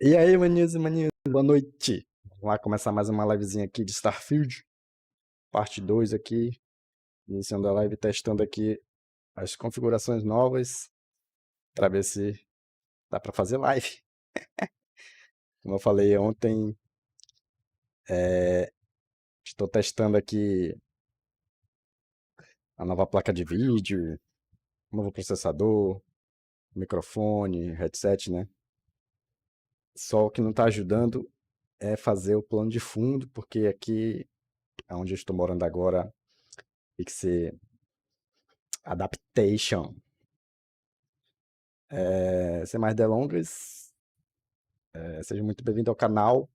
E aí, maninhos e maninhas, boa noite. Vamos lá começar mais uma livezinha aqui de Starfield, parte 2 aqui, iniciando a live, testando aqui as configurações novas, para ver se dá para fazer live. Como eu falei ontem, estou testando aqui a nova placa de vídeo, novo processador, microfone, headset, né? Só o que não está ajudando é fazer o plano de fundo, porque aqui, onde eu estou morando agora, tem que ser adaptation. Sem mais delongas, seja muito bem-vindo ao canal.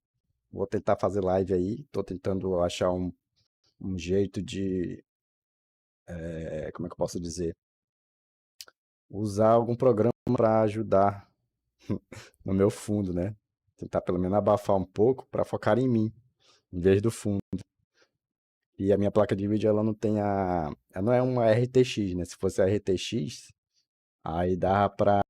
Vou tentar fazer live aí. Tô tentando achar um jeito de, como é que eu posso dizer? Usar algum programa para ajudar no meu fundo, né? Tentar pelo menos abafar um pouco para focar em mim, em vez do fundo. E a minha placa de vídeo, ela não tem ela não é uma RTX, né? Se fosse a RTX, aí dá para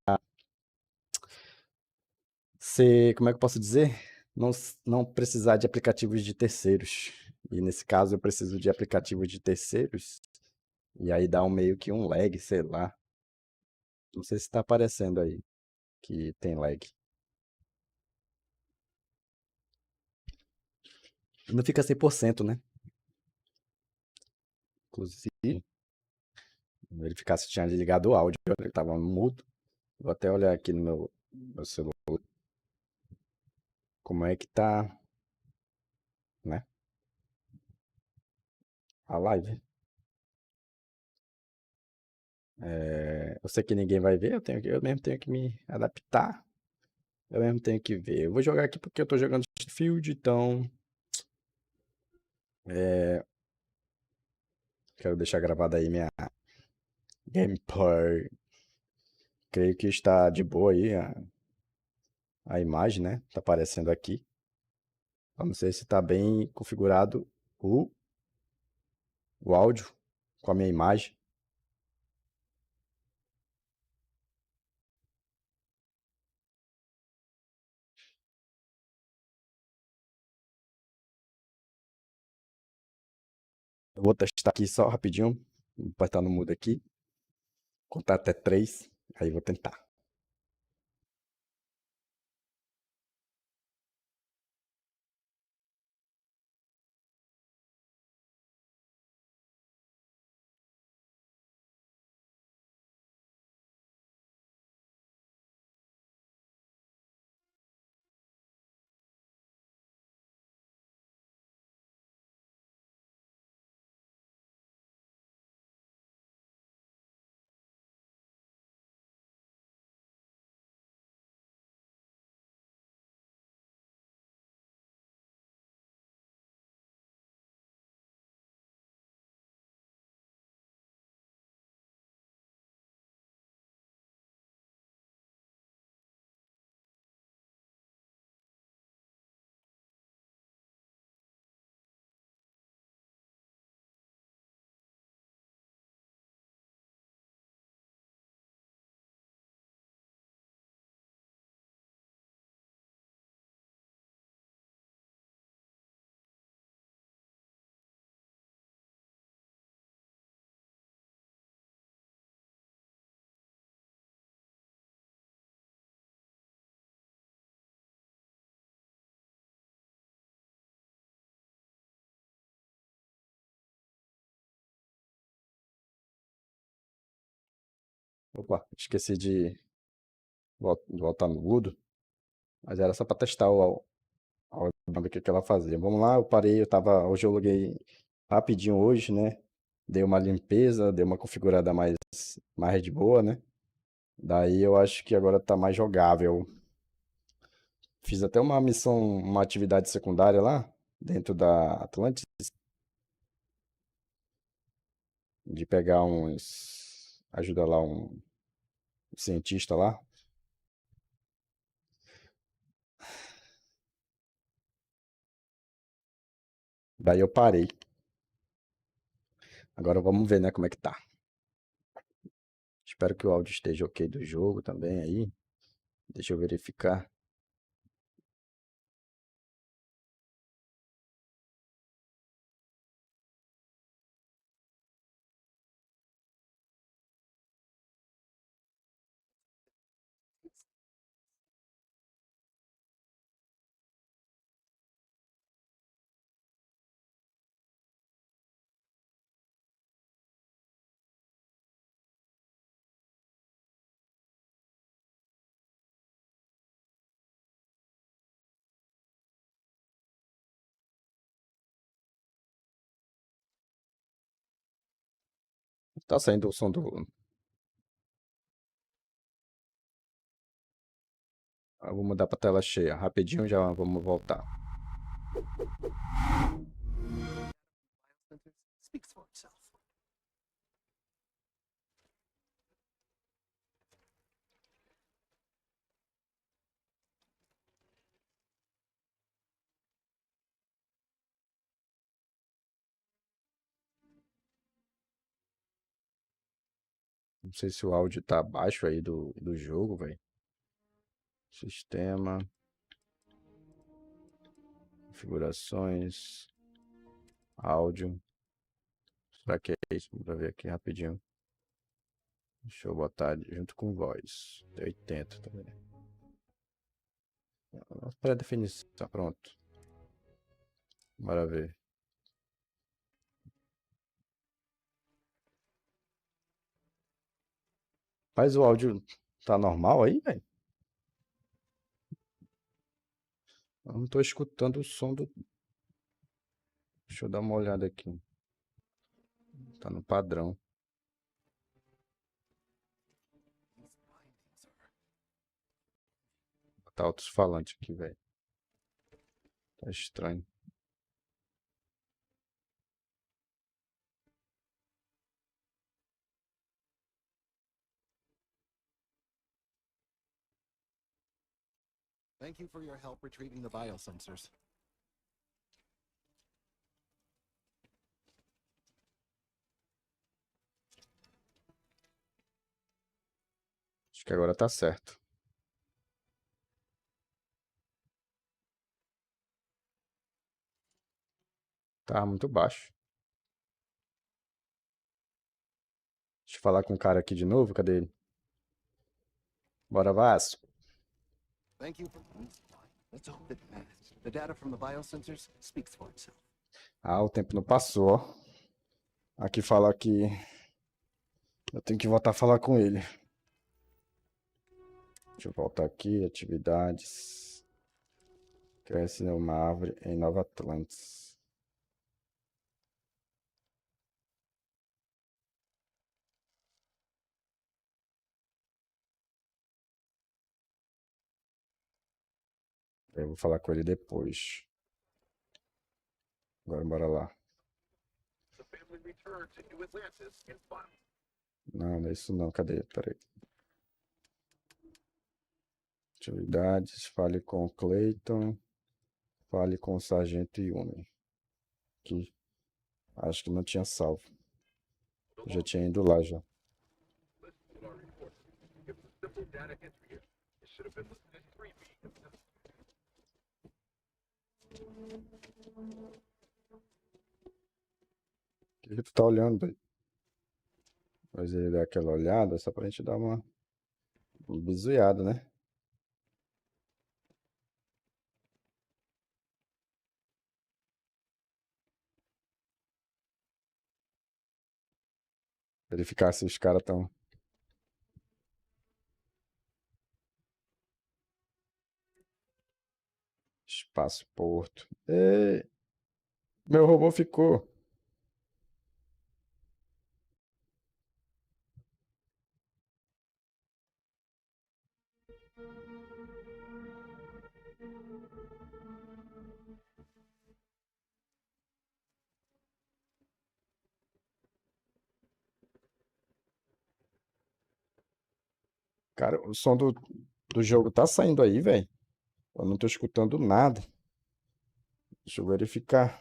ser, como é que eu posso dizer? Não, não precisar de aplicativos de terceiros. E nesse caso eu preciso de aplicativos de terceiros. E aí dá meio que um lag, sei lá. Não sei se tá aparecendo aí que tem lag. E não fica 100%, né? Inclusive, verificar se tinha ligado o áudio. Ele tava mudo. Vou até olhar aqui no meu celular como é que tá, né? A live. Eu sei que ninguém vai ver, eu mesmo tenho que me adaptar. Eu mesmo tenho que ver. Eu vou jogar aqui porque eu tô jogando Starfield, então quero deixar gravada aí minha gameplay. Creio que está de boa aí a imagem, né? Tá aparecendo aqui. Vamos ver se está bem configurado o, o áudio com a minha imagem. Eu vou testar aqui só rapidinho. Vou apertar no mudo aqui. Contar até 3. Aí vou tentar. Opa, esqueci de voltar no mudo. Mas era só para testar o que ela fazia. Vamos lá, eu parei, hoje eu loguei rapidinho hoje, né? Dei uma limpeza, dei uma configurada mais de boa, né? Daí eu acho que agora tá mais jogável. Fiz até uma missão, uma atividade secundária lá, dentro da Atlantis, de pegar ajudar lá um cientista lá. Daí eu parei. Agora vamos ver, né, como é que tá. Espero que o áudio esteja ok do jogo também aí. Deixa eu verificar. Tá saindo o som do... Vou mudar pra tela cheia. Rapidinho já vamos voltar. Speaks for itself. Não sei se o áudio tá baixo aí do jogo, velho. Sistema. Configurações. Áudio. Será que é isso? Vamos ver aqui rapidinho. Deixa eu botar junto com voz. Tem 80 também. Pré-definição, pronto. Bora ver. Mas o áudio tá normal aí, velho? Eu não tô escutando o som do... Deixa eu dar uma olhada aqui. Tá no padrão. Tá alto-falante aqui, velho. Tá estranho. Thank you for your help retrieving the biosensors. Acho que agora tá certo. Tá muito baixo. Deixa eu falar com o cara aqui de novo. Cadê ele? Bora, Vasco. Thank you for... Let's hope that the data from the biosensors speaks for itself. Ah, o tempo não passou, ó. Aqui fala que eu tenho que voltar a falar com ele. Deixa eu voltar aqui, atividades. Cresce uma árvore em Nova Atlantis. Eu vou falar com ele depois. Agora bora lá. Não, não é isso não. Cadê? Peraí. Atividades. Fale com o Clayton. Fale com o Sargento Yumi. Que acho que não tinha salvo. Eu já tinha ido lá já. O que tu tá olhando, velho? Mas ele dá aquela olhada só pra gente dar uma bizuiada, né? Verificar se os caras estão... Espaço Porto. Ei! Meu robô ficou. Cara, o som do jogo tá saindo aí, velho. Eu não tô escutando nada. Deixa eu verificar.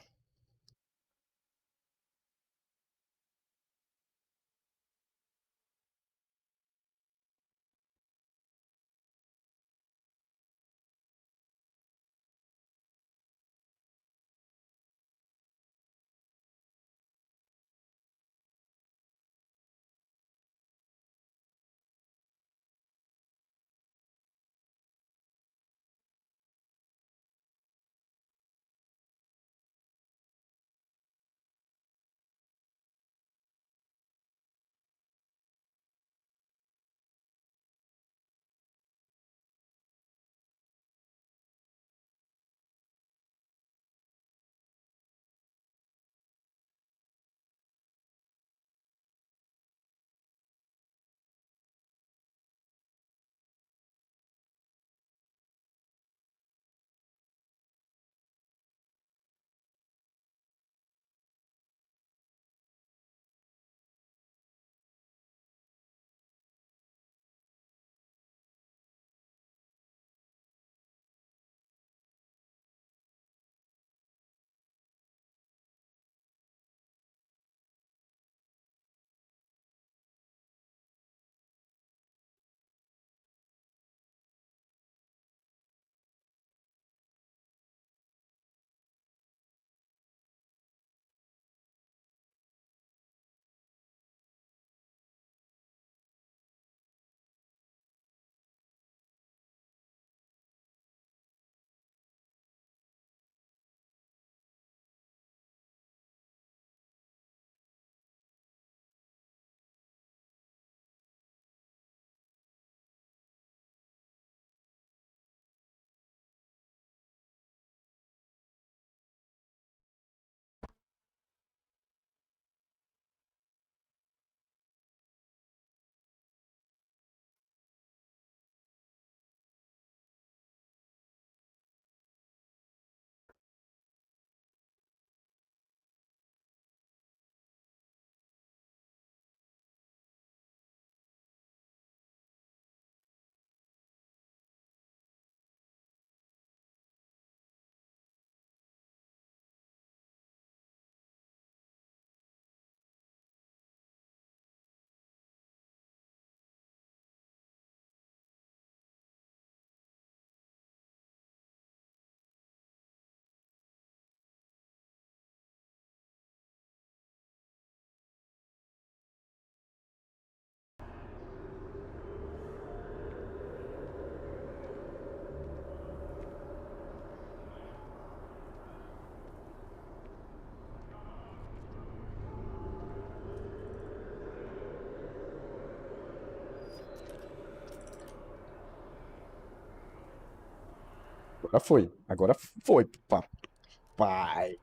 Agora foi. Agora foi, papai.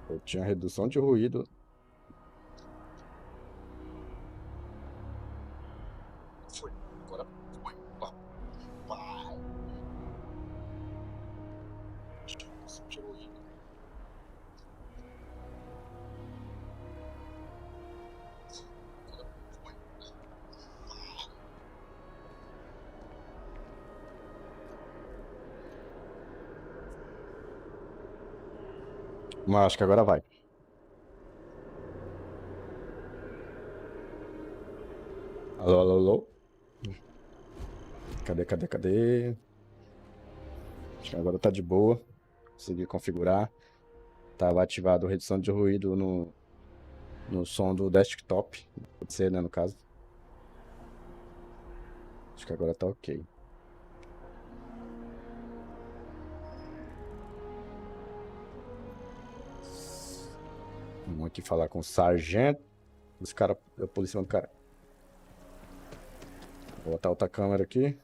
Eu tinha redução de ruído. Foi. Agora foi, papai. Tinha redução de ruído. Mas acho que agora vai. Alô, alô, alô. Cadê? Acho que agora tá de boa. Consegui configurar. Tava ativado a redução de ruído no som do desktop. Pode ser, né, no caso. Acho que agora tá ok. Vamos aqui falar com o sargento. Esse cara, é o policial do cara. Vou botar outra câmera aqui.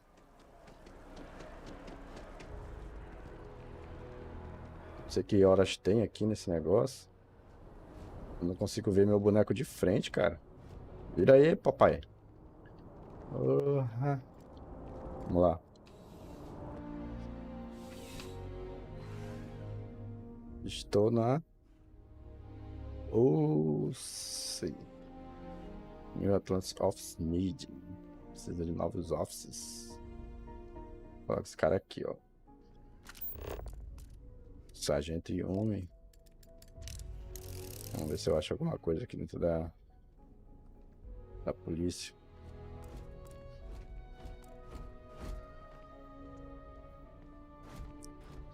Não sei que horas tem aqui nesse negócio. Eu não consigo ver meu boneco de frente, cara. Vira aí, papai. Vamos lá. Estou na... Sei. New Atlantis Office Need. Precisa de novos offices. Olha esse cara aqui, ó. Sargento e homem. Vamos ver se eu acho alguma coisa aqui dentro da polícia.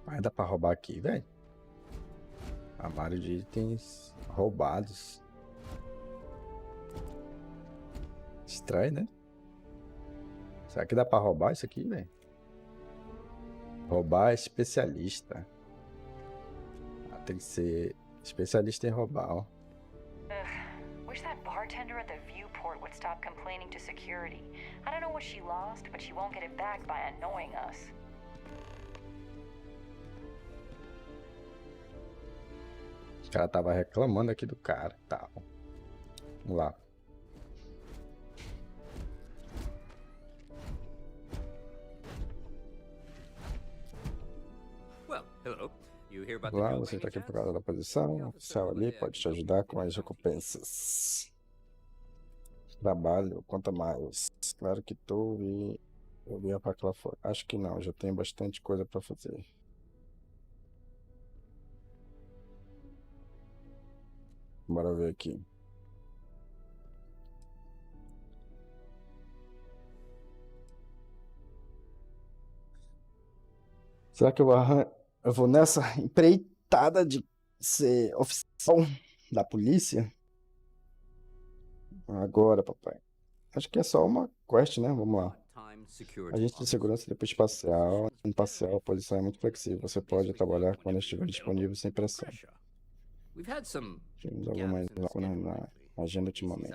Mas dá pra roubar aqui, velho. Armário de itens roubados. Estranho, né? Será que dá pra roubar isso aqui, velho? Roubar especialista. Tem que ser especialista em roubar, ó. Wish that bartender at the viewport would stop complaining to security. I don't know what she lost, but she won't get it back by annoying us. O cara tava reclamando aqui do cara, tá? Vamos lá. Lá, você está aqui por causa da posição. O oficial ali pode te ajudar com as recompensas. Trabalho, quanto mais. Claro que tô e eu vim para lá fora. Acho que não, já tenho bastante coisa para fazer. Bora ver aqui. Será que eu vou nessa empreitada de ser oficial da polícia? Agora, papai. Acho que é só uma quest, né? Vamos lá. Agente de segurança depois espacial. Imparcial, a posição é muito flexível. Você pode trabalhar quando estiver disponível sem pressão. Temos algumas lacunas na agenda ultimamente.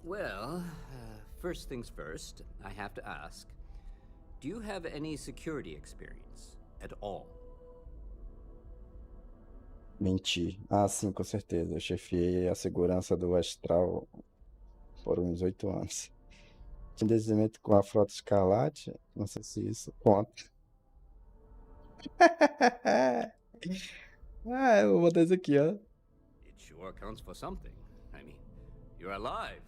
Well, first things first, I have to ask, do you have any security experience at all? Mentir. Ah, sim, com certeza. Eu chefiei a segurança do Astral por uns 8 anos. Tinha desenvolvimento com a Frota Escarlate. Não sei se isso conta. Eu vou botar isso aqui, ó. It sure counts for something. I mean, you're alive.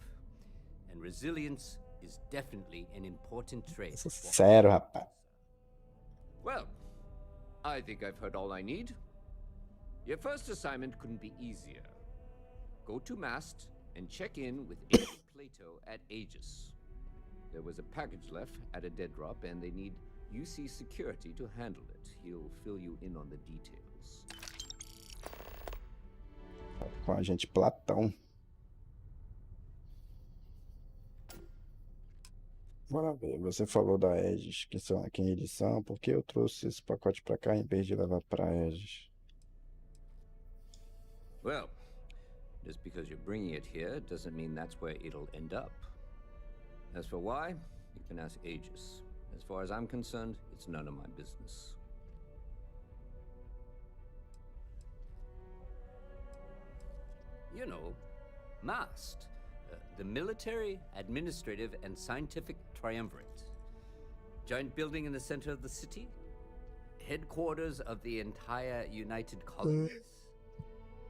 And resilience is definitely an important trait. Sério, rapaz. Well, I think I've heard all I need. Your first assignment couldn't be easier. Go to Mast and check in with Agent Plato at Aegis. There was a package left at a dead drop and they need UC security to handle it. He'll fill you in on the details. Com a gente Platão. Bora ver. Você falou da Aegis, que são aqui em edição. Por que eu trouxe esse pacote pra cá em vez de levar pra Aegis? Well, just because you're bringing it here doesn't mean that's where it'll end up. As for why, you can ask Aegis. As far as I'm concerned, it's none of my business. You know, MAST, the Military, Administrative, and Scientific Triumvirate. Giant building in the center of the city? Headquarters of the entire United Colonies?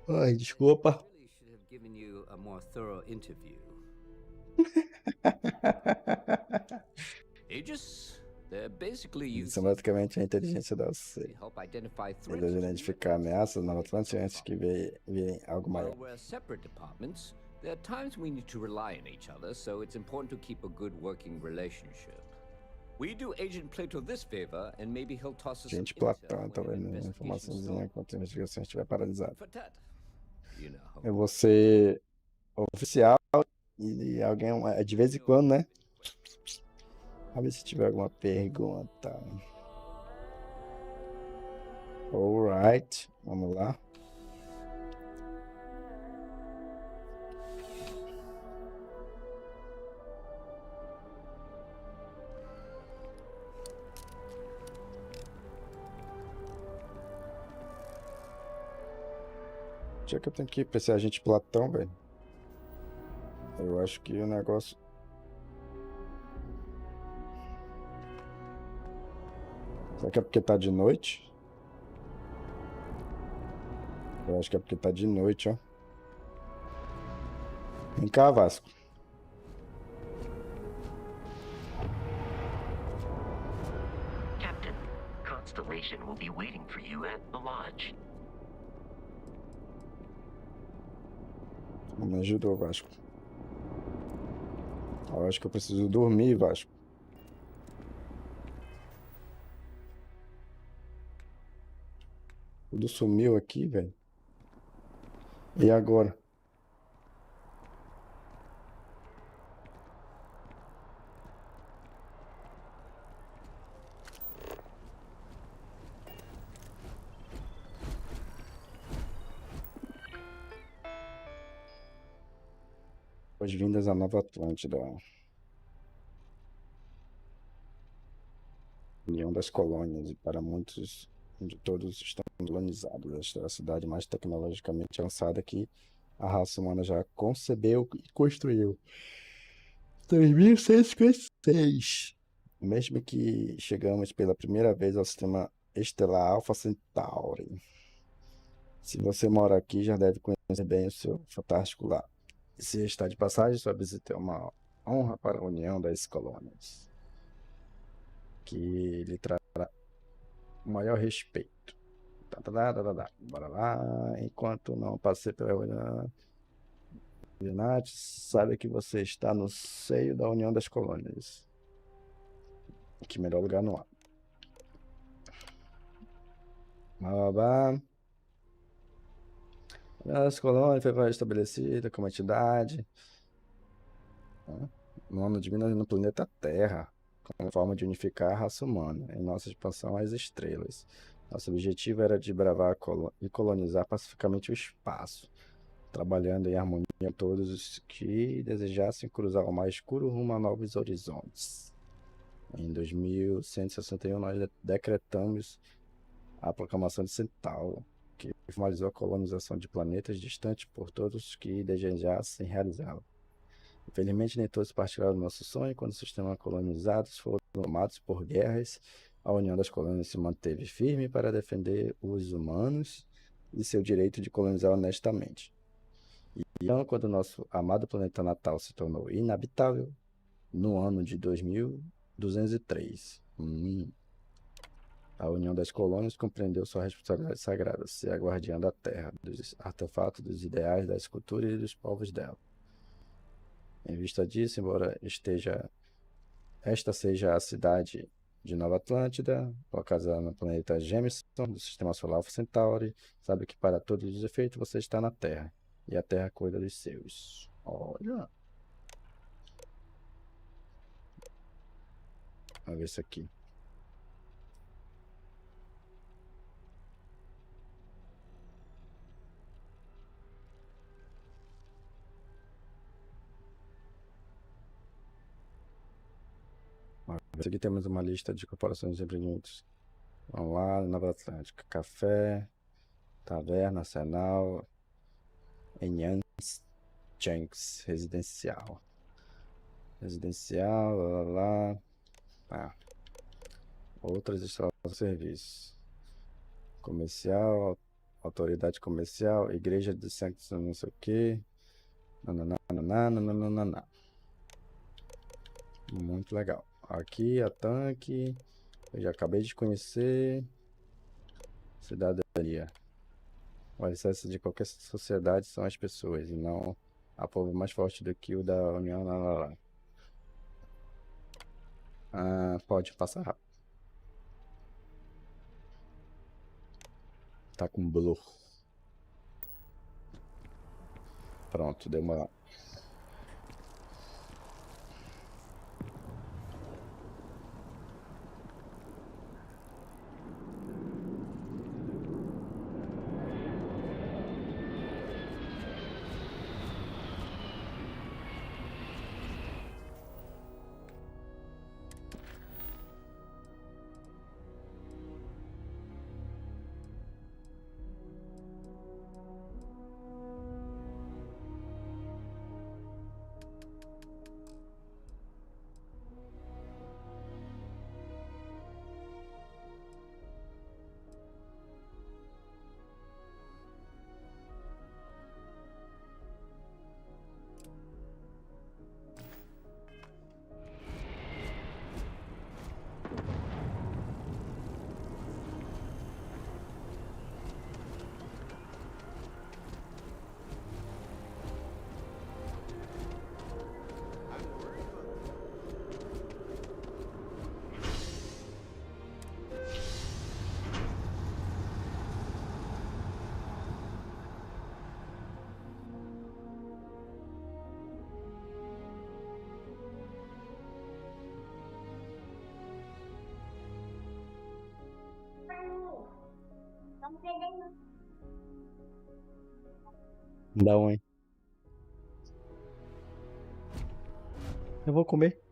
Ai, desculpa. Really should have given you a more thorough interview. Aegis, they're basically Isso é using basicamente a inteligência da to SEI. help identify Eles threats to identificar ameaças na Nova Atlântica antes que virem algo While maior. we're separate departments, there are times we need to rely on each other, so it's important to keep a good working relationship. We do Agent Plato this favor, and maybe he'll toss us some Gente, intel Platão, tá when an vendo? investigation Informaçãozinha stalls. enquanto a investigação estiver paralisada. For that, you know. Eu vou ser oficial e alguém, de vez em quando, né? A ver se tiver alguma pergunta. Alright, vamos lá. Já que eu tenho que ir pra esse agente Platão, velho. Eu acho que o negócio. Será que é porque tá de noite? Eu acho que é porque tá de noite, ó. Vem cá, Vasco. Captain, Constellation will be waiting for you at the lodge. Me ajudou, Vasco. Eu acho que eu preciso dormir, Vasco. Tudo sumiu aqui, velho. E agora? Boas-vindas à Nova Atlântida. União das Colônias, e para muitos de todos estão colonizados. Esta é a cidade mais tecnologicamente avançada que a raça humana já concebeu e construiu. 3156. Mesmo que chegamos pela primeira vez ao sistema estelar Alpha Centauri. Se você mora aqui, já deve conhecer bem o seu fantástico lar. E se está de passagem, sua visita é uma honra para a União das Colônias, que lhe trará o maior respeito. Bora lá. Enquanto não passei pela União, sabe que você está no seio da União das Colônias. Que melhor lugar não há. Babá. As colônias foi estabelecida como entidade no ano de 1900 no planeta Terra, como forma de unificar a raça humana em nossa expansão às estrelas. Nosso objetivo era desbravar e colonizar pacificamente o espaço, trabalhando em harmonia com todos os que desejassem cruzar o mar escuro rumo a novos horizontes. Em 2161, nós decretamos a proclamação de Centauro, que formalizou a colonização de planetas distantes por todos que desejassem realizá-la. Infelizmente, nem todos partilharam do nosso sonho. Quando os sistemas colonizados foram tomados por guerras, a União das Colônias se manteve firme para defender os humanos e seu direito de colonizar honestamente. E então, quando nosso amado planeta natal se tornou inabitável, no ano de 2203, a União das Colônias compreendeu sua responsabilidade sagrada, ser a guardiã da Terra, dos artefatos, dos ideais, das culturas e dos povos dela. Em vista disso, embora esta seja a cidade de Nova Atlântida, localizada no planeta Gêmeos do sistema solar Alpha Centauri, sabe que para todos os efeitos você está na Terra, e a Terra cuida dos seus. Olha! Vamos ver isso aqui. Aqui temos uma lista de corporações de empreendimentos. Vamos lá, Nova Atlântica, Café, Taverna, Arsenal, Jenks, Residencial. Residencial, lá. Tá. Outras instalações de serviços. Comercial, autoridade comercial, igreja de sexo, não sei o que. Nananana. Muito legal. Aqui a tanque. Eu já acabei de conhecer. Cidadania. O alicerce de qualquer sociedade são as pessoas, e não a povo mais forte do que o da União. Lá. Pode passar rápido. Tá com blur. Pronto, deu uma. Dá um, hein? Eu vou comer.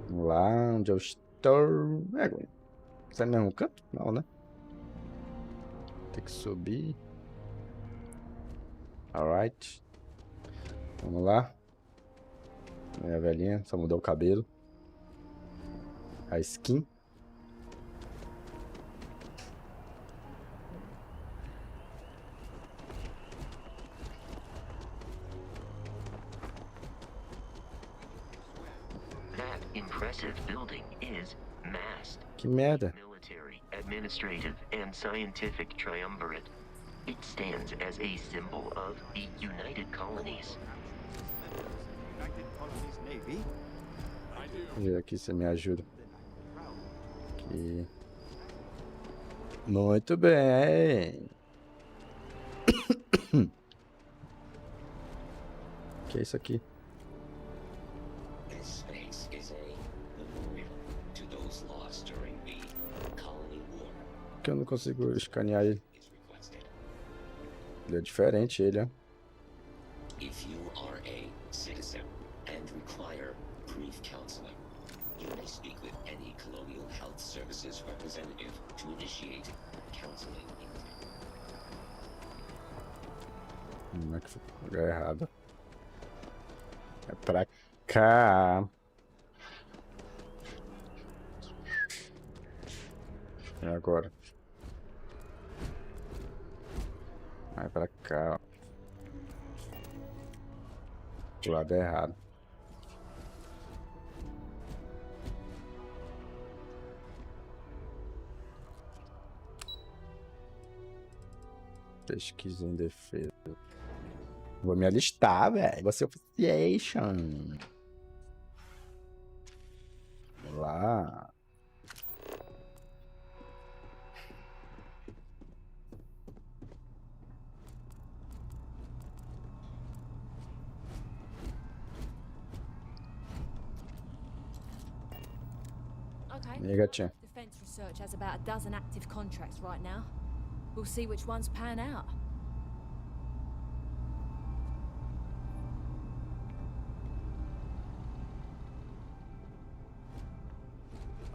Vamos lá, onde eu estou. Sai no mesmo canto? Não, né? Tem que subir. Alright. Vamos lá. Minha velhinha, só mudou o cabelo. A skin. That impressive building is MAST. Que merda. Military, administrative, and scientific triumvirate. It stands as a symbol of the United Colonies. United Colonies Navy. Vê aqui se me ajuda. Aqui. Muito bem. Que é isso aqui? This space is a memorial to those lost during the colony war. Por que eu não consigo escanear ele? Is requested. Ele é diferente, ele, ó. If you are a citizen and require brief counseling, you may speak with any Colonial Health Services representative to initiate counseling. Como é que foi? Lugar errado. É pra cá. E agora? Vai pra cá, ó. Do lado errado. Pesquisa em defesa. Vou me alistar, velho. Você Association. Vamos lá. E aí, gatinha? Defense research has about a dozen active contracts right now. We'll see which ones pan out.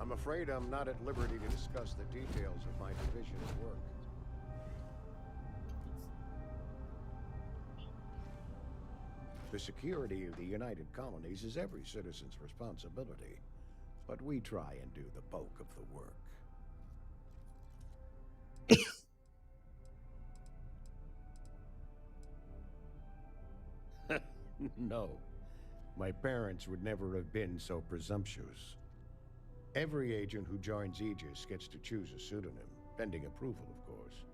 I'm afraid I'm not at liberty to discuss the details of my division's work. The security of the United Colonies is every citizen's responsibility, but we try and do the bulk of the work. No, my parents would never have been so presumptuous. Every agent who joins Aegis gets to choose a pseudonym, pending approval, of course.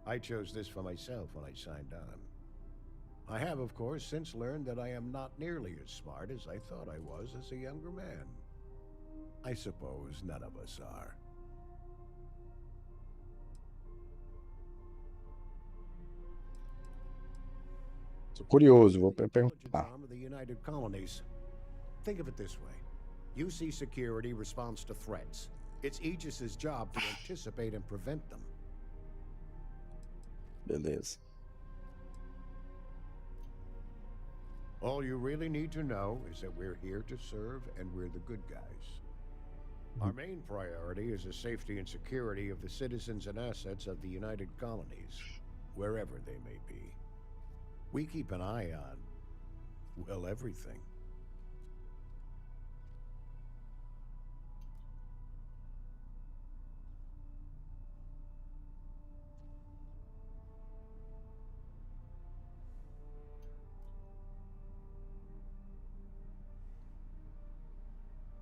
I chose this for myself when I signed on. I have, of course, since learned that I am not nearly as smart as I thought I was as a younger man. I suppose none of us are. Sou curioso, vou perguntar. Arm of the United Colonies. Think of it this way. UC security responds to threats. It's Aegis's job to anticipate and prevent them. Beleza. All you really need to know is that we're here to serve and we're the good guys. Our main priority is the safety and security of the citizens and assets of the United Colonies, wherever they may be. We keep an eye on, well, everything.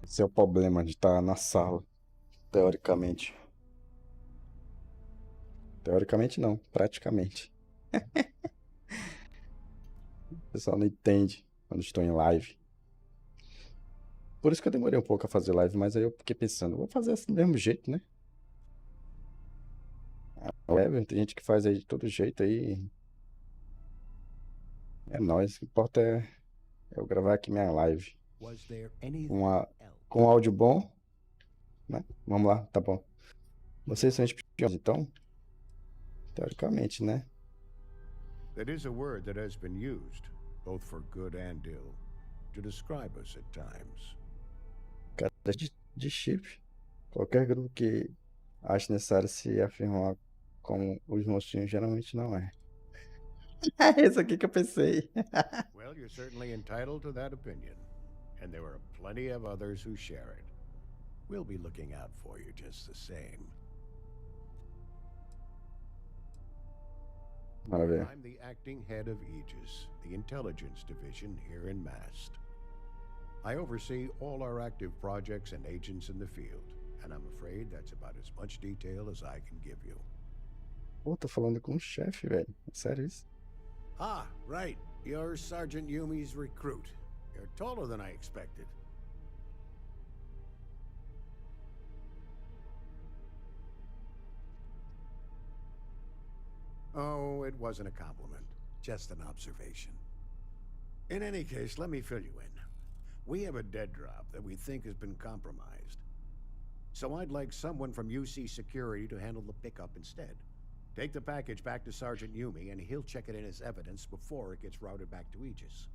Esse é o problema de estar na sala, teoricamente. Teoricamente não, praticamente. O pessoal não entende quando estou em live. Por isso que eu demorei um pouco a fazer live, mas aí eu fiquei pensando, vou fazer assim do mesmo jeito, né? Tem gente que faz aí de todo jeito aí. É nóis, o que importa é eu gravar aqui minha live. Com áudio bom, né? Vamos lá, tá bom. Vocês são espiões, então? Teoricamente, né? That is a word that has been used, both for good and ill, to describe us at times. Cara de chip. Qualquer grupo que ache necessário se afirmar como os mocinhos geralmente não é. É isso aqui que eu pensei. Well, you're certainly entitled to that opinion, and there are plenty of others who share it. We'll be looking out for you just the same. Maravilha. I'm the acting head of Aegis, the intelligence division here in Mast. I oversee all our active projects and agents in the field, and I'm afraid that's about as much detail as I can give you. Pô, tô falando com o chefe, velho. É sério isso? Ah, right. You're Sergeant Yumi's recruit. You're taller than I expected. Oh, it wasn't a compliment. Just an observation. In any case, let me fill you in. We have a dead drop that we think has been compromised. So I'd like someone from UC Security to handle the pickup instead. Take the package back to Sergeant Yumi, and he'll check it in as evidence before it gets routed back to Aegis.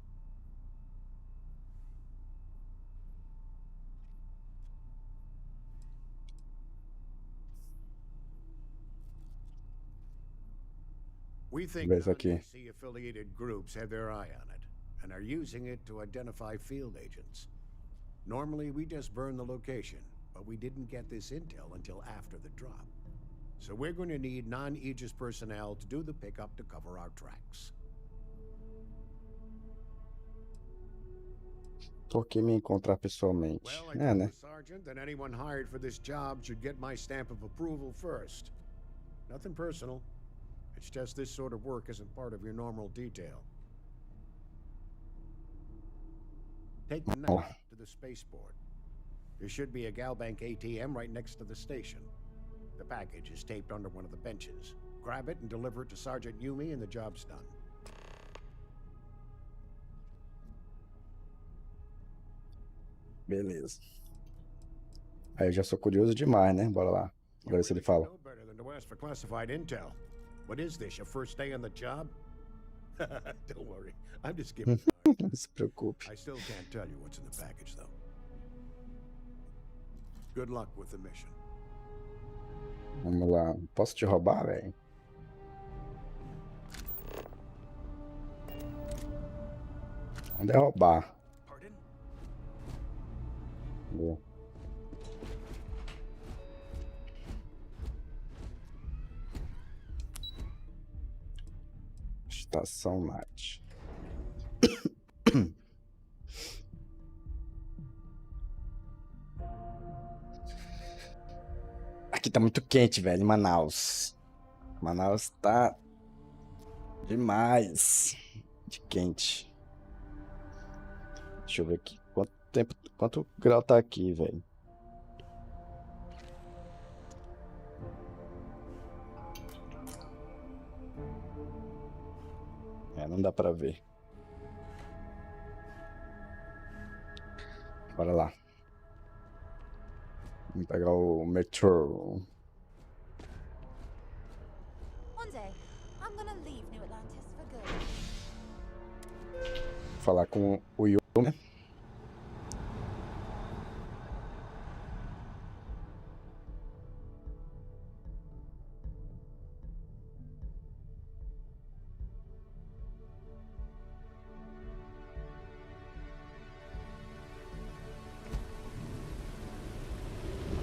We think non-UC-affiliated groups have their eye on it, and are using it to identify field agents. Normally, we just burn the location, but we didn't get this intel until after the drop. So we're going to need non-Aegis personnel to do the pickup to cover our tracks. Tô aqui me encontrar pessoalmente. Well, I É, told né? the sergeant that anyone hired for this job should get my stamp of approval first. Nothing personal. It's just this sort of work isn't part of your normal detail. Take the nav to the spaceport. There should be a Galbank ATM right next to the station. The package is taped under one of the benches. Grab it and deliver it to Sergeant Yumi and the job's done. Beleza. Aí eu já sou curioso demais, né? Bora lá. Agora se ele fala. No better than to ask for classified intel. What is this, your first day on the job? Don't worry, I'm just giving. Não se preocupe. I still can't tell you what's in the package, though. Good luck with the mission. Vamos lá. Posso te roubar, velho? Onde é roubar? Pardon? Boa. Estação NAT. Aqui tá muito quente, velho, em Manaus. Manaus tá demais de quente. Deixa eu ver aqui. Quanto grau tá aqui, velho? Não dá pra ver. Bora lá. Vamos pegar o metrô. One day, I'm gonna leave New Atlantis for good. Falar com o Yu, né?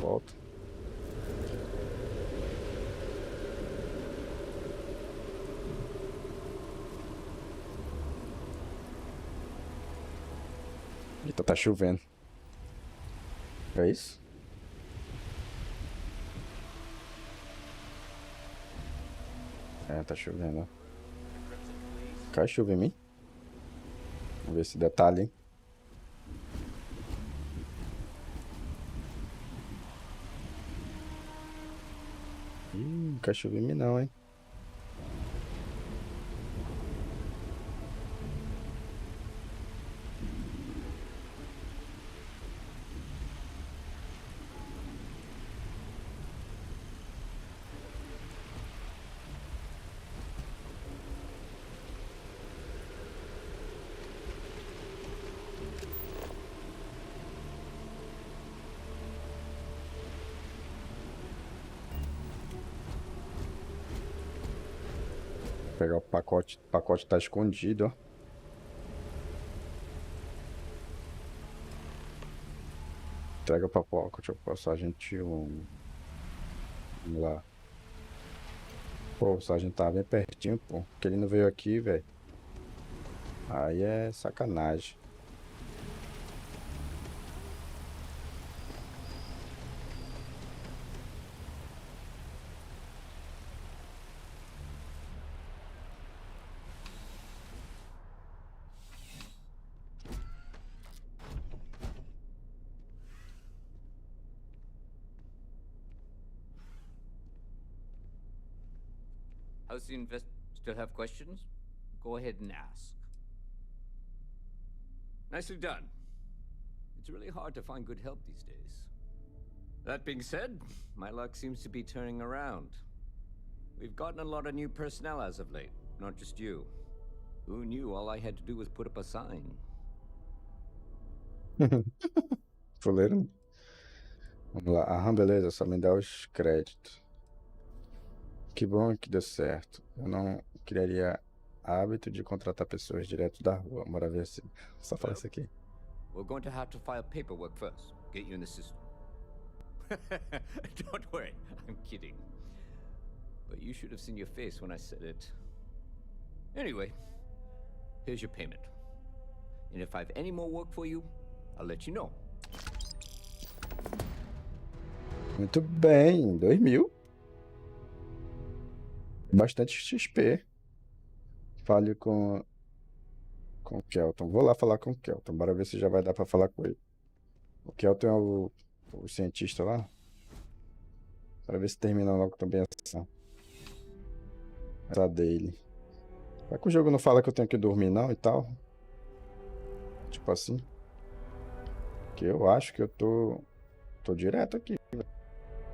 Volta. Eita, tá chovendo. É isso? Tá chovendo, ó. Cai chuva em mim? Vamos ver esse detalhe, hein? Não cai chuva em mim não, hein? Pegar o pacote. O pacote tá escondido, ó. Entrega o pacote, eu posso, sargento 1. Vamos lá. Pô, o sargento tá bem pertinho, pô. Porque ele não veio aqui, velho. Aí é sacanagem. How's the invest? Still have questions? Go ahead and ask. Nicely done. It's really hard to find good help these days. That being said, my luck seems to be turning around. We've gotten a lot of new personnel as of late, not just you. Who knew all I had to do was put up a sign? Fuleiro. Vamos lá. Ah, beleza, só me dá os créditos. Que bom que deu certo. Eu não criaria hábito de contratar pessoas direto da rua. Bora ver se... Só falar isso aqui. We're going to have to file paperwork first. Get you in the system. Don't worry, I'm kidding. But you should have seen your face when I said it. Anyway, here's your payment. And if I have any more work for you, I'll let you know. Muito bem, 2.000. Bastante XP. Fale com o Kelton. Vou lá falar com o Kelton. Bora ver se já vai dar pra falar com ele. O Kelton é o cientista lá. Para ver se termina logo também a sessão. Essa dele. Vai que o jogo não fala que eu tenho que dormir não e tal. Tipo assim. Que eu acho que eu tô Tô direto aqui.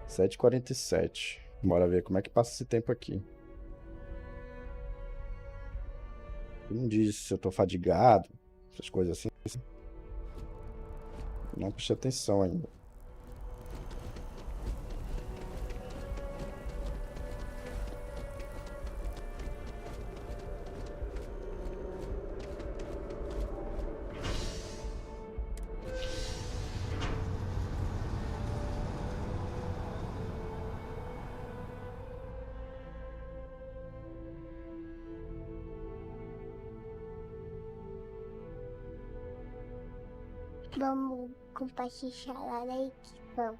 7h47. Bora ver como é que passa esse tempo aqui. Não diz se eu tô fadigado, essas coisas assim. Não prestei atenção ainda. Vamos compartilhar a edição.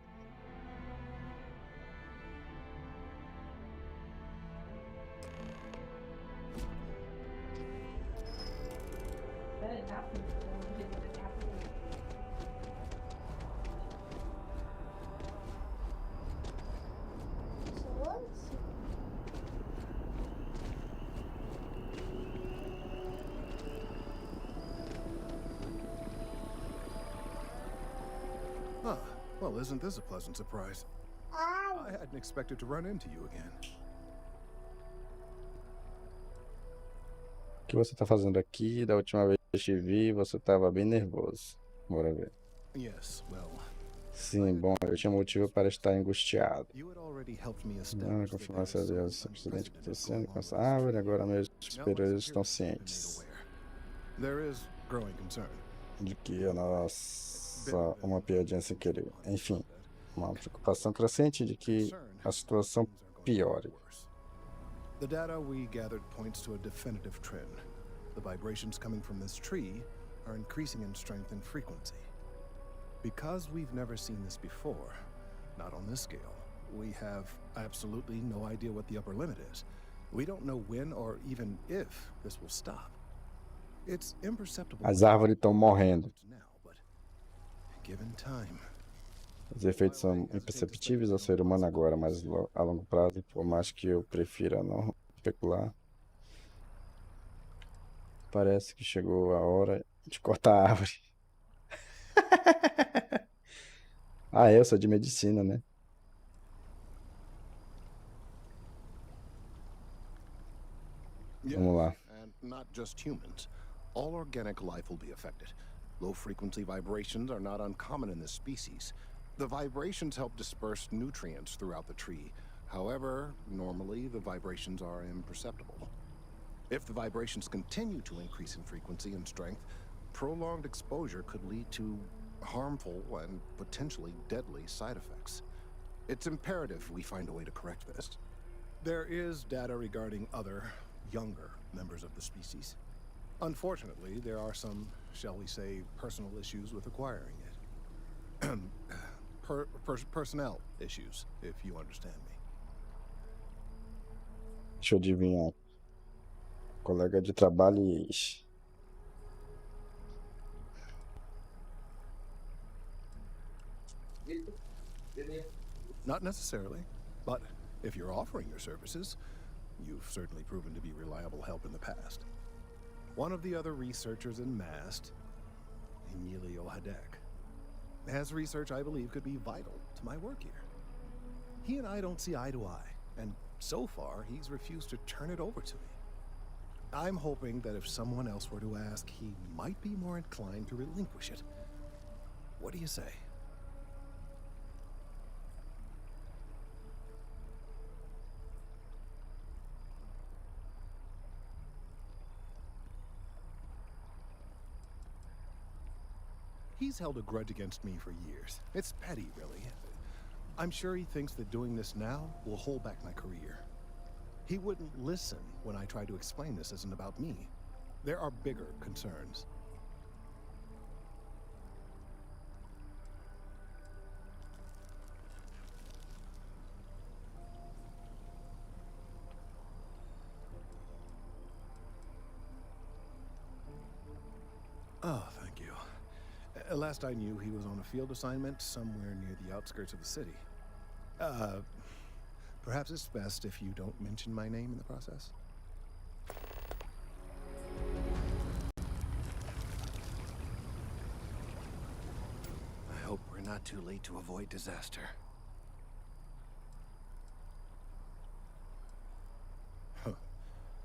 Ah, well, isn't this a pleasant surprise? I hadn't expected to run into you again. O que você tá fazendo aqui? Da última vez que eu te vi, você tava bem nervoso. Bora ver. Yes, well, Sim, bom, eu tinha motivo para estar angustiado. you had already helped me Não, establish that confirmar se there's havia some acidente precedent acontecendo going com on essa with this árvore, law. agora meus Now my superiores estão superiors have been made cientes aware. There is growing concern. de que a nossa... uma piadinha sem querer. Enfim, uma preocupação crescente de que a situação piore. The data we gathered points to a definitive trend. The vibrations coming from this tree are increasing in strength and frequency. Because we've never seen this before, not on this scale, we have absolutely no idea what the upper limit is. We don't know when or even if this will stop. It's imperceptible As árvores estão morrendo. now, but given time. Os efeitos são imperceptíveis ao ser humano agora, mas a longo prazo, por mais que eu prefira não especular, parece que chegou a hora de cortar a árvore. Ah, eu sou de medicina, né? Vamos lá. And not just humans. All organic life will be affected. Low-frequency vibrations are not uncommon in this species. The vibrations help disperse nutrients throughout the tree. However, normally the vibrations are imperceptible. If the vibrations continue to increase in frequency and strength, prolonged exposure could lead to harmful and potentially deadly side effects. It's imperative we find a way to correct this. There is data regarding other, younger members of the species. Unfortunately, there are some, shall we say, personal issues with acquiring it. Personnel issues, if you understand me. Deixa eu adivinhar. Colega de trabalho e ex. Not necessarily, but if you're offering your services, you've certainly proven to be reliable help in the past. One of the other researchers in MAST, Emilio Hadek, has research I believe could be vital to my work here. He and I don't see eye to eye, and so far he's refused to turn it over to me. I'm hoping that if someone else were to ask, he might be more inclined to relinquish it. What do you say? He's held a grudge against me for years. It's petty, really. I'm sure he thinks that doing this now will hold back my career. He wouldn't listen when I tried to explain this isn't about me. There are bigger concerns. Oh, thank you. Last I knew, he was on a field assignment somewhere near the outskirts of the city. Perhaps it's best if you don't mention my name in the process. I hope we're not too late to avoid disaster. Huh.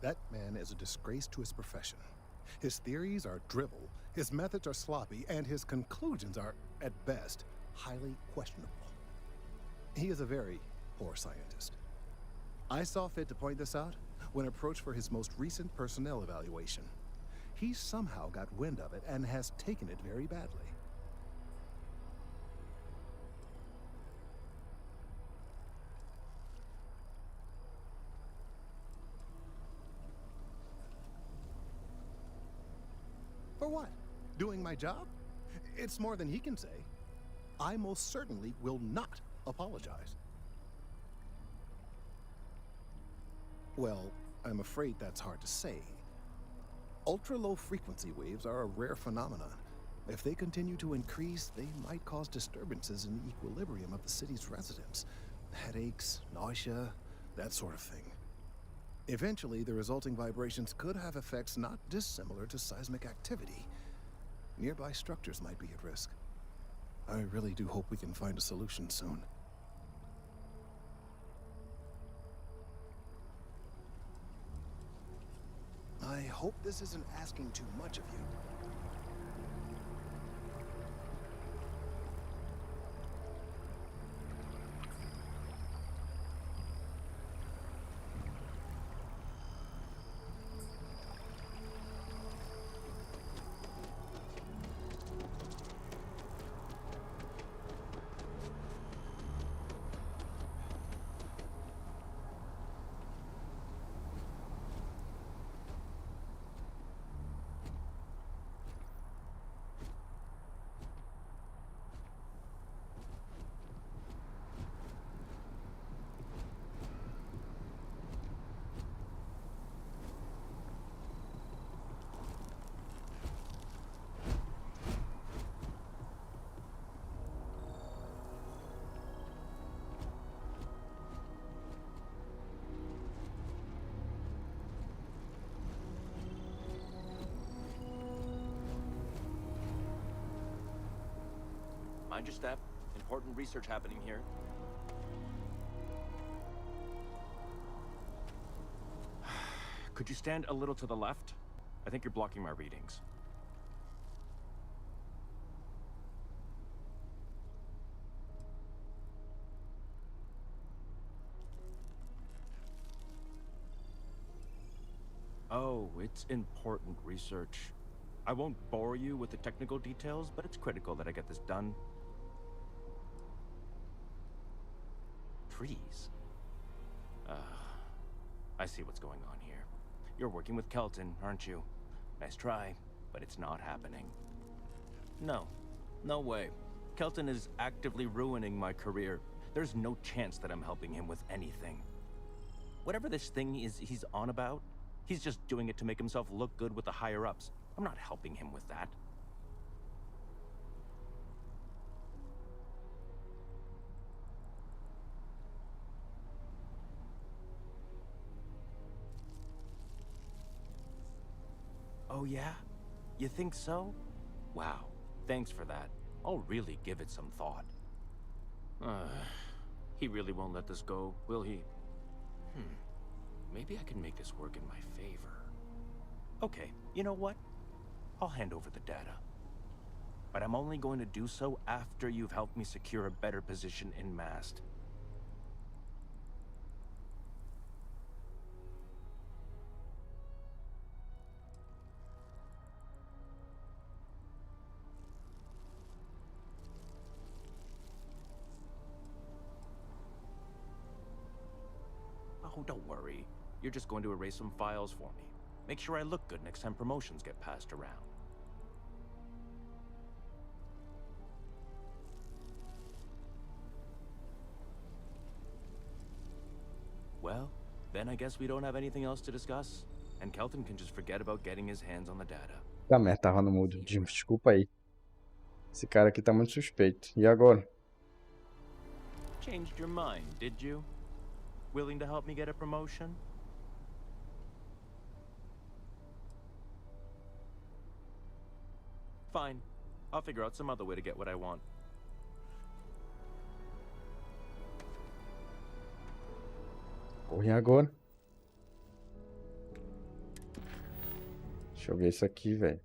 That man is a disgrace to his profession. His theories are drivel, his methods are sloppy, and his conclusions are, at best, highly questionable. He is a very poor scientist. I saw fit to point this out when approached for his most recent personnel evaluation. He somehow got wind of it and has taken it very badly. For what? Doing my job? It's more than he can say. I most certainly will not apologize. Well, I'm afraid that's hard to say. Ultra-low frequency waves are a rare phenomenon. If they continue to increase, they might cause disturbances in the equilibrium of the city's residents. Headaches, nausea, that sort of thing. Eventually, the resulting vibrations could have effects not dissimilar to seismic activity. Nearby structures might be at risk. I really do hope we can find a solution soon. I hope this isn't asking too much of you. Mind your step. Important research happening here. Could you stand a little to the left? I think you're blocking my readings. Oh, it's important research. I won't bore you with the technical details, but it's critical that I get this done. Trees. I see what's going on here. You're working with Kelton, aren't you? Nice try, but it's not happening. No, no way. Kelton is actively ruining my career. There's no chance that I'm helping him with anything. Whatever this thing is he's on about, he's just doing it to make himself look good with the higher-ups. I'm not helping him with that. Oh yeah? You think so? Wow, thanks for that. I'll really give it some thought. He really won't let this go, will he? Maybe I can make this work in my favor. Okay, you know what? I'll hand over the data. But I'm only going to do so after you've helped me secure a better position in MAST. Oh, don't worry. You're just going to erase some files for me. Make sure I look good next time promotions get passed around. Well, then I guess we don't have anything else to discuss, and Kelton can just forget about getting his hands on the data. Tá, merda, tava no mudo. Desculpa aí. Esse cara aqui tá muito suspeito. E agora? Changed your mind, did you? Willing to help me get a promotion? Fine. I'll figure out some other way to get what I want. Porra, e agora? Deixa eu ver isso aqui, velho.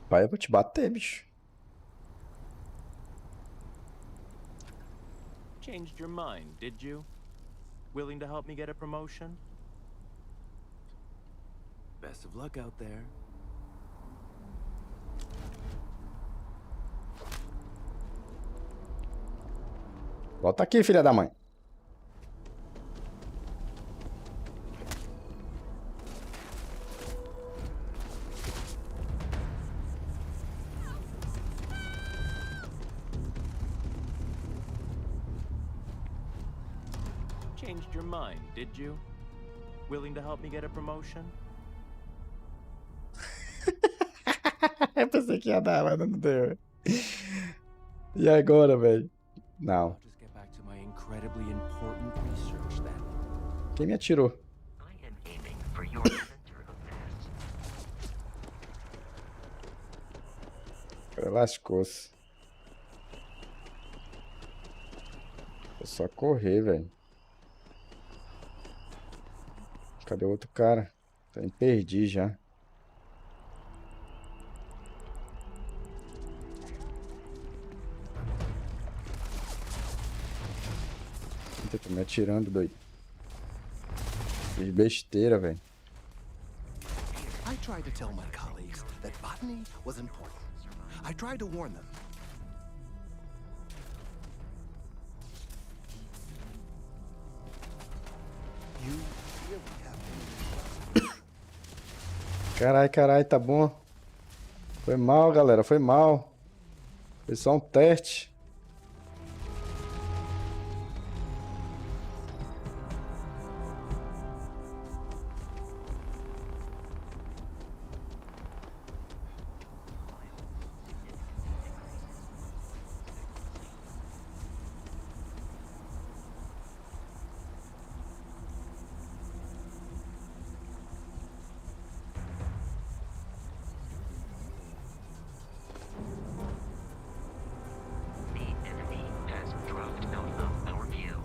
Pai, eu vou te bater, bicho. Changed your mind, did you? Willing to help me get a promotion? Best of luck out there. Volta aqui, filha da mãe. Changed your mind, did you? Willing to help me get a promotion? Eu pensei que ia dar, mas não deu. E agora, velho? Não. I'll just get back to my incredibly important research then. Quem me atirou? I am aiming for your center of mass. Cara, lascou-se. É só correr, velho. Cadê o outro cara? Me perdi já. Eita, tô me atirando, doido. Fiz besteira, velho. I tried to tell my colleagues that botany was important. I tried to warn them. You really have to. Carai, carai, tá bom. Foi mal, galera, foi mal. Foi só um teste. The enemy has dropped out of our view.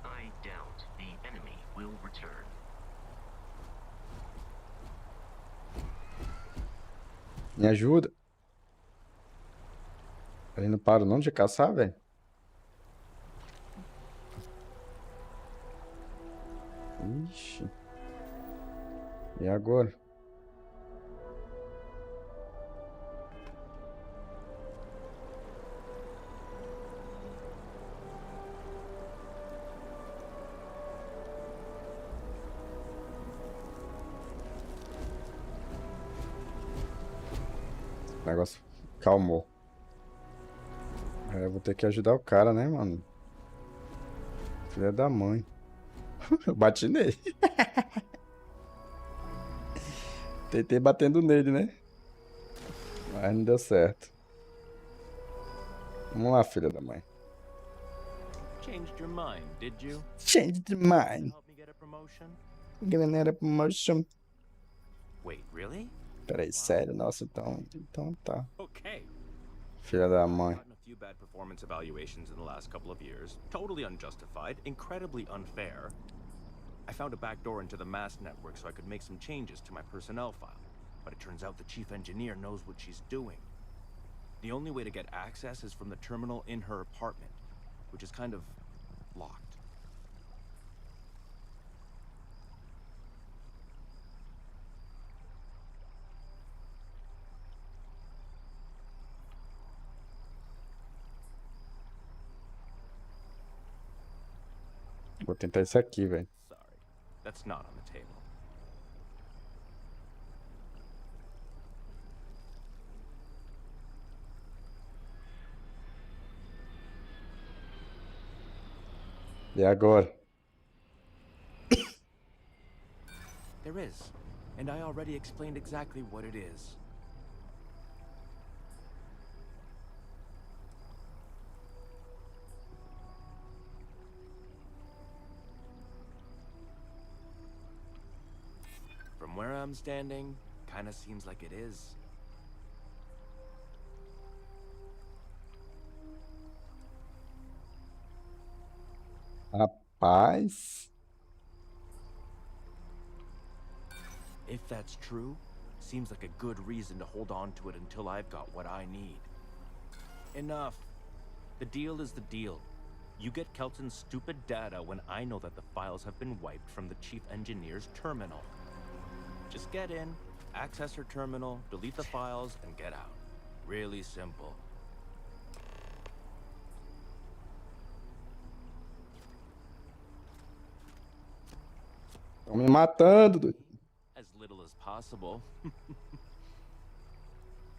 I doubt the enemy will return. Me ajuda. Ele não para não de caçar, velho. Ixi. E agora? O negócio calmou. Eu vou ter que ajudar o cara, né, mano? Filha da mãe. Eu bati nele. Tentei batendo nele, né? Mas não deu certo. Vamos lá, filha da mãe. Changed your mind, did you? Change the mind. Help me get a promotion? Galera, promotion. Wait, really? Peraí, sério? Nossa, então tá. Okay. Filha da mãe. Gotten a few bad performance evaluations in the last couple of years. Totally unjustified, incredibly unfair. I found a backdoor into the mass network so I could make some changes to my personnel file. But it turns out the chief engineer knows what she's doing. The only way to get access is from the terminal in her apartment, which is kind of locked. Vou tentar isso aqui, velho. Sorry, that's not on the table. E agora? There is, and I already explained exactly what it is. From where I'm standing, kinda seems like it is. Rapaz. If that's true, seems like a good reason to hold on to it until I've got what I need. Enough. The deal is the deal. You get Kelton's stupid data when I know that the files have been wiped from the chief engineer's terminal. Just get in, access her terminal, delete the files, and get out. Really simple. Estão me matando, doido. As little as possible.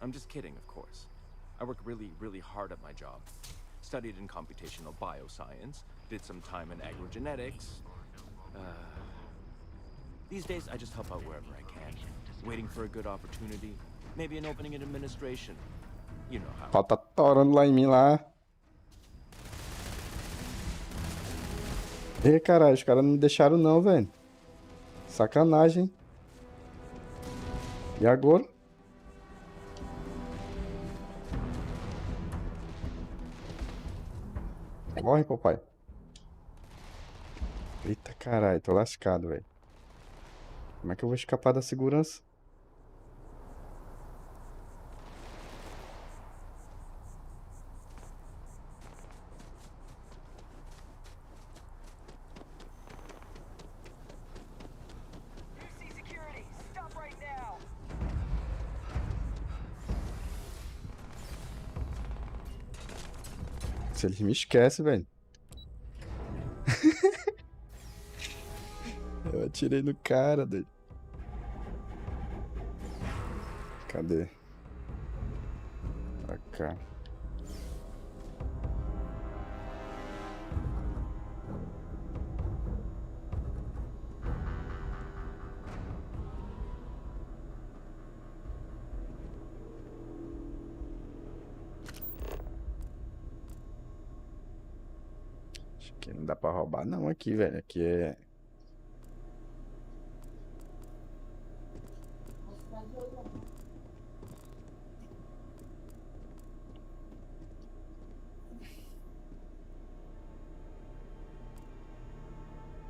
I'm just kidding, of course. I work really, really hard at my job. Studied in computational bioscience, did some time in agrogenetics. These days, I just help out wherever I can. Waiting for a good opportunity. Maybe an opening in administration. You know how. Ó, tá torando lá em mim lá. Ih, caralho, os caras não me deixaram não, velho. Sacanagem. E agora? Corre, papai. Eita, caralho, tô lascado, velho. Como é que eu vou escapar da segurança? Se eles me esquecem, velho. Eu atirei no cara, doido. Cadê? Pra cá. Acho que não dá pra roubar não aqui, velho. Aqui é...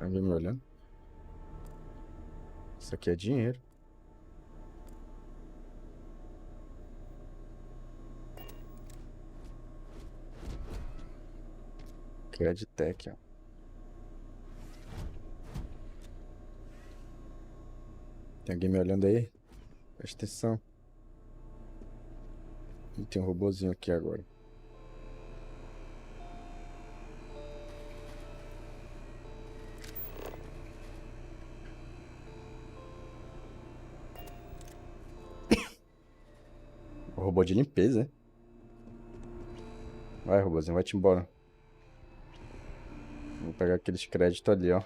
Alguém me olhando? Isso aqui é dinheiro. Creditec, ó. Tem alguém me olhando aí? Presta atenção. E tem um robozinho aqui agora. O robô de limpeza, né? Vai, robozinho, vai-te embora. Vou pegar aqueles créditos ali, ó.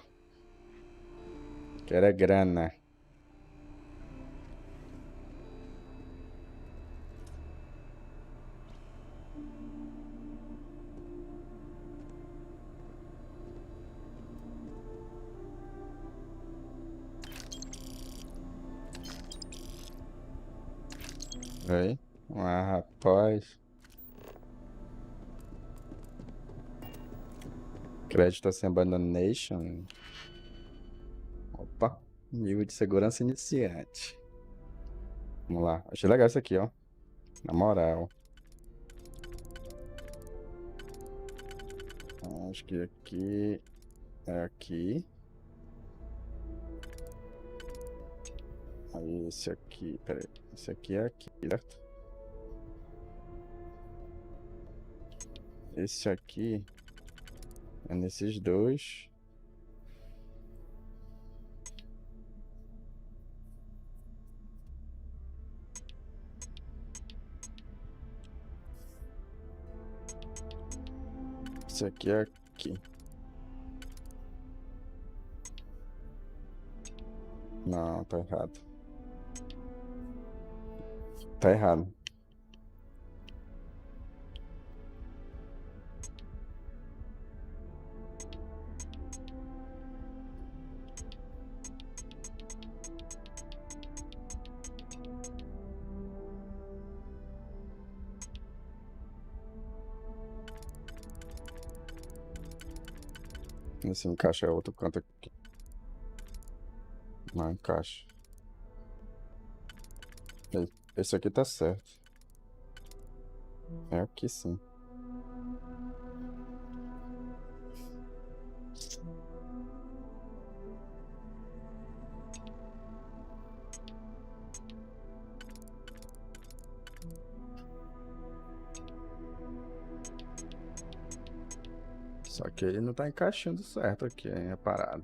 Quero é grana. Aí. Ah, rapaz. Crédito sem abandonation. Opa. Nível de segurança iniciante. Vamos lá. Achei legal isso aqui, ó. Na moral. Acho que aqui é aqui. Aí esse aqui, peraí. Esse aqui é aqui, certo? Esse aqui é nesses dois. Esse aqui é aqui. Não, tá errado. Tá errado. Esse encaixa outro canto aqui. Não encaixa. Esse aqui tá certo. É aqui sim. Só que ele não tá encaixando certo aqui, hein, a parada.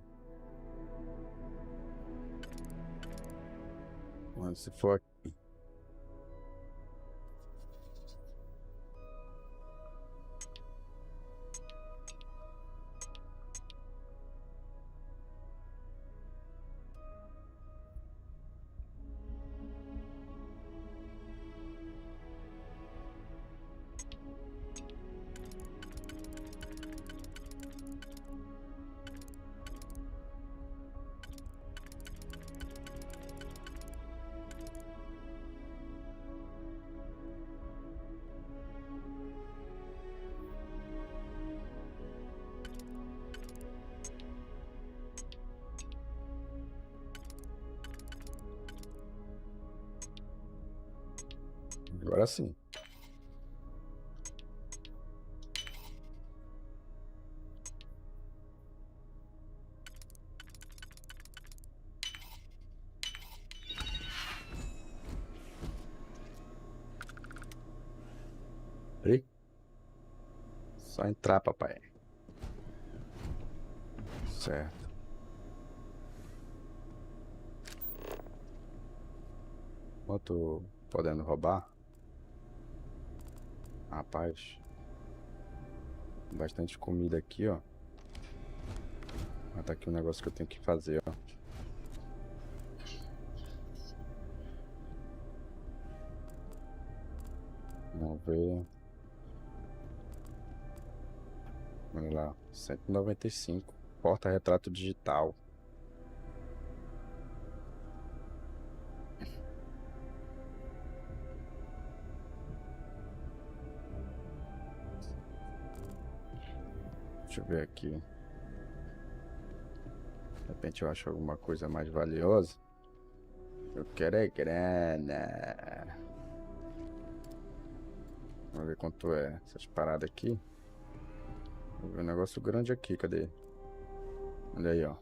Mas se for aqui. Agora sim. E? Só entrar, papai. Certo. Tô podendo roubar? Rapaz. Bastante comida aqui, ó. Mas tá aqui um negócio que eu tenho que fazer, ó. Vamos ver. Olha lá, 195. Porta-retrato digital. Deixa eu ver aqui. De repente eu acho alguma coisa mais valiosa. Eu quero é grana. Vamos ver quanto é essas paradas aqui. Vou ver um negócio grande aqui, cadê? Olha aí, ó.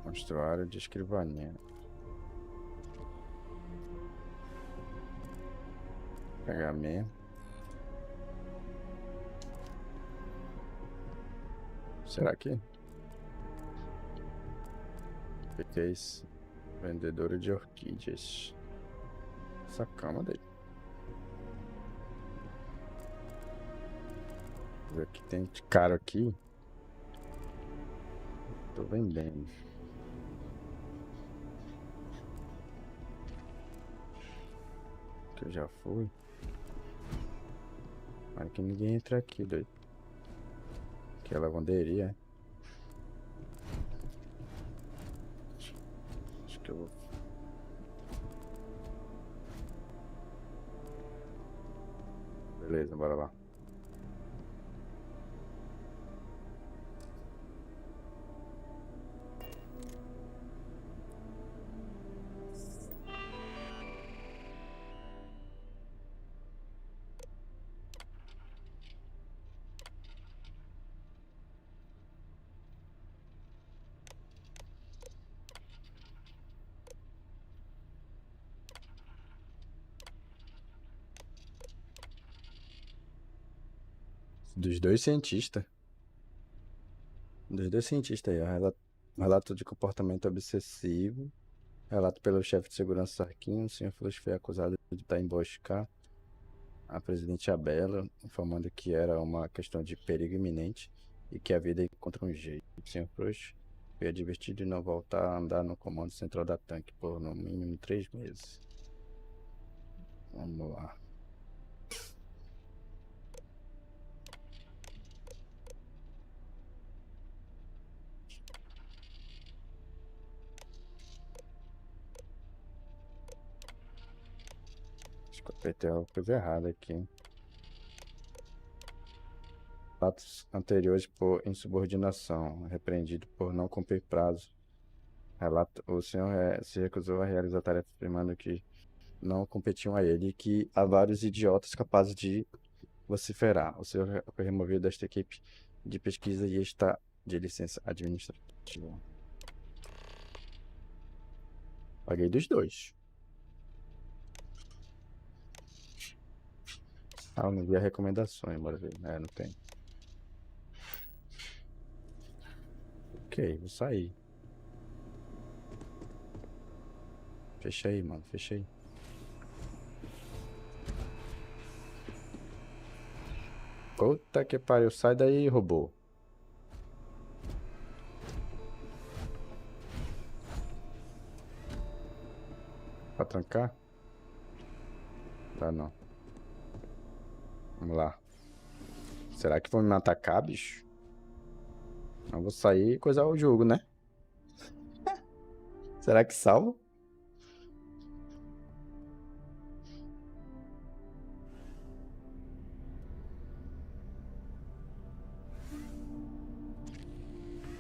Mostruário de escrivaninha. Pegamento. Será que? O que é isso? Vendedora de orquídeas. Essa cama dele. Vou ver o que tem de caro aqui. Tô vendendo. Que eu já fui. Mas que ninguém entra aqui, doido. Que é lavanderia. Acho que eu vou. Beleza, bora lá. Dos dois cientistas. Dos dois cientistas aí, ó. Relato de comportamento obsessivo. Relato pelo chefe de segurança Sarquinho. O senhor Flores foi acusado de estar emboscar a presidente Abela, informando que era uma questão de perigo iminente e que a vida encontra um jeito. O senhor Flores é divertido e não voltar a andar no comando central da tanque por no mínimo 3 meses. Vamos lá. Acho que eu apertei uma coisa errada aqui, hein? Fatos anteriores por insubordinação, repreendido por não cumprir prazo. Relata, o senhor se recusou a realizar tarefas afirmando que não competiam a ele e que há vários idiotas capazes de vociferar. O senhor foi removido desta equipe de pesquisa e está de licença administrativa. Paguei dos dois. Ah, eu não vi a recomendações, bora ver. É, não tem. Ok, vou sair. Fecha aí, mano, fecha aí. Puta que pariu, sai daí, robô. Pra trancar? Dá não. Vamos lá. Será que vão me atacar, bicho? Não vou sair e coisar o jogo, né? Será que salvo?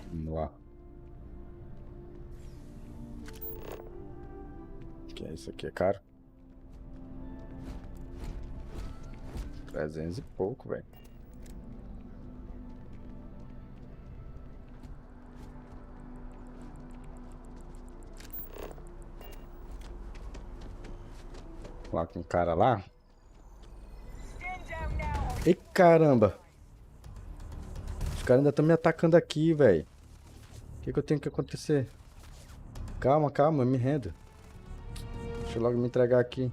Vamos lá. Que é isso aqui, é caro? 300 e pouco, velho. Lá com o cara lá. Ei, caramba. Os caras ainda estão me atacando aqui, velho. O que eu tenho que acontecer? Calma, calma, eu me rendo. Deixa eu logo me entregar aqui.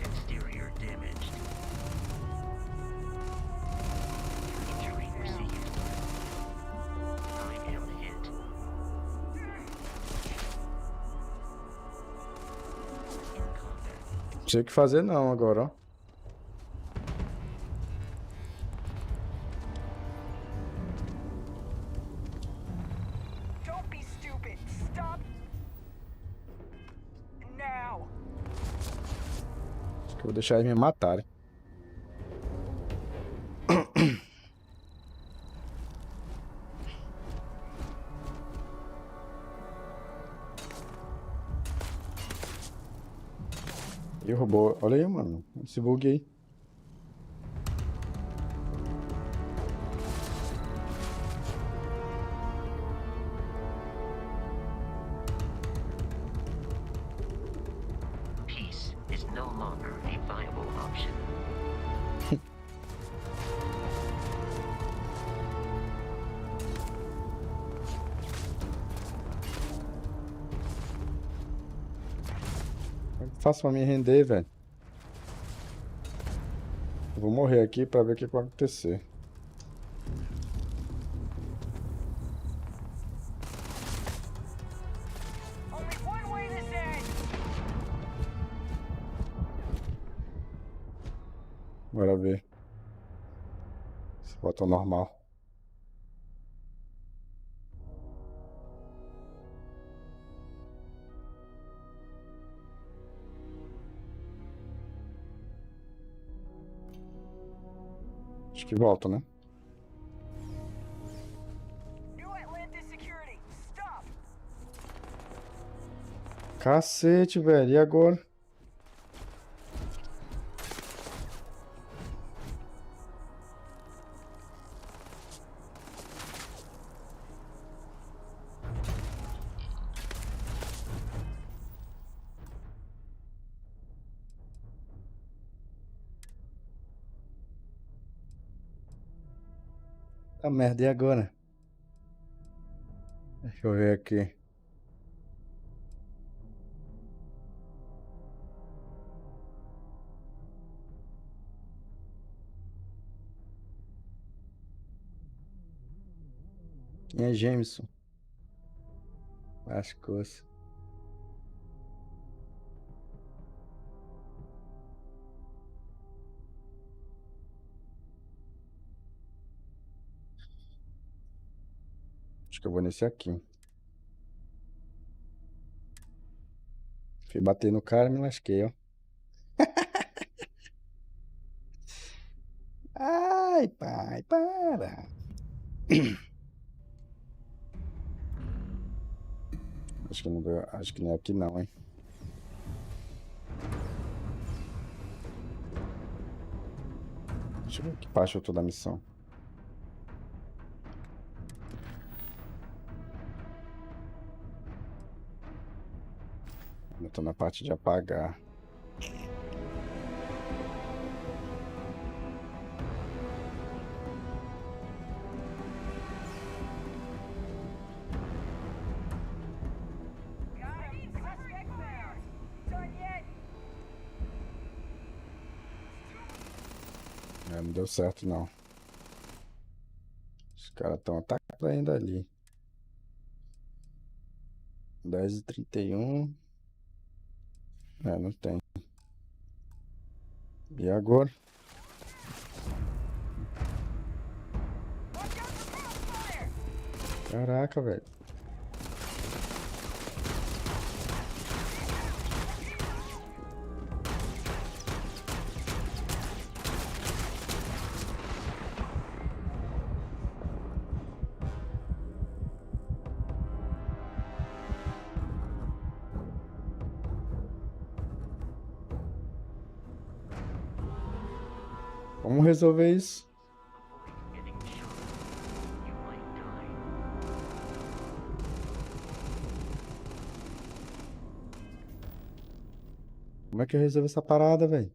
Exterior damaged. Injury received. I am hit. In combat. Não sei o que fazer não agora, ó. Don't be stupid. Stop now. Acho que eu vou deixar eles me matarem. E o robô, olha aí, mano. Esse bug aí. Peace is no longer a viable option. Como é que faço pra me render, velho? Eu vou morrer aqui pra ver o que vai acontecer. Only one way this ends. Bora ver. Se bota o normal. Acho que volta, né? New Atlantis security. Stop. Cacete, velho. E agora? Tá merda, e agora? Deixa eu ver aqui. Quem é Jameson? As coisas. Acho que eu vou nesse aqui. Fui bater no cara e me lasquei, ó. Ai, pai, para. Acho que não deu, acho que não é aqui não, hein. Deixa eu ver que parte eu tô da missão. Eu tô na parte de apagar. Não deu certo não. Os caras estão atacando ainda ali. 10h31. Não tem. E agora? Caraca, velho. Vamos resolver isso. Como é que eu resolvo essa parada, velho?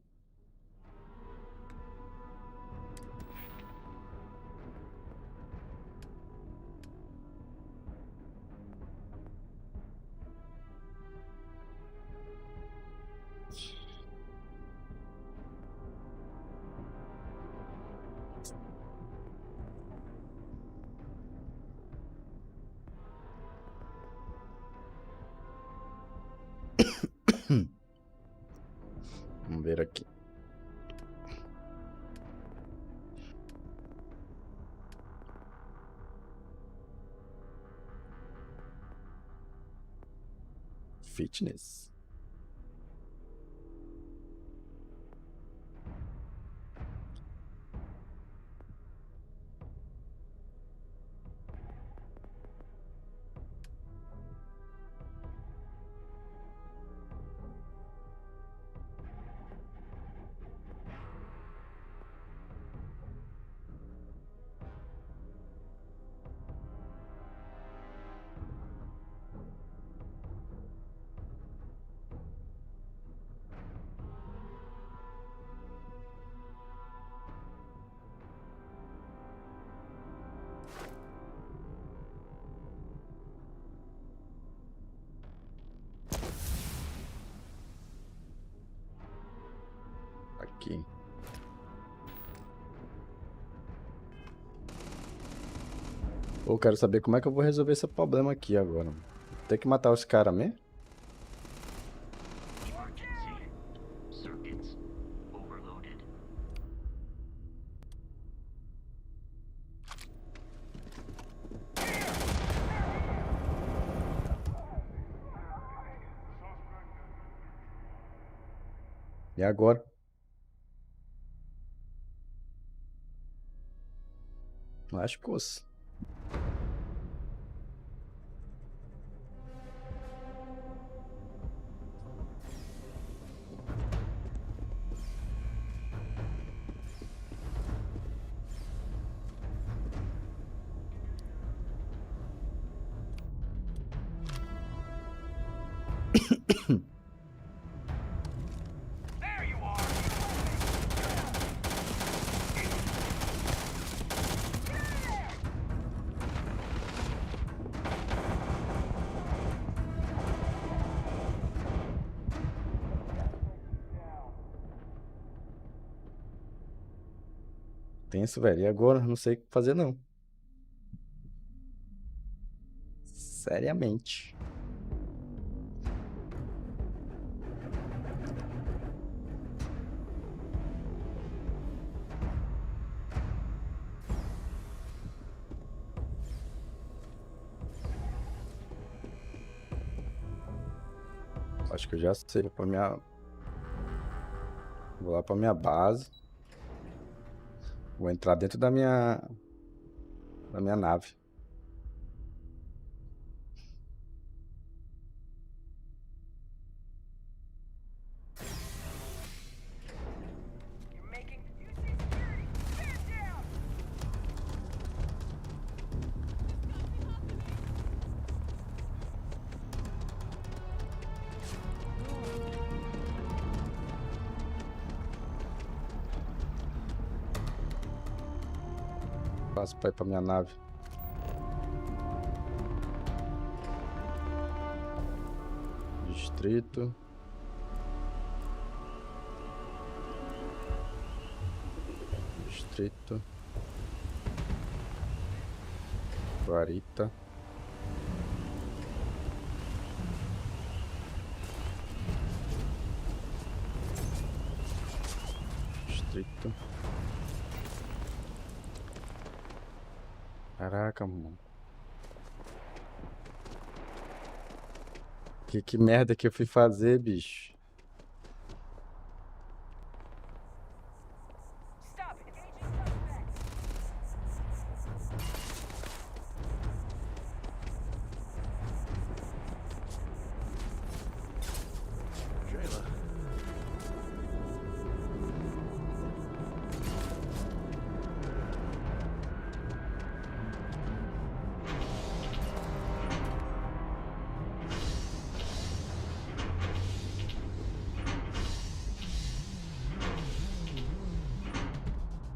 Vamos ver aqui. Fitness. Aqui. Eu quero saber como é que eu vou resolver esse problema aqui agora. Tem que matar os caras mesmo? Circuits overloaded. E agora? Lascou-se. Tenso, velho. E agora? Não sei o que fazer, não. Seriamente. Acho que eu já sei. Vou lá pra minha base. Vou entrar dentro da minha nave. Passo pra ir pra minha nave. Distrito. Distrito. Guarita. Distrito. Caraca, mano. Que merda que eu fui fazer, bicho.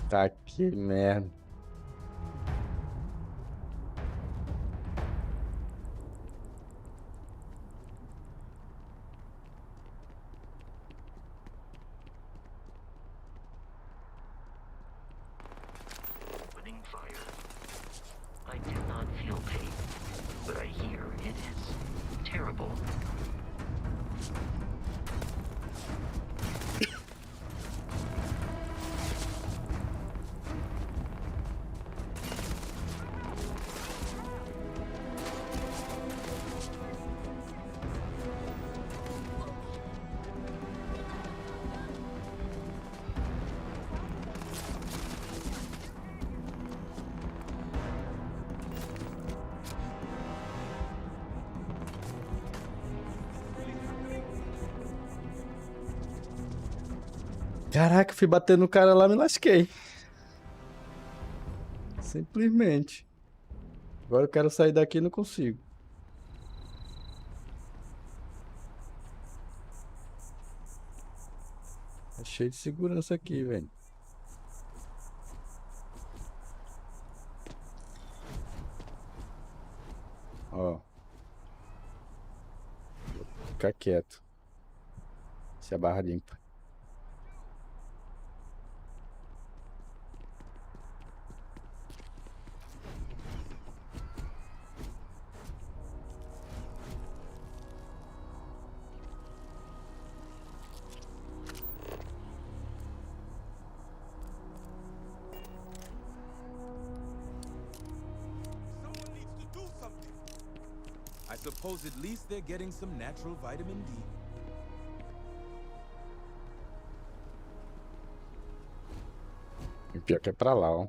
Tá, que merda. Opening fire. I do not feel pain, but I hear it is terrible. Caraca, fui bater no cara lá, me lasquei. Simplesmente. Agora eu quero sair daqui e não consigo. É cheio de segurança aqui, velho. Ó. Vou ficar quieto. Se a barra limpa. I suppose at least they're getting some natural vitamin D. E pior que é pra lá, ó.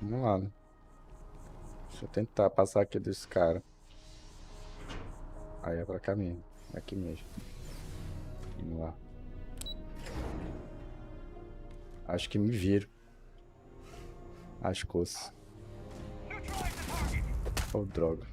Vamos lá, né? Deixa eu tentar passar aqui desse cara. Aí é pra cá mesmo. Aqui mesmo. Vamos lá. Acho que me viro. As coisas. Oh, droga.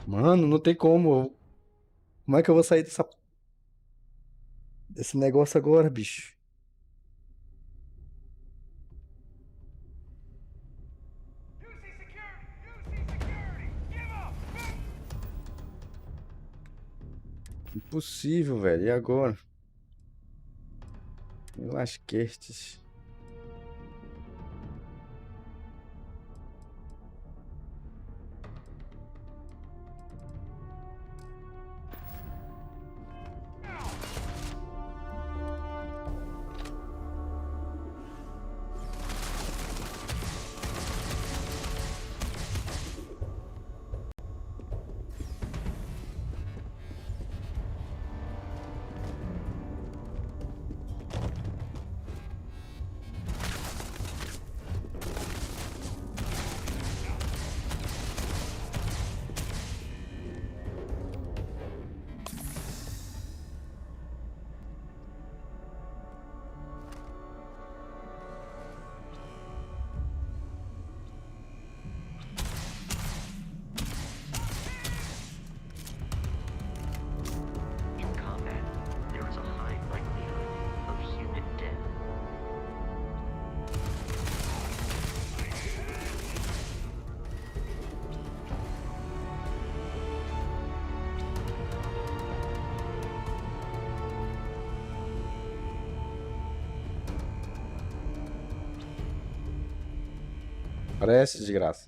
Mano, não tem como. Como é que eu vou sair desse negócio agora, bicho? Impossível, velho. E agora? Me lasquestes. Parece desgraça.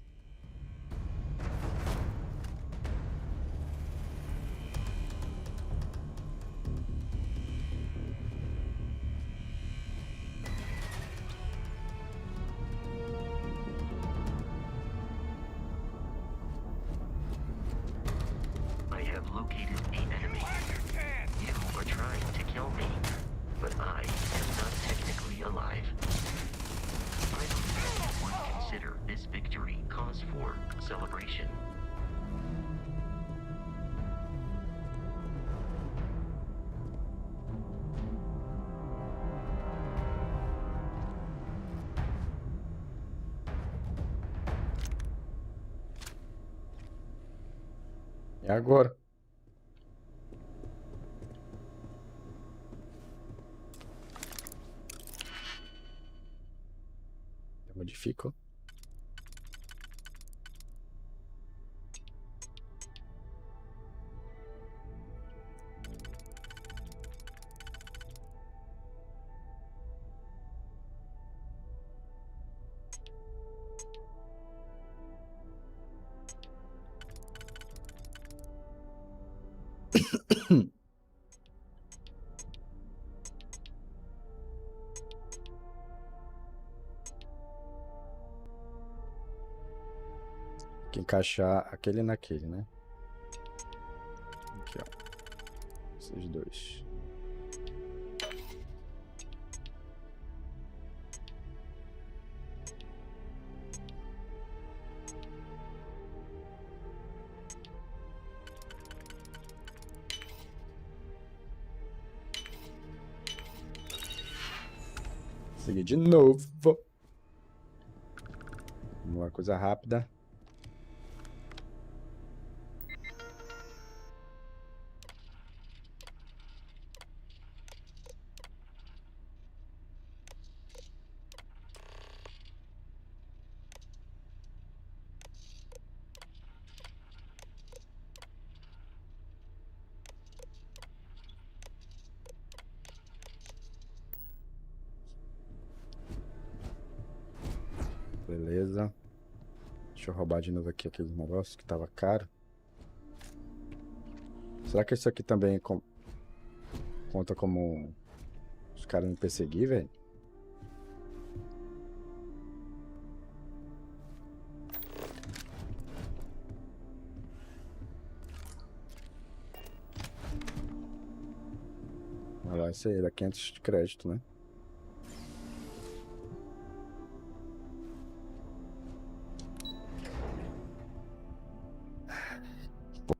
I have located the enemy. You are trying to kill me, but I am not technically alive. I believe one consider this victory cause for celebration. E agora? Eu modifico. Tem que encaixar aquele naquele, né? Aqui, ó. Esses dois. Seguir de novo. Vamos lá, coisa rápida. Beleza. Deixa eu roubar de novo aqui aquele negócio que tava caro. Será que isso aqui também conta como os caras me perseguir, velho? Olha lá, isso aí, dá 500 de crédito, né?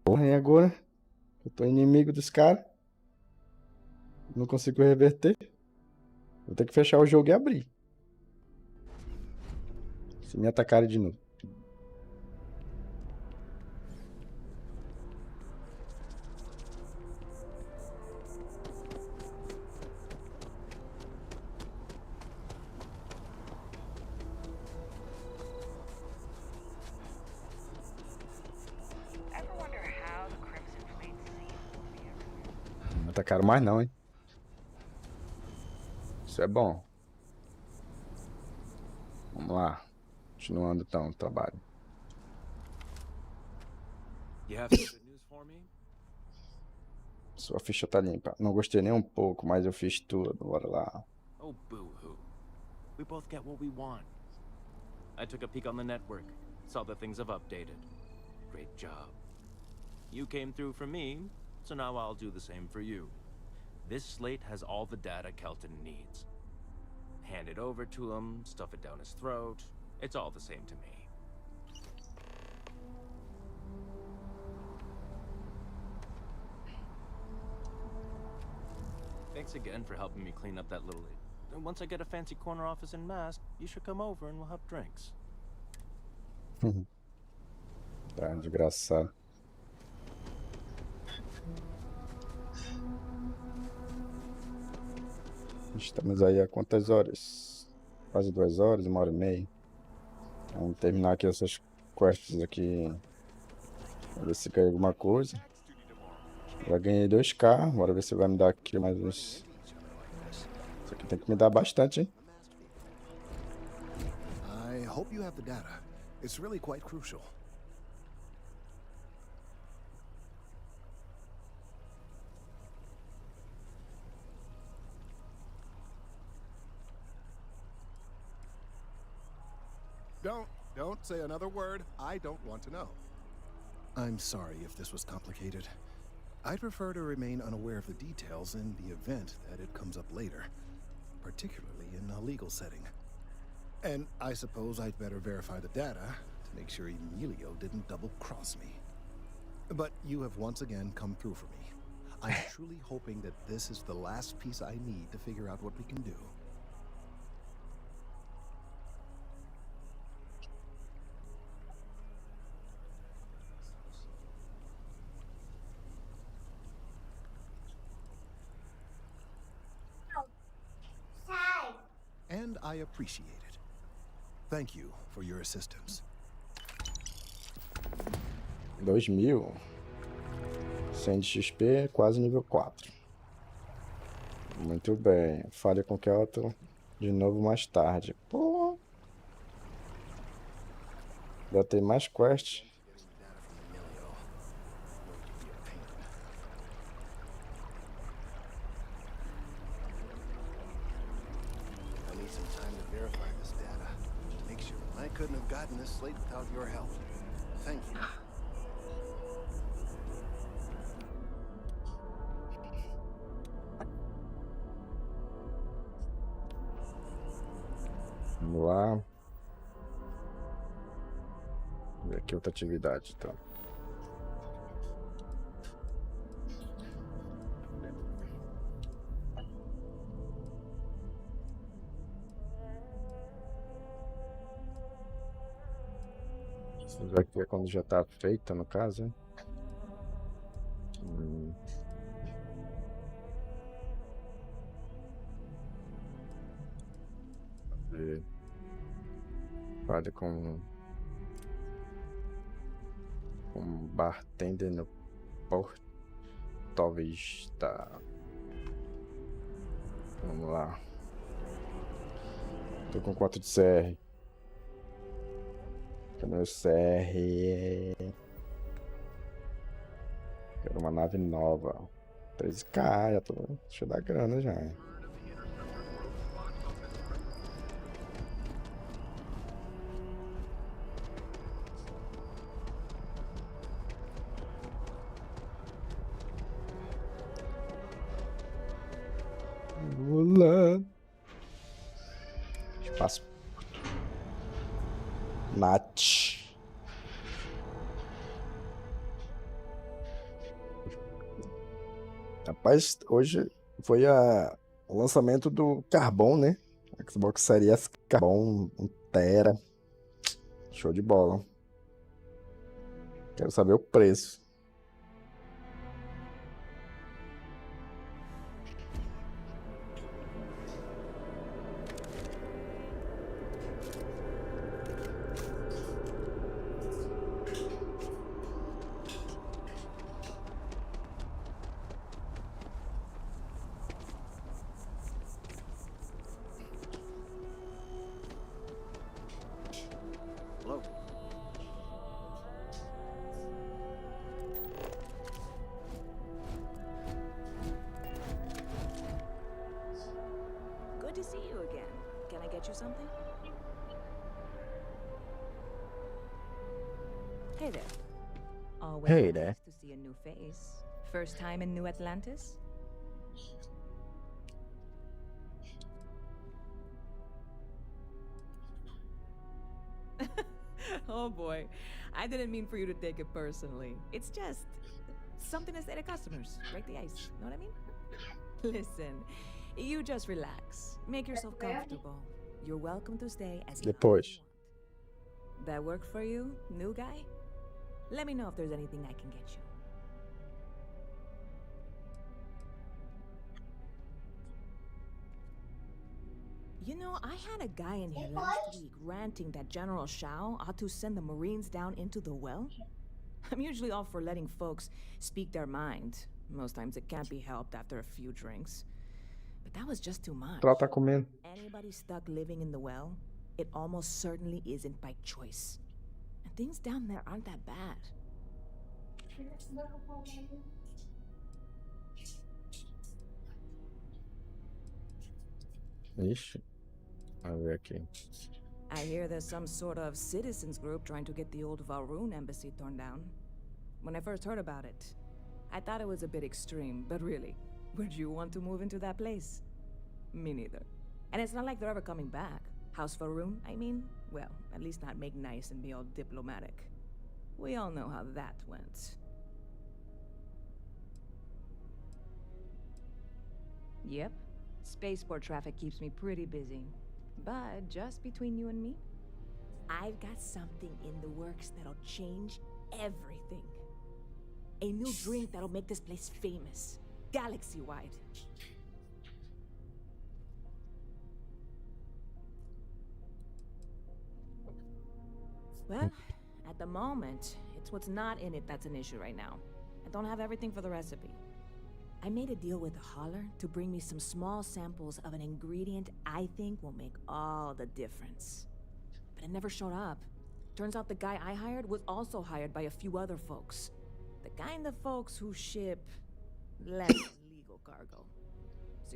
Porra, e agora? Eu tô inimigo dos caras. Não consigo reverter. Vou ter que fechar o jogo e abrir. Se me atacarem de novo. tá caro mais não, hein? Isso é bom. Vamos lá. Continuando então o trabalho. You have some good news for me? Sua ficha tá limpa. Não gostei nem um pouco, mas eu fiz tudo. Bora lá. Oh, boo-hoo. We both get what we want. I took a peek on the network, saw that things have updated. Great job. You came through for me, so now I'll do the same for you. This slate has all the data Kelton needs. Hand it over to him, stuff it down his throat. It's all the same to me. Thanks again for helping me clean up that little... Once I get a fancy corner office in Mask, you should come over and we'll have drinks. Tá, desgraçado. Estamos aí há quantas horas? Quase 2 horas, 1h30. Vamos terminar aqui essas quests aqui. Vamos ver se cai alguma coisa. Já ganhei 2k. Bora ver se vai me dar aqui mais uns. Isso aqui tem que me dar bastante, hein? I hope you have the data. It's really quite crucial. Don't say another word. I don't want to know. I'm sorry if this was complicated. I'd prefer to remain unaware of the details in the event that it comes up later, particularly in a legal setting. And I suppose I'd better verify the data to make sure Emilio didn't double-cross me. But you have once again come through for me. I'm truly hoping that this is the last piece I need to figure out what we can do. And I appreciate it. Thank you for your assistance. 2000. 100 de XP, quase nível 4. Muito bem. Fale com Kelton de novo mais tarde. Pô. Já tem mais quests. Couldn't have gotten this slate without your help. Thank you. Vamos lá. Vou ver aqui outra atividade, então. Aqui é quando já tá feita, no caso, hein? Fale com bartender no Porto, talvez tá. Vamos lá. Tô com 4 de CR. Cadê o CR? Quero uma nave nova. 13k, já tô. Deixa eu dar grana já. Olá. Espaço. Nath. Rapaz, hoje foi o lançamento do Carbon, né? Xbox Series Carbon 1 tera. Show de bola. Quero saber o preço. to see you again. Can I get you something? Hey there. Always Hey nice there. to see a new face. First time in New Atlantis? Oh boy, I didn't mean for you to take it personally. It's just something to say to customers. Break the ice, know what I mean? Listen, you just relax. Make yourself comfortable. You're welcome to stay as long as you Depois. want. That work for you, new guy? Let me know if there's anything I can get you. You know, I had a guy in here last week ranting that General Shao ought to send the Marines down into the well. I'm usually all for letting folks speak their mind. Most times it can't be helped after a few drinks. But that was just too much. Ela tá comendo. Anybody stuck living in the well, it almost certainly isn't by choice. And things down there aren't that bad. Ixi. Vamos ver aqui. I hear there's some sort of citizens group trying to get the old Valroon embassy torn down. When I first heard about it, I thought it was a bit extreme, but really, would you want to move into that place? Me neither. And it's not like they're ever coming back. House Valroon, I mean? Well, at least not make nice and be all diplomatic. We all know how that went. Yep. Spaceport traffic keeps me pretty busy. But just between you and me, I've got something in the works that'll change everything. A new drink that'll make this place famous, galaxy-wide. Well, at the moment, it's what's not in it that's an issue right now. I don't have everything for the recipe. I made a deal with the hauler to bring me some small samples of an ingredient I think will make all the difference. But it never showed up. Turns out the guy I hired was also hired by a few other folks. The kind of folks who ship less illegal cargo.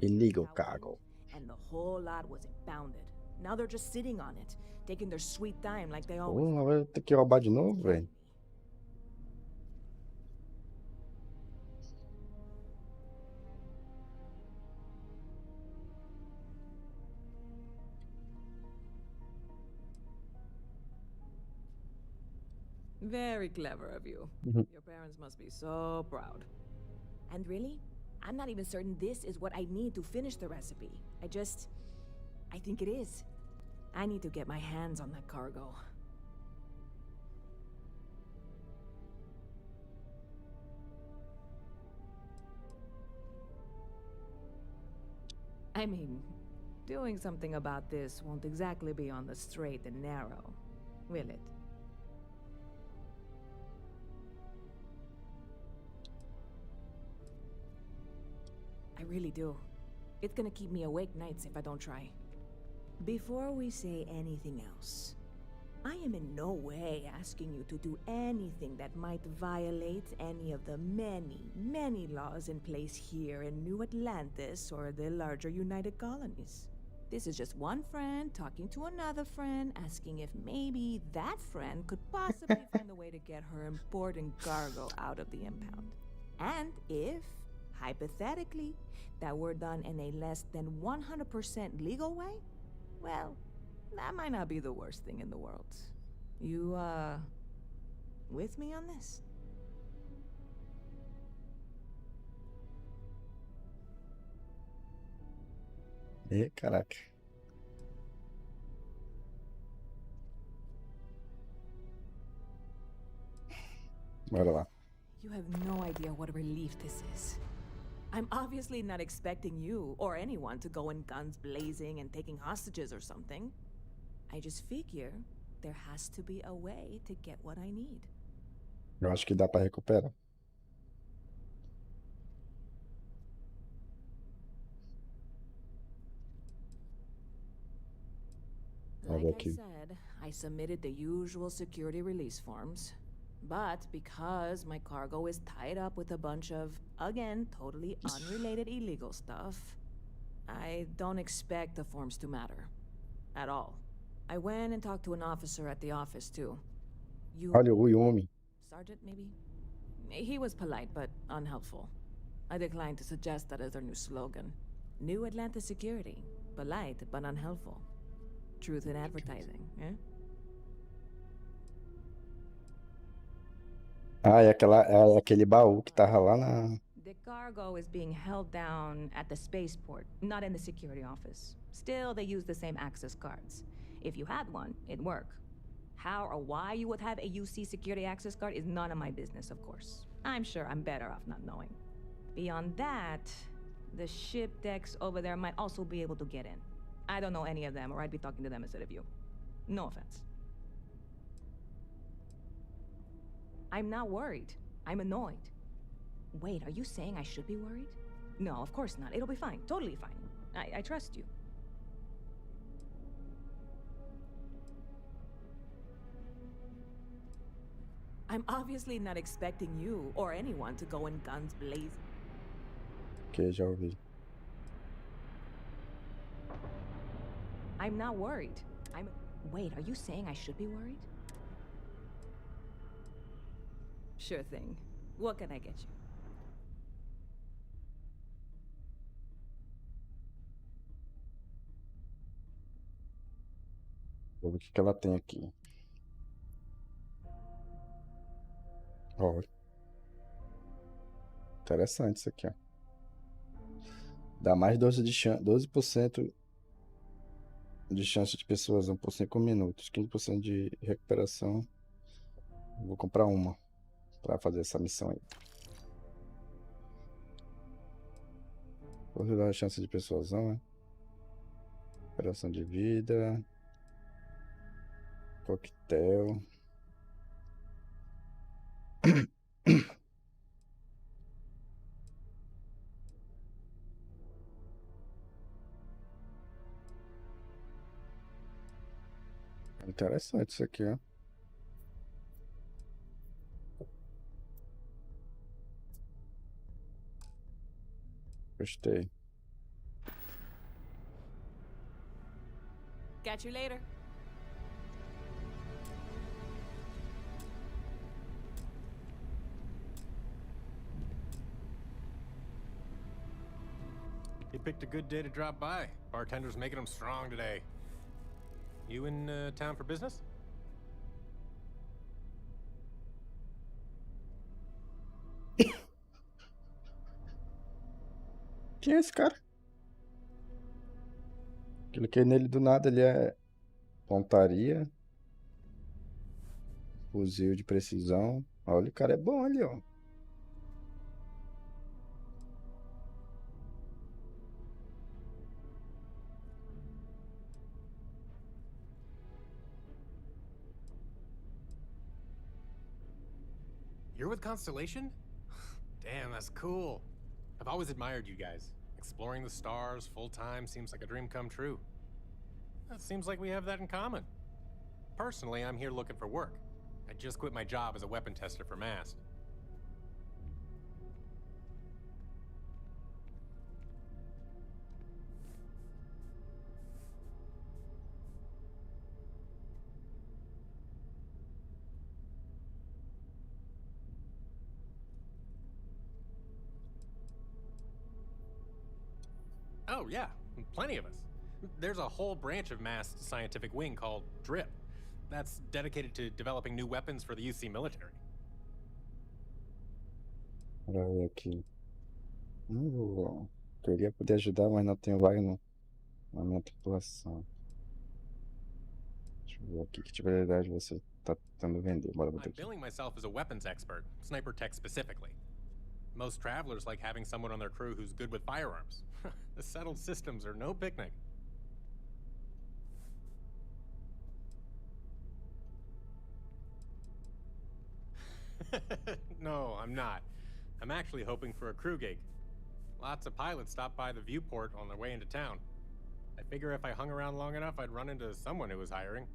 Illegal cargo. And the whole lot was impounded. Now they're just sitting on it, taking their sweet time like they always do. Porra, vai ter que roubar de novo, velho. Very clever of you. Your parents must be so proud. And really, I'm not even certain this is what I need to finish the recipe. I think it is. I need to get my hands on that cargo. I mean, doing something about this won't exactly be on the straight and narrow, will it? I really do. It's gonna keep me awake nights if I don't try. Before we say anything else, I am in no way asking you to do anything that might violate any of the many, many laws in place here in New Atlantis or the larger United Colonies. This is just one friend talking to another friend, asking if maybe that friend could possibly find a way to get her important cargo out of the impound. And if, hypothetically, that were done in a less than 100% legal way, well, that might not be the worst thing in the world. You, with me on this? Caraca. Bora lá. You have no idea what a relief this is. I'm obviously not expecting you or anyone to go in guns blazing and taking hostages or something. I just figure there has to be a way to get what I need. Eu acho que dá pra recuperar. Like I said, I submitted the usual security release forms. But because my cargo is tied up with a bunch of, again, totally unrelated illegal stuff, I don't expect the forms to matter. At all. I went and talked to an officer at the office, too. Olha o Yumi. Sergeant, maybe? He was polite, but unhelpful. I declined to suggest that as their new slogan. New Atlanta Security. Polite, but unhelpful. Truth in advertising, eh? Ah, é aquele baú que tava lá na... The cargo is being held down at the spaceport, not in the security office. Still, they use the same access cards. If you had one, it'd work. How or why you would have a UC security access card is none of my business, of course. I'm sure I'm better off not knowing. Beyond that, the ship decks over there might also be able to get in. I don't know any of them, or I'd be talking to them instead of you. No offense. I'm not worried. I'm annoyed. Wait, are you saying I should be worried? No, of course not. It'll be fine. Totally fine. I trust you. I'm obviously not expecting you or anyone to go in guns blazing. Ok, já ouvi. I'm not worried. Wait, are you saying I should be worried? Sure thing. What can I get you? Vou ver o que ela tem aqui. Ó. Interessante isso aqui, ó. Dá mais 12% de chance de pessoas por 5 minutos. 15% de recuperação. Vou comprar uma para fazer essa missão aí. Vou dar a chance de persuasão, né? Recuperação de vida. Coquetel. Interessante isso aqui, ó. Gostei. Catch you later. He picked a good day to drop by. Bartender's making him strong today. You in town for business? Quem é esse cara? Cliquei nele do nada, ele é pontaria, fuzil de precisão. Olha, o cara é bom ali, ó. You're with Constellation? Damn, that's cool. I've always admired you guys. Exploring the stars full-time seems like a dream come true. It seems like we have that in common. Personally, I'm here looking for work. I just quit my job as a weapon tester for MAST. Oh, yeah, plenty of us. There's a whole branch of MAST's scientific wing called DRIP. That's dedicated to developing new weapons for the UC military. Olha eu aqui. Queria poder ajudar, mas não tenho vaga na minha tripulação. Deixa eu ver aqui que tipo de habilidade você tá tentando vender. Bora botar I'm aqui. billing myself as a weapons expert, sniper tech specifically. Most travelers like having someone on their crew who's good with firearms. The settled systems are no picnic. No, I'm not. I'm actually hoping for a crew gig. Lots of pilots stop by the viewport on their way into town. I figure if I hung around long enough, I'd run into someone who was hiring.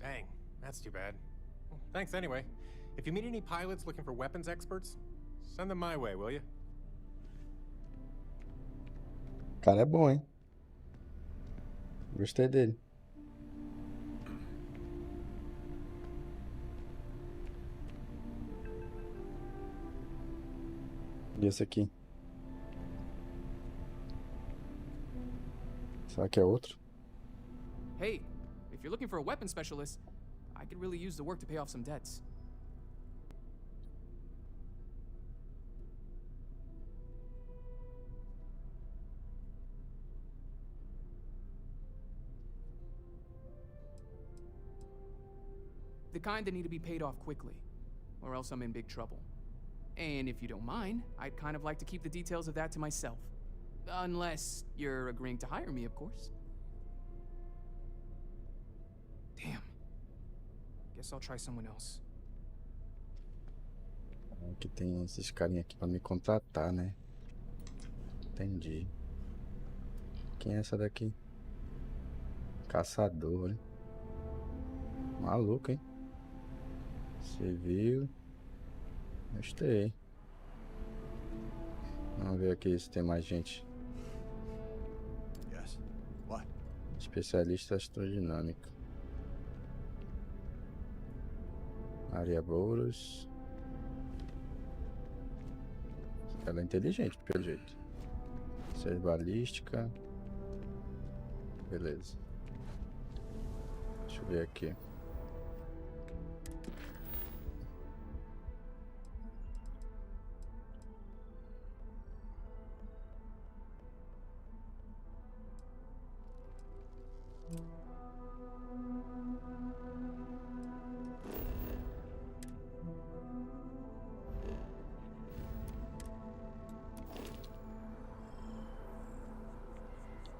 Dang, that's too bad. Well, thanks anyway. If you meet any pilots looking for weapons experts, send them my way, will you? O cara é bom, hein? Gostei dele. E esse aqui? Será que é outro? Hey, if you're looking for a weapon specialist, I could really use the work to pay off some debts. The kind that need to be paid off quickly, or else I'm in big trouble. And if you don't mind, I'd kind of like to keep the details of that to myself. Unless you're agreeing to hire me, of course. Damn. Guess I'll try someone else. Aqui tem esses carinha aqui pra me contratar, né? Entendi. Quem é essa daqui? Caçador, hein? Maluco, hein? Civil. Gostei. Vamos ver aqui se tem mais gente. Yes. What? Especialista astrodinâmico. Maria Boulos. Ela é inteligente, pelo jeito. Ser balística. Beleza. Deixa eu ver aqui.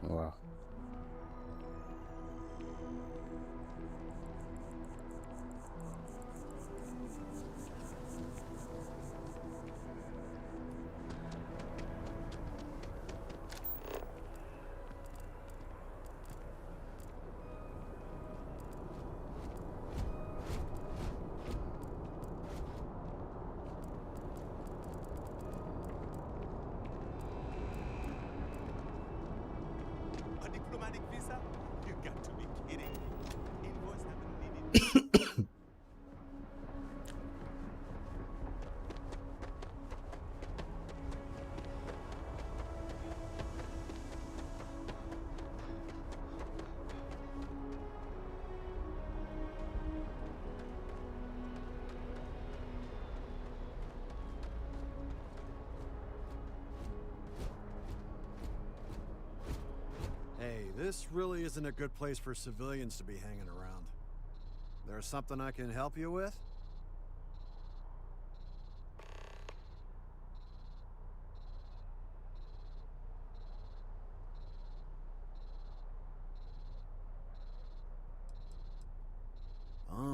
Vamos lá. Diplomatic visa? You got to be kidding. Invoice haven't needed. Hey, this really isn't a good place for civilians to be hanging around. There's something I can help you with?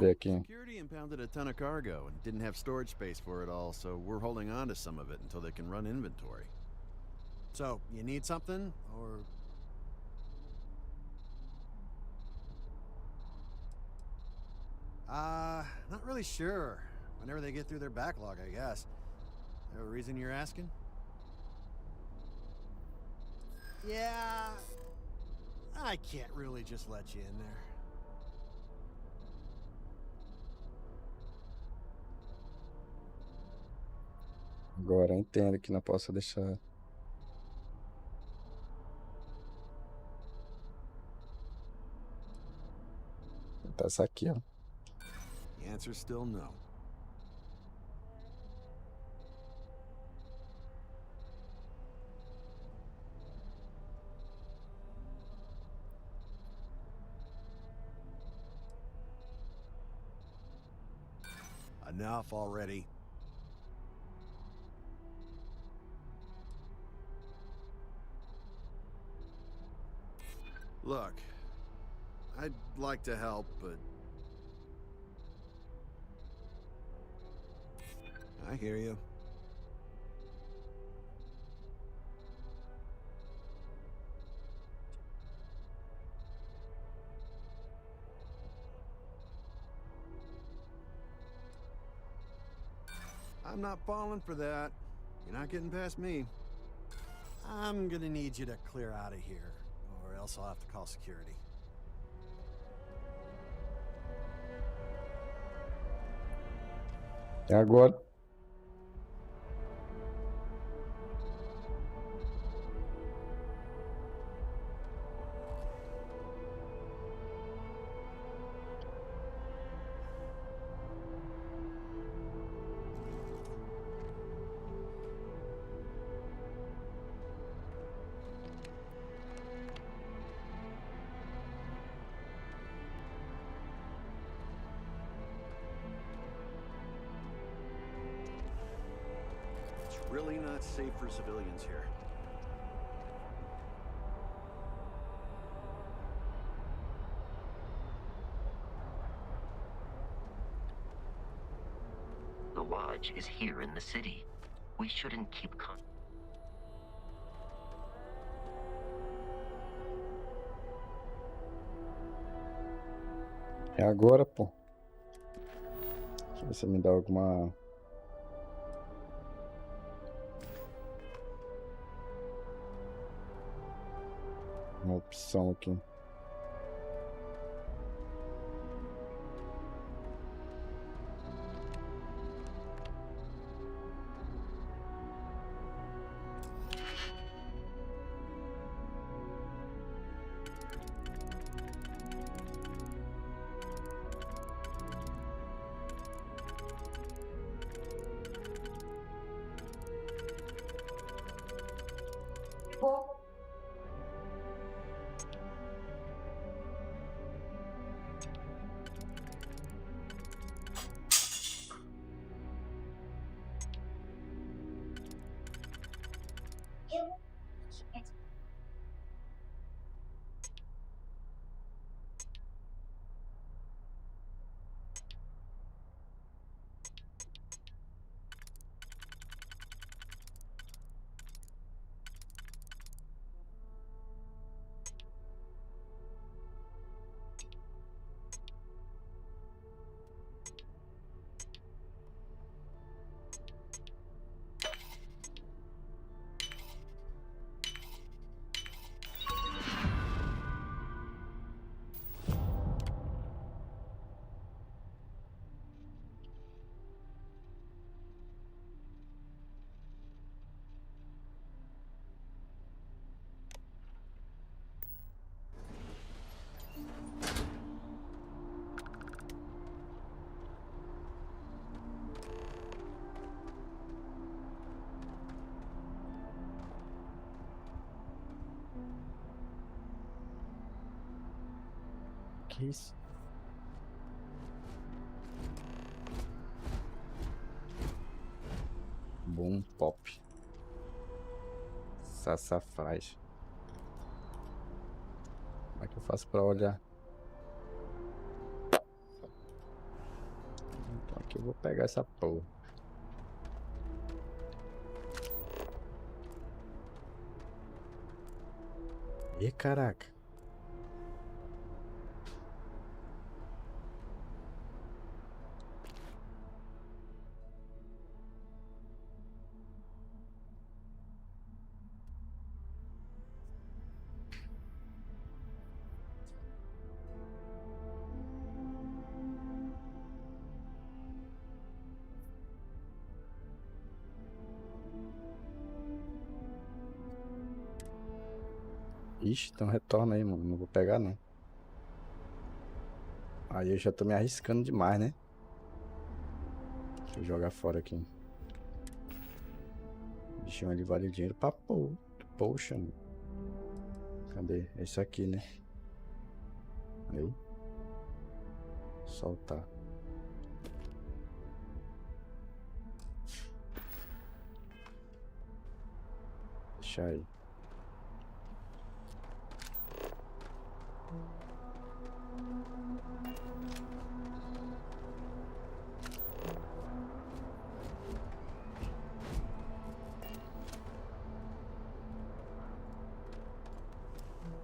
Vê aqui. Security impounded a ton of cargo and didn't have storage space for it all, so we're holding on to some of it until they can run inventory. So, you need something, or... Not really sure. Whenever they get through their backlog, I guess. There a reason you're asking? Yeah... I can't really just let you in there. Agora eu entendo que não posso deixar. Tá essa aqui, ó. The answer's still no. Enough already. Look, I'd like to help, but... I hear you. I'm not falling for that. You're not getting past me. I'm gonna need you to clear out of here, or else I'll have to call security. É agora. It's really not safe for civilians here. The lodge is here in the city. We shouldn't keep É agora, pô. Deixa eu ver se me dá alguma... uma opção aqui. Que isso? Boom pop. Sassafrás. Como é que eu faço pra olhar? Então aqui eu vou pegar essa porra. Ih, caraca. Ixi, então retorna aí, mano. Não vou pegar, não. Aí eu já tô me arriscando demais, né? Deixa eu jogar fora aqui. O bichinho ali vale dinheiro pra pô. Poxa, mano. Cadê? É isso aqui, né? Aí. Soltar. Deixa aí.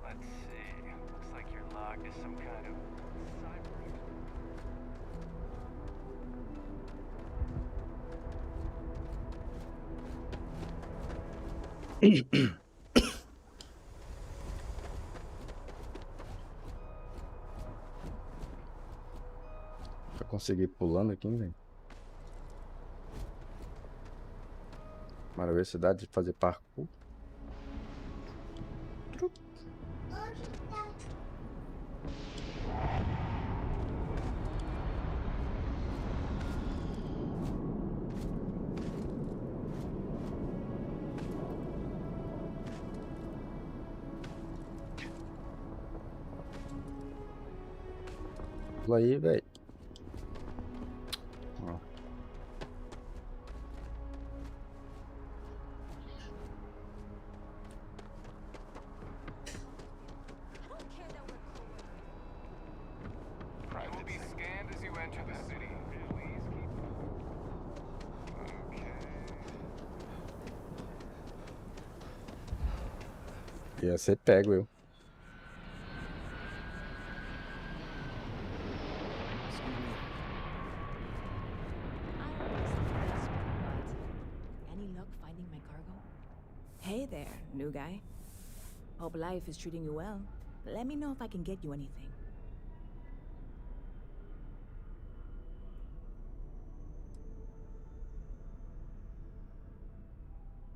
Let's see. Looks like you're logged as some kind of cyber. conseguir ir pulando aqui, velho. Maravilhosidade de fazer parkour. Pula aí, velho. I will be scanned as you enter the city. Please keep. Okay. Ia ser pego, eu. Any luck finding my cargo? Hey there, new guy. Hope life is treating you well. Let me know if I can get you anything.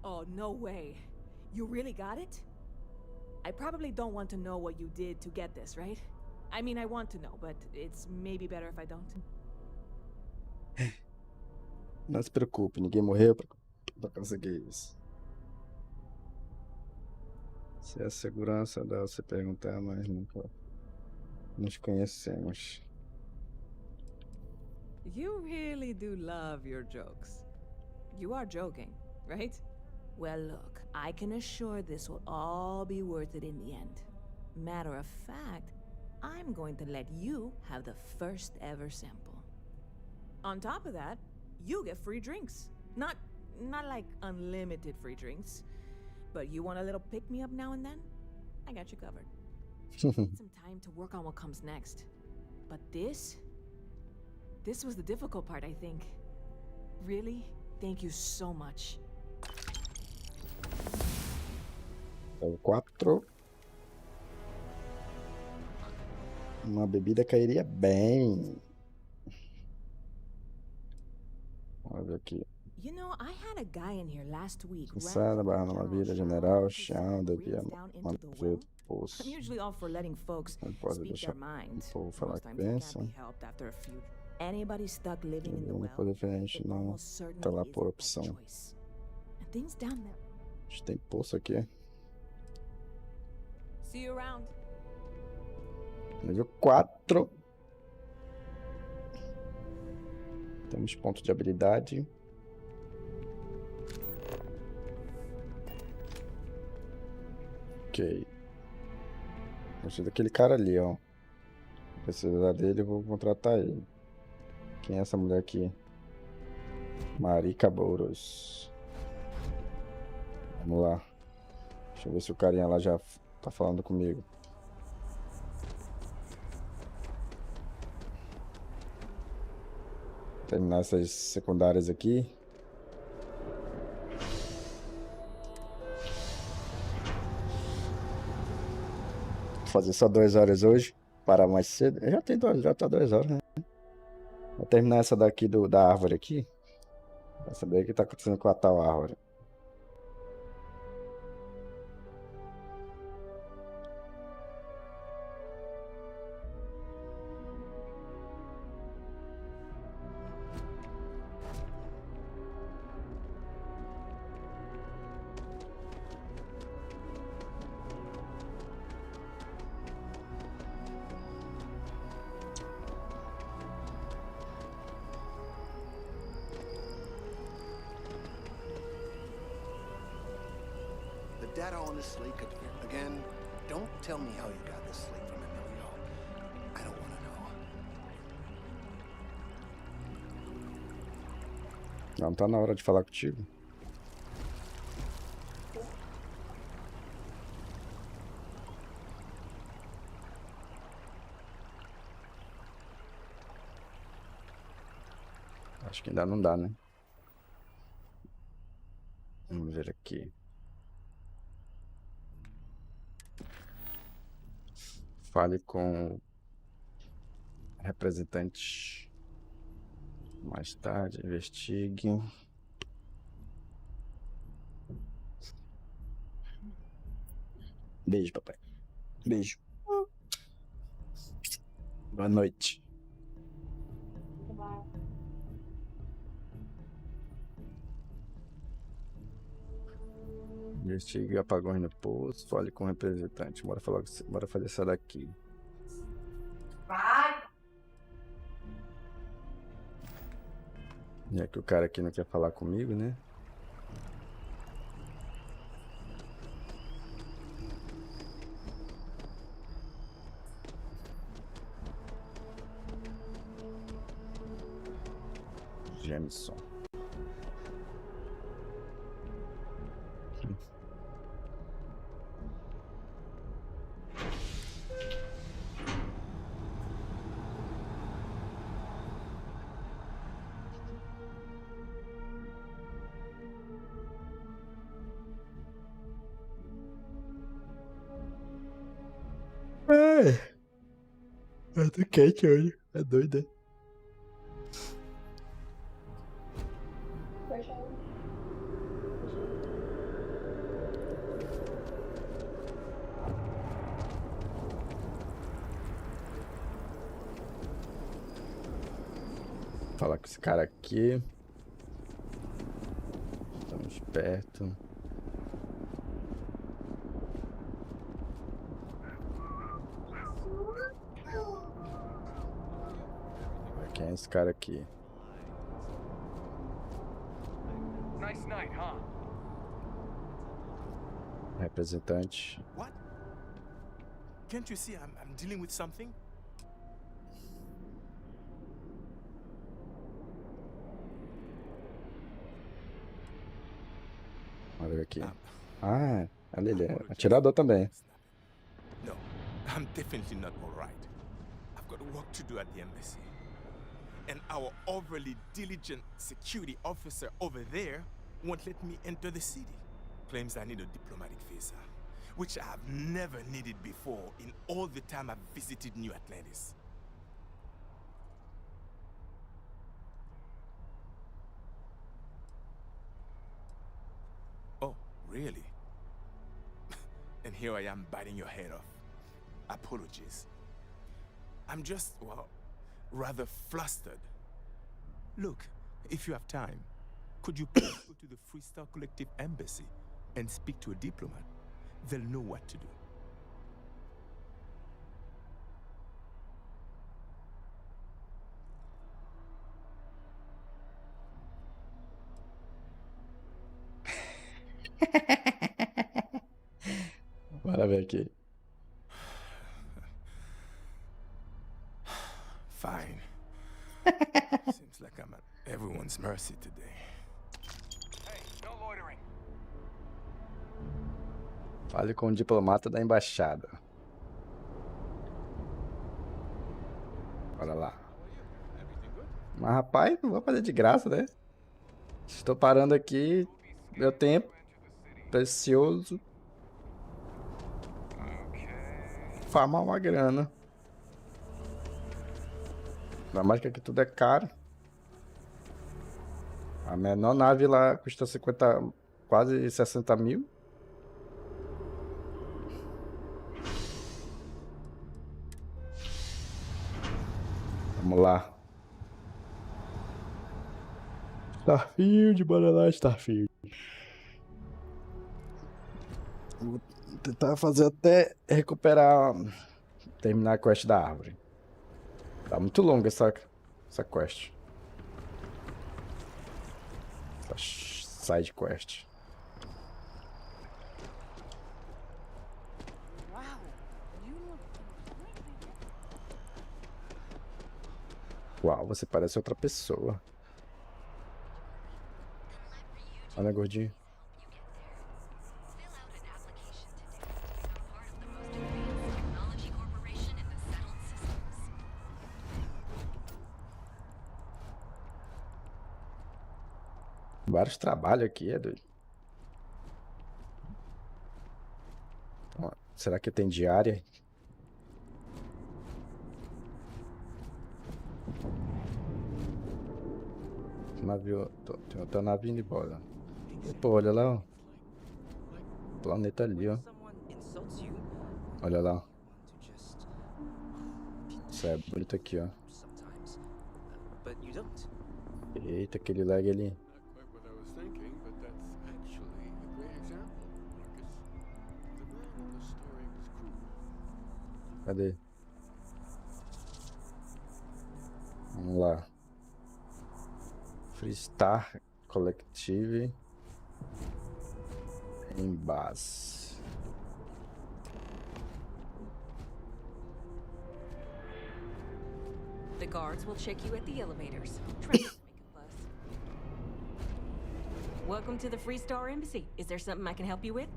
Oh, no way. You really got it? I probably don't want to know what you did to get this, right? I mean, I want to know, but it's maybe better if I don't. Não se preocupe, ninguém morreu pra conseguir isso. Se a segurança dá você perguntar, mas nunca nos conhecemos. You really do love your jokes. You are joking, right? Well, look, I can assure this will all be worth it in the end. Matter of fact, I'm going to let you have the first ever sample. On top of that, you get free drinks. Not like unlimited free drinks, but you want a little pick-me-up now and then? I got you covered. Need some time to work on what comes next. But this was the difficult part, I think. Really, thank you so much. Então, 4. Uma bebida cairia bem. Vamos ver aqui. You know, I had a guy in here last week. Cansada, barra numa vida, general, chão, devia manter o poço. I'm usually all for letting folks Não pode speak deixar their mind. o povo falar o Most que times it can't pensa. be helped after a few. Anybody stuck living in the Não well, pode diferente, it não. almost certainly Tá lá isn't por by opção. choice. And things down there. A gente tem poço aqui. See you around. Nível 4. Temos ponto de habilidade. Ok. Gostei daquele cara ali, ó. Precisar dele, eu vou contratar ele. Quem é essa mulher aqui? Marica Bouros. Vamos lá. Deixa eu ver se o carinha lá já tá falando comigo. Terminar essas secundárias aqui. Vou fazer só 2 horas hoje. Parar mais cedo. Já tem 2, já tá 2 horas, né? Vou terminar essa daqui da árvore aqui. Pra saber o que tá acontecendo com a tal árvore. The data on this slate could... Again, don't tell me how you got this slate from Emilio. I don't want to know. Não tá na hora de falar contigo. Acho que ainda não dá, né? Vamos ver aqui. Fale com representantes. Mais tarde, investigue. Beijo, papai. Beijo. Boa noite. Investigue apagões no poço. Fale com o representante. Bora fazer essa daqui. Vai! E é que o cara aqui não quer falar comigo, né? Jameson. Eu tô quente hoje. É doida. Falar com esse cara aqui. Estamos perto. Quem é esse cara aqui? Nice night, huh? Representante. What? Can't you see I'm dealing with something? Olha eu aqui. Ah, olha ele é atirador também. No, I'm definitely not all right. I've got work to do at the embassy. And our overly diligent security officer over there won't let me enter the city. Claims I need a diplomatic visa, which I have never needed before in all the time I've visited New Atlantis. Oh, really? And here I am biting your head off. Apologies. I'm just, well, rather flustered. Look, if you have time, could you please go to the Freestyle Collective Embassy and speak to a diplomat? They'll know what to do. Bora ver aqui. Fine. Seems like I'm at everyone's mercy today. Hey, no loitering. Fale com o diplomata da embaixada. Bora lá. Mas rapaz, não vou fazer de graça, né? Estou parando aqui. Meu tempo precioso. Farmar uma grana. Ainda mais que aqui tudo é caro. A menor nave lá custa 50, quase 60 mil. Vamos lá. Starfield, bora lá, Starfield. Vou tentar fazer até recuperar, terminar a quest da árvore. Tá muito longa essa quest. Essa side quest. Uau, você parece outra pessoa. Olha, gordinho. Vários trabalhos aqui, é doido. Ó, será que tem diária? navio, tem outra nave indo embora. E, pô, olha lá, ó. Planeta ali, ó. Olha lá. Isso é bonito aqui, ó. Eita, aquele lag ali. Cadê? Vamos lá. Freestar Collective em base. The guards will check you at the elevators. Try not to make a fuss. Welcome to the Freestar Embassy. Is there something I can help you with?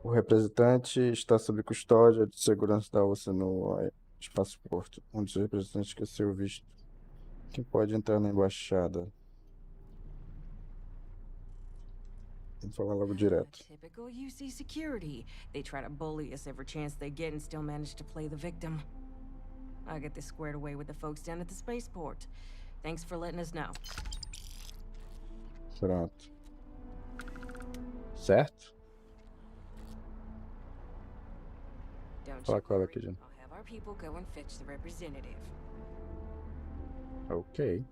O representante está sob custódia de segurança da OCE no espaço porto. Um dos representantes esqueceu o visto. Quem pode entrar na embaixada? Vamos falar logo direto. Typical UC security. They try to bully us every chance they get and still manage to play the victim. I'll get this squared away with the folks down at the spaceport. Thanks for letting us know. Pronto. Certo? Fala com ela aqui, gente. I'll have our people go and fetch the representative. Ok.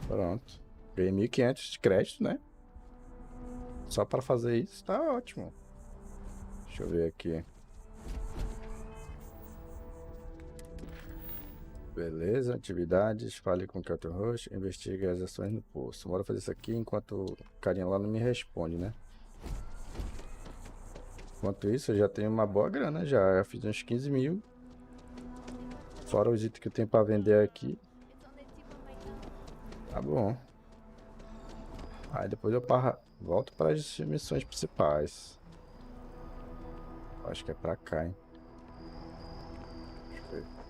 Pronto. Ganhei 1.500 de crédito, né? Só para fazer isso, tá ótimo. Deixa eu ver aqui. Beleza, atividades, fale com o Captain Rush, investigue as ações no posto. Bora fazer isso aqui enquanto o carinha lá não me responde, né? Enquanto isso, eu já tenho uma boa grana já. Eu fiz uns 15 mil. Fora os itens que eu tenho para vender aqui. Tá bom. Aí depois eu volto para as missões principais. Acho que é pra cá, hein? Deixa eu ver.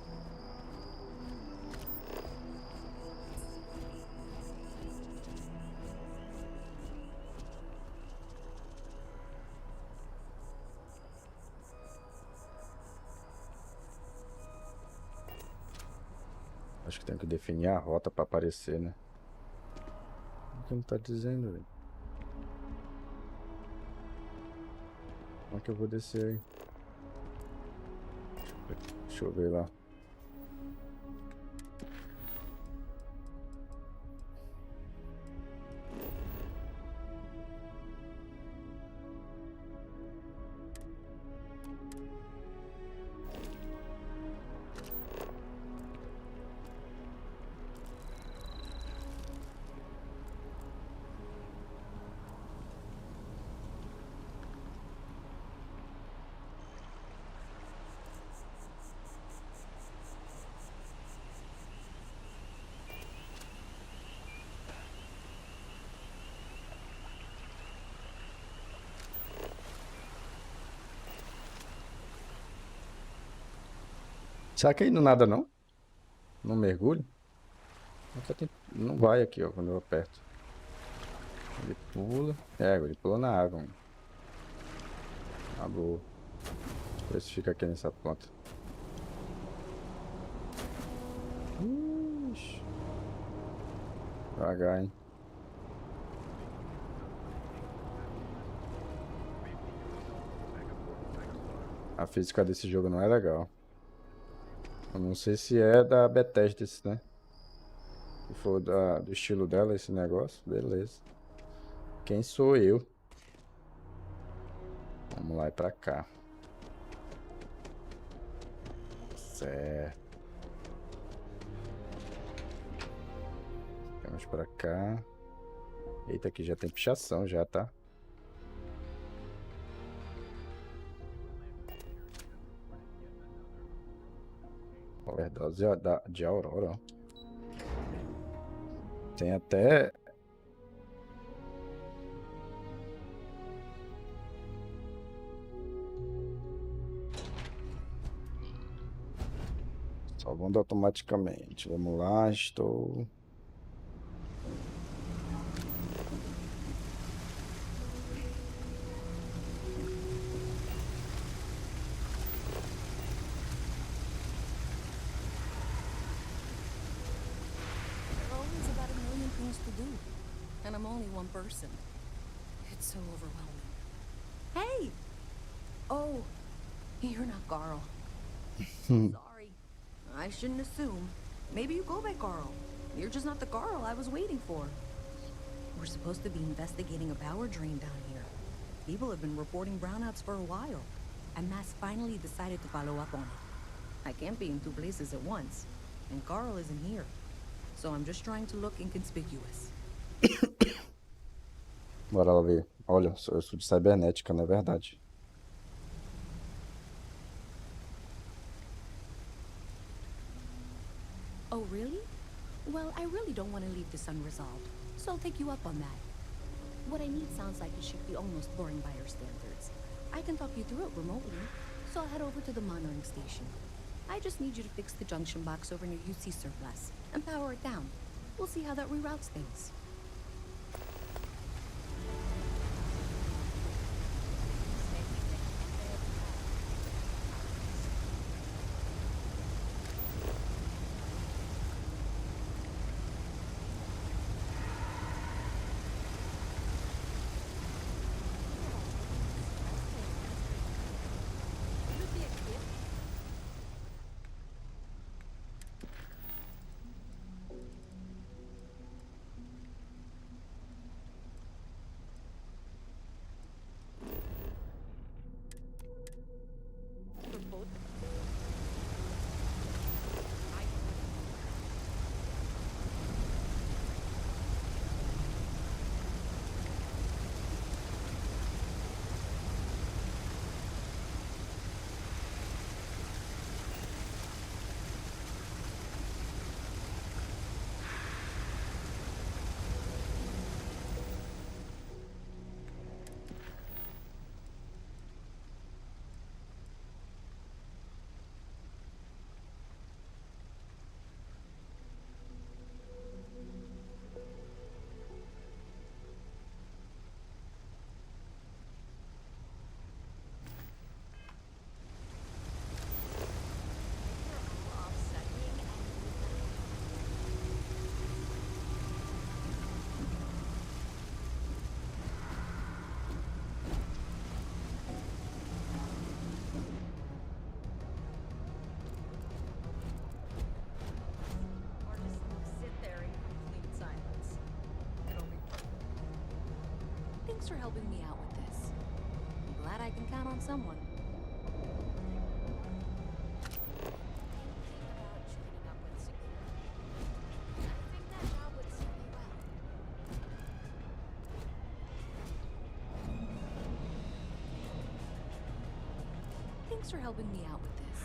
Acho que tenho que definir a rota para aparecer, né? O que não tá dizendo, velho? Como é que eu vou descer aí? Deixa eu ver lá. Será que aí não nada não? Não mergulho? Não vai aqui, ó, quando eu aperto. Ele pula. É, ele pula na água, mano. Tá boa. Ver se fica aqui nessa ponta. Ixi. Devagar, hein? A física desse jogo não é legal. Eu não sei se é da Bethesda esse, né? Se for do estilo dela esse negócio, beleza. Quem sou eu? Vamos lá e pra cá. Certo. Vamos pra cá. Eita, aqui já tem pichação já, tá? Overdose de Aurora, ó. Tem até... Salvando automaticamente. Vamos lá, estou... I'm only one person. It's so overwhelming. Hey! Oh, you're not Carl. Sorry. I shouldn't assume. Maybe you go by Carl. You're just not the Carl I was waiting for. We're supposed to be investigating a power drain down here. People have been reporting brownouts for a while, and Mass finally decided to follow up on it. I can't be in two places at once, and Carl isn't here. So I'm just trying to look inconspicuous. Bora lá ver. Olha, eu sou de cibernética, não é verdade? Oh, really? Well, I really don't want to leave this unresolved, so I'll take you up on that. What I need sounds like it should be almost boring by your standards. I can talk you through it remotely, so I'll head over to the monitoring station. I just need you to fix the junction box over near UC Surplus and power it down. We'll see how that reroutes things. Thanks for helping me out with this. I'm glad I can count on someone. Thanks for helping me out with this.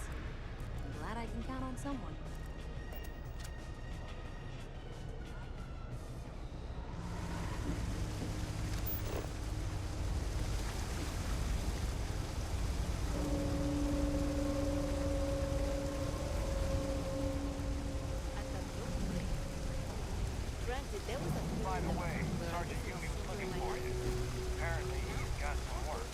I'm glad I can count on someone. By the way, Sergeant Yumi was looking for you. Apparently, you've got some work.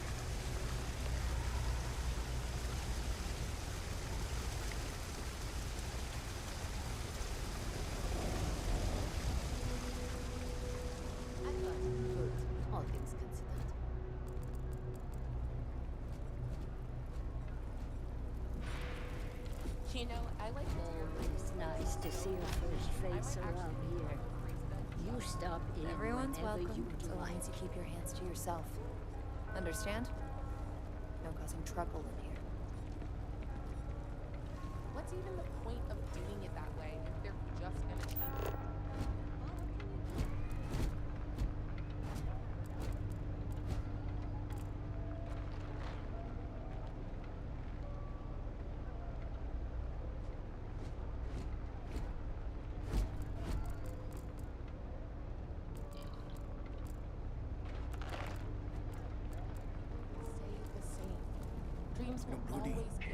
I thought good, all things considered. You know, I like It's nice to see your first face around here. You stop in Everyone's whenever welcome, you'd so long like. as you keep your hands to yourself. Understand? No causing trouble in here. What's even the point of doing it that way if they're just gonna keep... Dreams will always be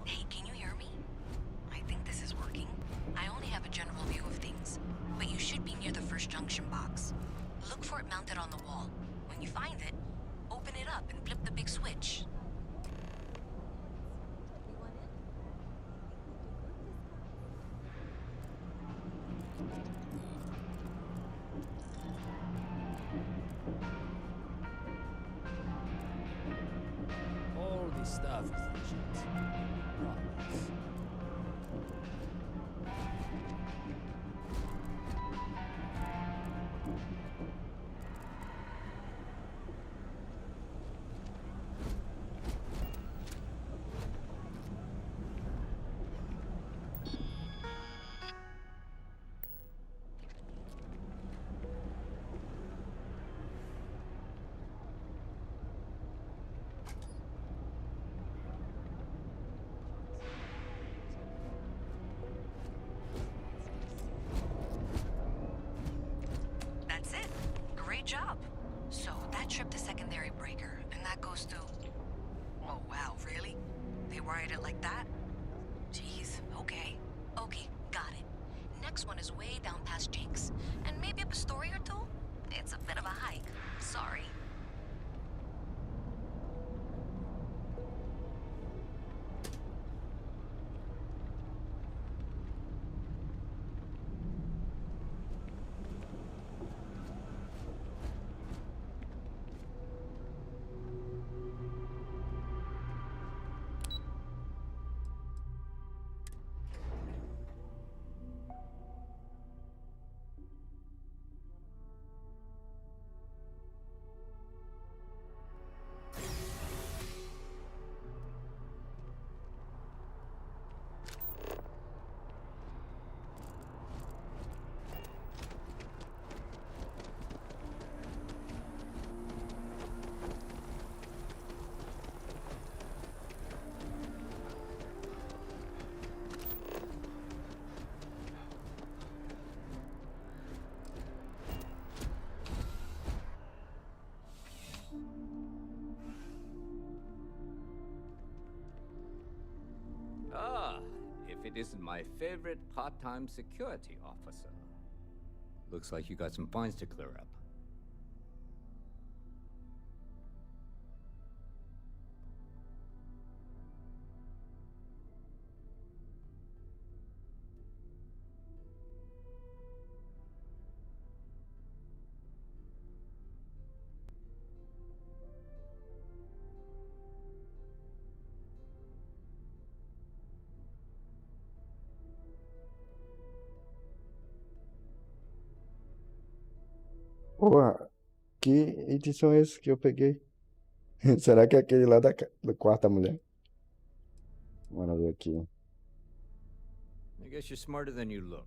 Hey, can you hear me? I think this is working. I only have a general view of things, but you should be near the first junction box. Look for it mounted on the wall. When you find it, open it up and flip the big switch. ausgezeichnet. Progress. That's it. Great job. So that tripped the secondary breaker, and that goes through. Oh wow, really? They wired it like that? Jeez, okay. Okay, got it. Next one is way down past Jake's. And maybe up a story or two? It's a bit of a hike. Sorry. Ah, if it isn't my favorite part-time security officer. Looks like you got some fines to clear up. Porra, que edição é essa que eu peguei? Será que é aquele lá do quarto da mulher? Bora ver aqui. I guess you're smarter than you look.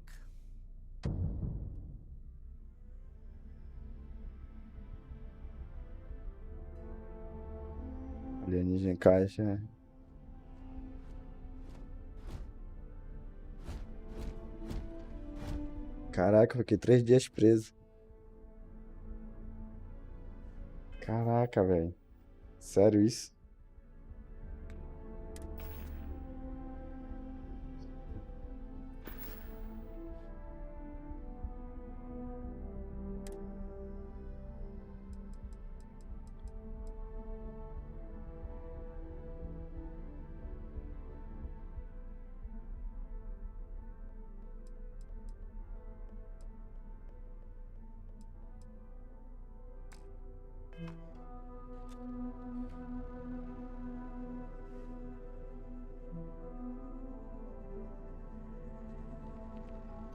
Alienígena em caixa. Caraca, eu fiquei 3 dias preso. Caraca, velho. Sério isso?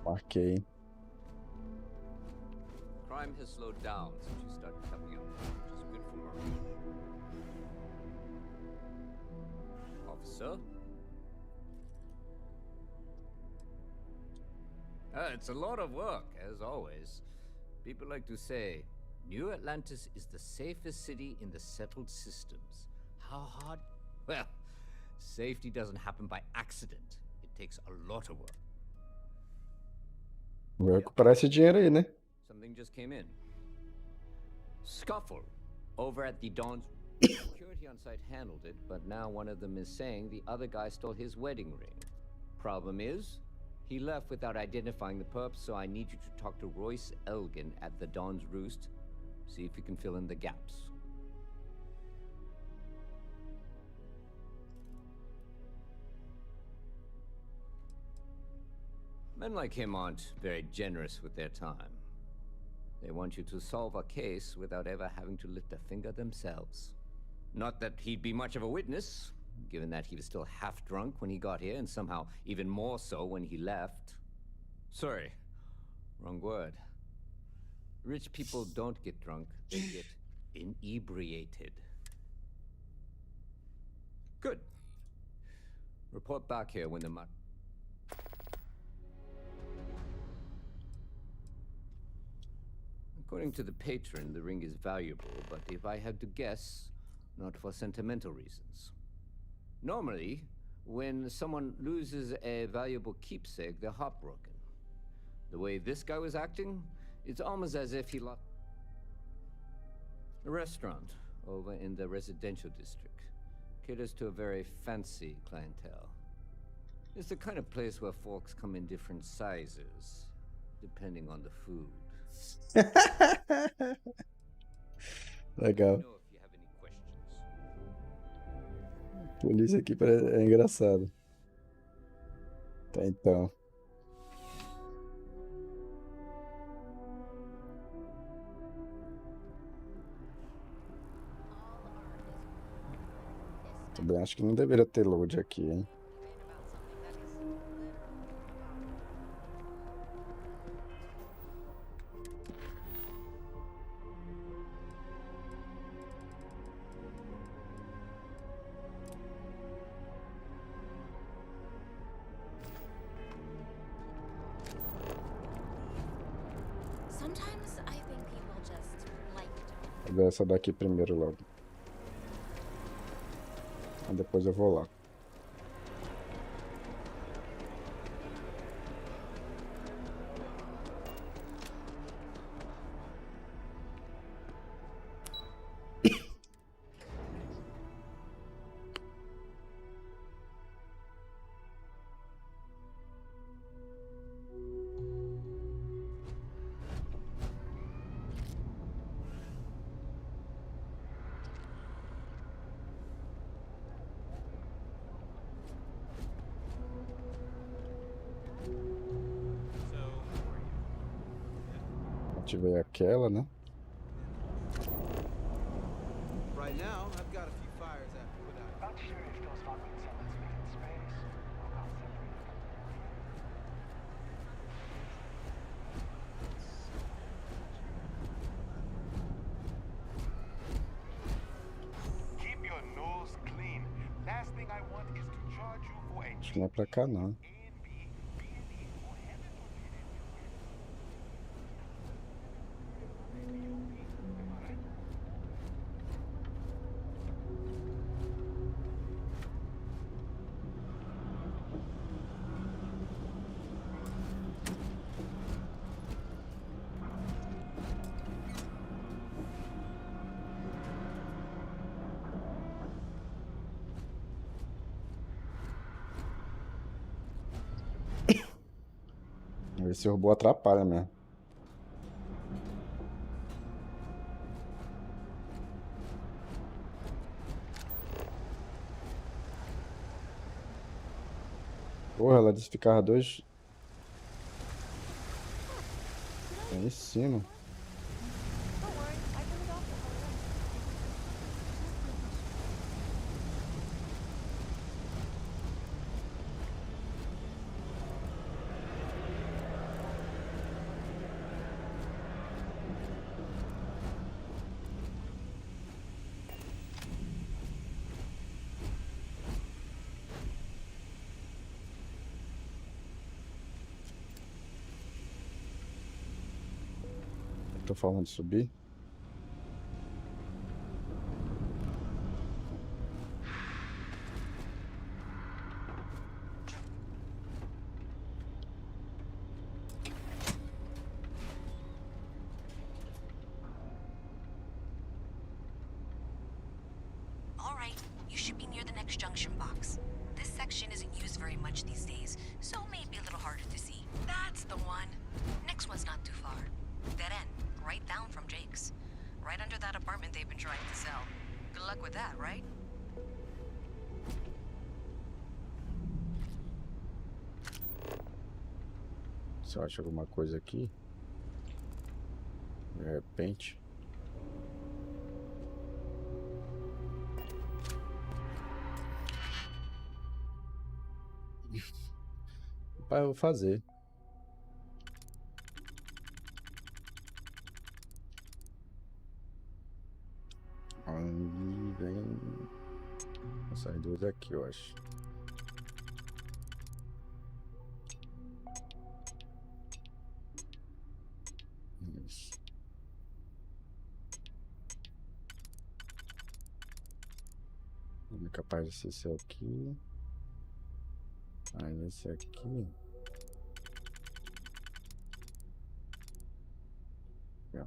Marquei. Crime has slowed down since you started coming up, which is good for morale. Officer? It's a lot of work, as always. People like to say, New Atlantis is the safest city in the settled systems. How hard? Well, safety doesn't happen by accident. It takes a lot of work. Vou recuperar esse dinheiro aí, né? Something just came in. Scuffle over at the Dawn's security on site handled it, but now one of them is saying the other guy stole his wedding ring. Problem is, he left without identifying the perp, so I need you to talk to Royce Elgin at the Dawn's Roost. See if you can fill in the gaps. Men like him aren't very generous with their time. They want you to solve a case without ever having to lift a finger themselves. Not that he'd be much of a witness. given that he was still half drunk when he got here and somehow even more so when he left. Sorry, wrong word. Rich people don't get drunk, they get inebriated. Good. Report back here when the According to the patron, the ring is valuable, but if I had to guess, not for sentimental reasons. Normally, when someone loses a valuable keepsake, they're heartbroken. The way this guy was acting, it's almost as if he lost a restaurant over in the residential district. Caters to a very fancy clientele. It's the kind of place where folks come in different sizes, depending on the food. Legal. Polícia aqui é engraçado. Tá, então. Também acho que não deveria ter load aqui, hein? Sometimes I think people just like to. Vou ver essa daqui primeiro logo. Aí depois eu vou lá. Ativei aquela, né? Right now, I've got a few fires I have to put out. Not sure if those rockets are letting me in space or how separate. Keep your nose clean. Last thing I want is to charge you for a Acho que não é pra cá, não. Esse robô atrapalha mesmo. Porra, ela disse que ficava dois. Aí em cima. Tô falando de subir. All right, you should be near the next junction box. This section isn't used very much these days, so maybe a little harder to see. That's the one. Next one's not too far. Dead end, right down from Jake's. Right under that apartment they've been trying to sell. Good luck with that, right? Se eu acho alguma coisa aqui. De repente. Rapaz, eu vou fazer. Aí vem essas duas aqui, eu acho. Isso. Não é capaz de ser esse aqui. Aí esse aqui. Aqui, ó.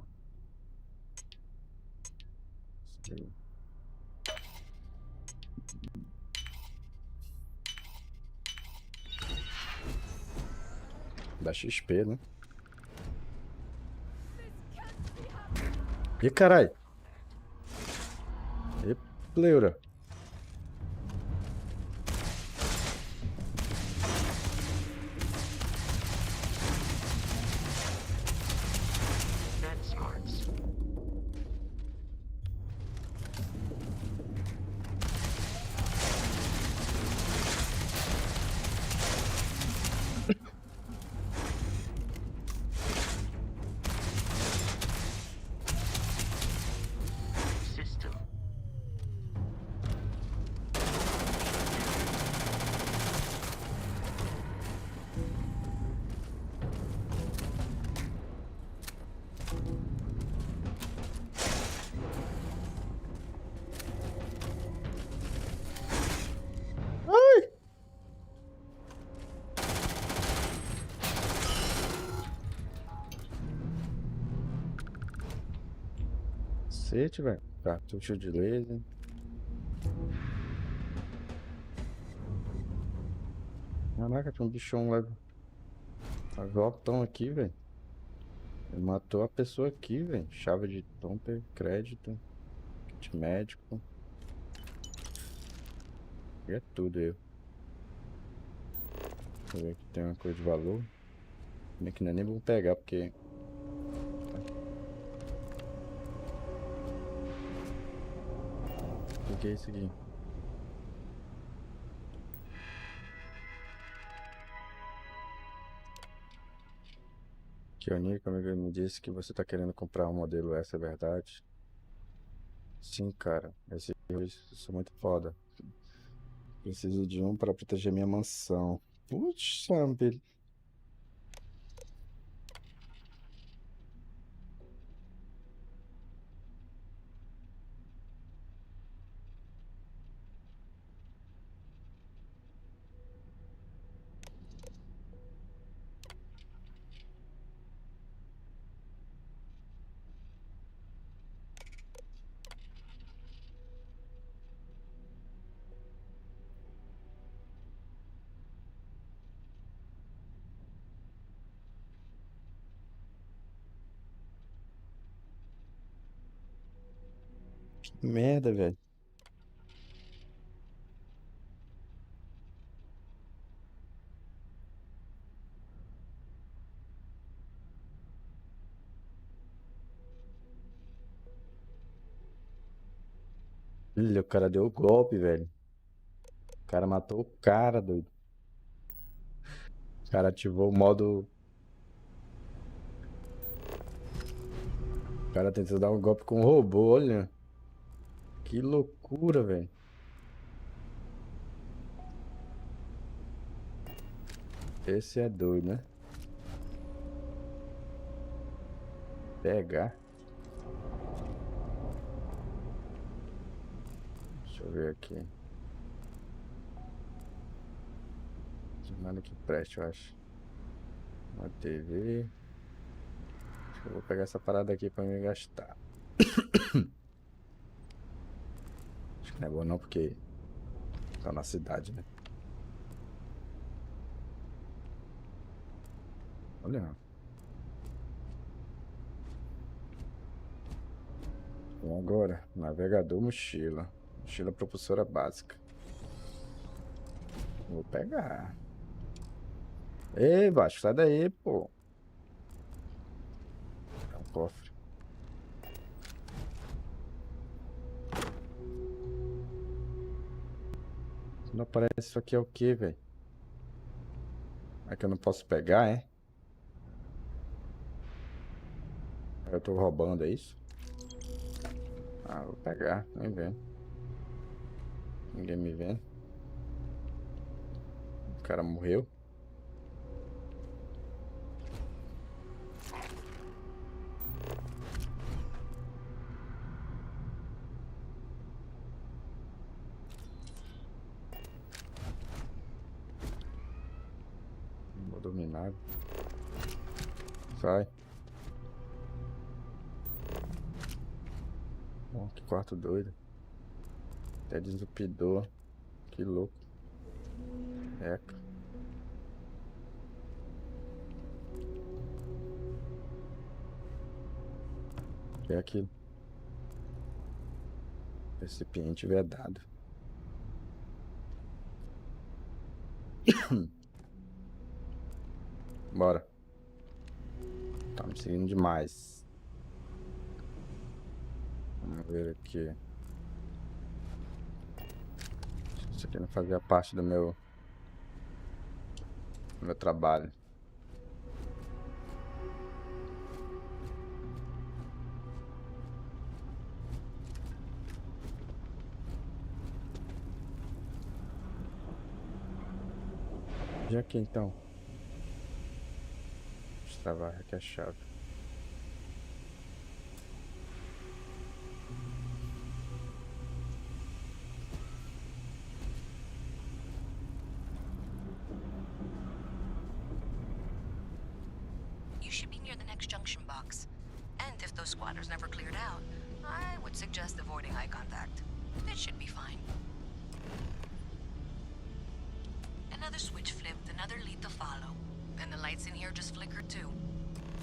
Esse aí. Dá XP, né? Ih, carai! E pleura! That smarts. System. Ai! Cacete, velho. Cartucho de laser. Caraca, tem um bichão lá. Voltão aqui, velho. Ele matou a pessoa aqui, velho. Chave de tamper, crédito, kit médico. E é tudo eu. Deixa eu ver aqui, tem uma coisa de valor. Bem que não é nem vou pegar, porque... O que é isso aqui? Kioni, como ele me disse que você tá querendo comprar um modelo S, é verdade? Sim, cara. Esses dois são muito foda. Preciso de um para proteger minha mansão. Putz, sabe? Que merda, velho. Olha, o cara deu o golpe, velho. O cara matou o cara, doido. O cara ativou o modo... O cara tentou dar um golpe com o robô, olha. Que loucura, velho. Esse é doido, né? Pegar. Deixa eu ver aqui. Nada que preste, eu acho. Uma TV. Acho que eu vou pegar essa parada aqui pra me gastar. Acho que não é bom não, porque tá na cidade, né? Olha. E agora, navegador, mochila. Mochila propulsora básica. Vou pegar. Ei, baixo, sai daí, pô. É um cofre. Não aparece isso aqui é o que, velho? É que eu não posso pegar, é? Eu tô roubando, é isso? Ah, vou pegar, nem vendo. Ninguém me vendo. O cara morreu. Não vou dominar. Sai. Oh, que quarto doido. Até desentupidor. Que louco. Eca. O que é aquilo? Recipiente vedado. Bora. Tá me seguindo demais. Vamos ver aqui. Isso aqui não fazia parte do meu trabalho. E aqui então? Destravar aqui a chave. You should be near the next junction box. And if those squatters never cleared out, I would suggest avoiding eye contact. It should be fine. Another switch flipped, another lead to follow. And the lights in here just flickered too.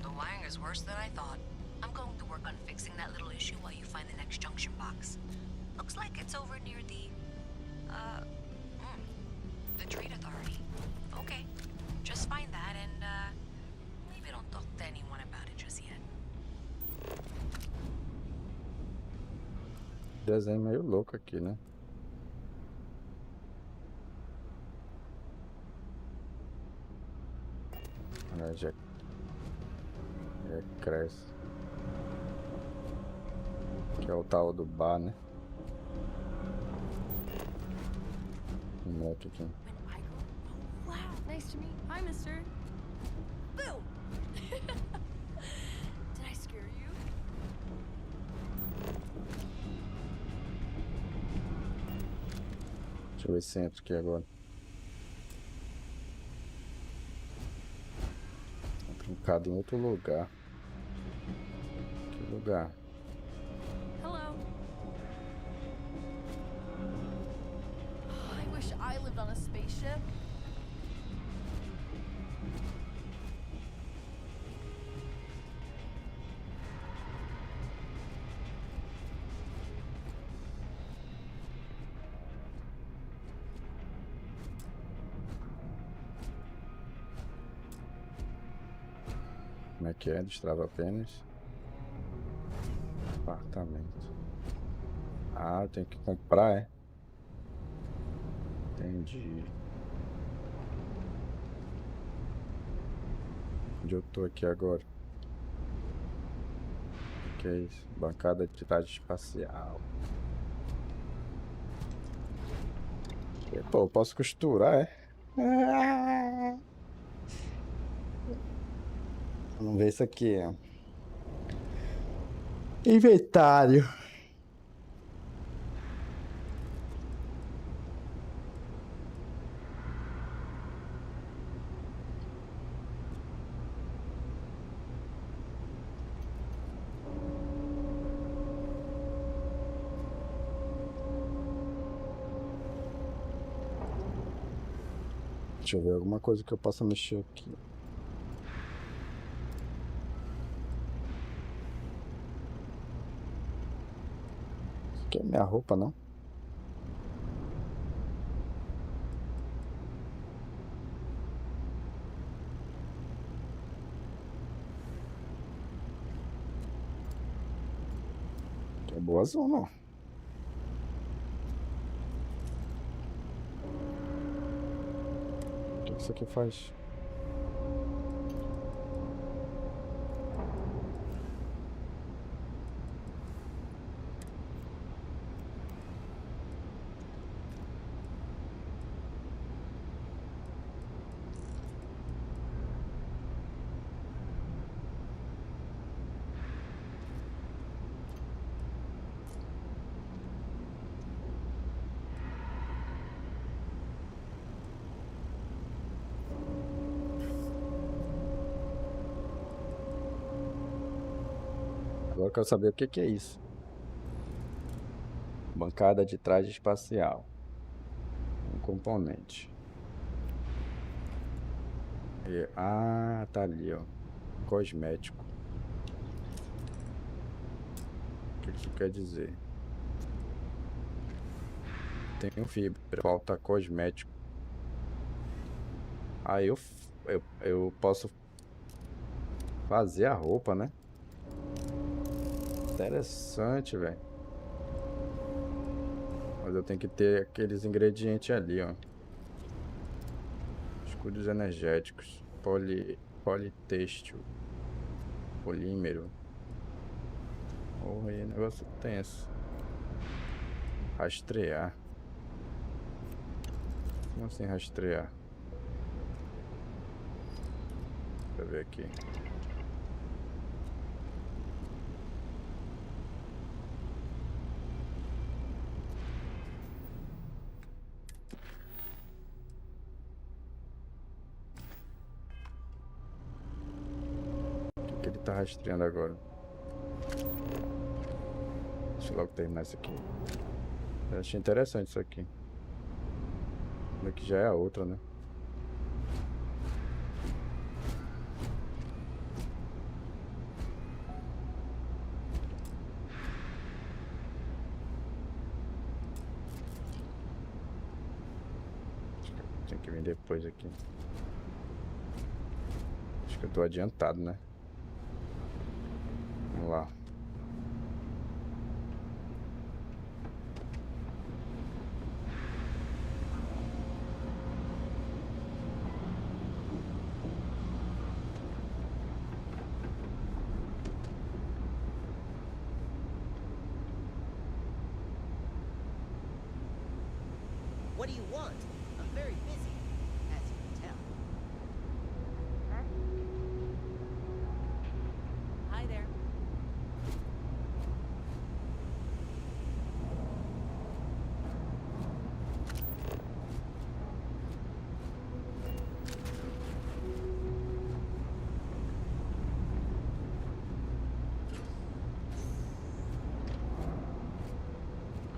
The wiring is worse than I thought. I'm going to work on fixing that little issue while you find the next junction box. Looks like it's over near the Trade Authority. Okay, just find that and, maybe don't talk to anyone about it just yet. Desenho meio louco aqui, né? Já cresce. Que é o tal do bar, né? Um outro aqui. Wow, nice to meet you. Hi, mister. Boo! Did I scare you? Deixa eu ver se entra aqui agora. Trancado em outro lugar. Que lugar? Hello. I wish I lived on a spaceship. Como é que é? Destrava apenas. Apartamento. Ah, eu tenho que comprar, é? Entendi. Onde eu tô aqui agora? O que é isso? Bancada de atividade espacial. E, pô, eu posso costurar, é? Vamos ver isso aqui. Inventário. Deixa eu ver alguma coisa que eu possa mexer aqui. Que é minha roupa, não? Que é boa zona. O que isso aqui faz? Agora eu quero saber o que que é isso. Bancada de traje espacial. Um componente. Ah, tá ali, ó. Cosmético. O que isso quer dizer? Tem um fibra, falta cosmético. Aí eu posso fazer a roupa, né? Interessante, velho. Mas eu tenho que ter aqueles ingredientes ali, ó. Escudos energéticos. Politêxtil. Polímero. Porra, aí, negócio tenso. Rastrear. Como assim rastrear? Deixa eu ver aqui. O que ele tá rastreando agora? Deixa eu logo terminar isso aqui. Eu achei interessante isso aqui. Aqui já é a outra, né? Tem que vir depois aqui. Acho que eu tô adiantado, né? Vamos lá. What do you want? I'm very busy, as you can tell. Hi there.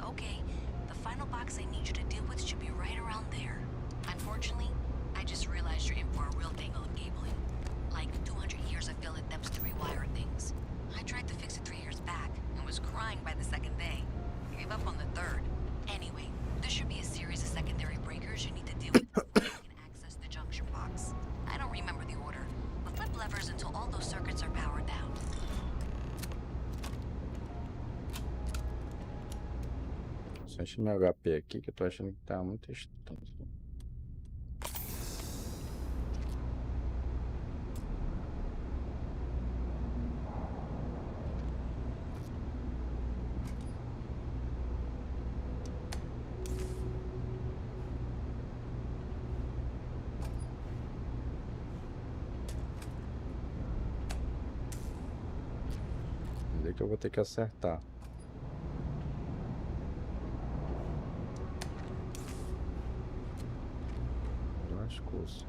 Okay, the final box I need you to deal with should be right around there. Unfortunately, I just realized you're in for a real tangle of cabling. Like 200 years of failed attempts to rewire things. I tried to fix it 3 years back and was crying by the second day. Gave up on the third. Anyway, there should be a series of secondary breakers you need to deal with before you can access the junction box. I don't remember the order, but flip levers until all those circuits are powered down. Só enche meu HP aqui que eu tô achando que tá muito estranho. Quer dizer que eu vou ter que acertar. Lascou-se.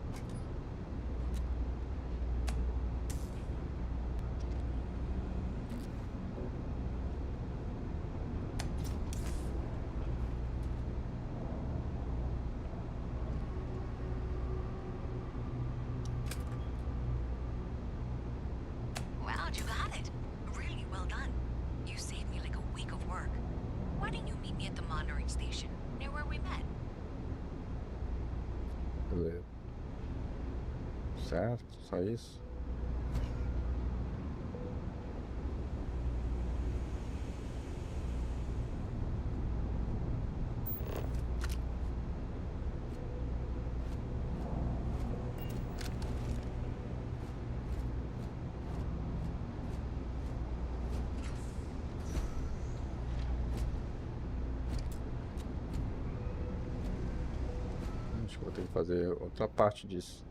Wow, you got it. Really well done. You saved me like a week of work. Why didn't you meet me at the monitoring station, near where we met? Beleza. Certo, só isso. Acho que vou ter que fazer outra parte disso.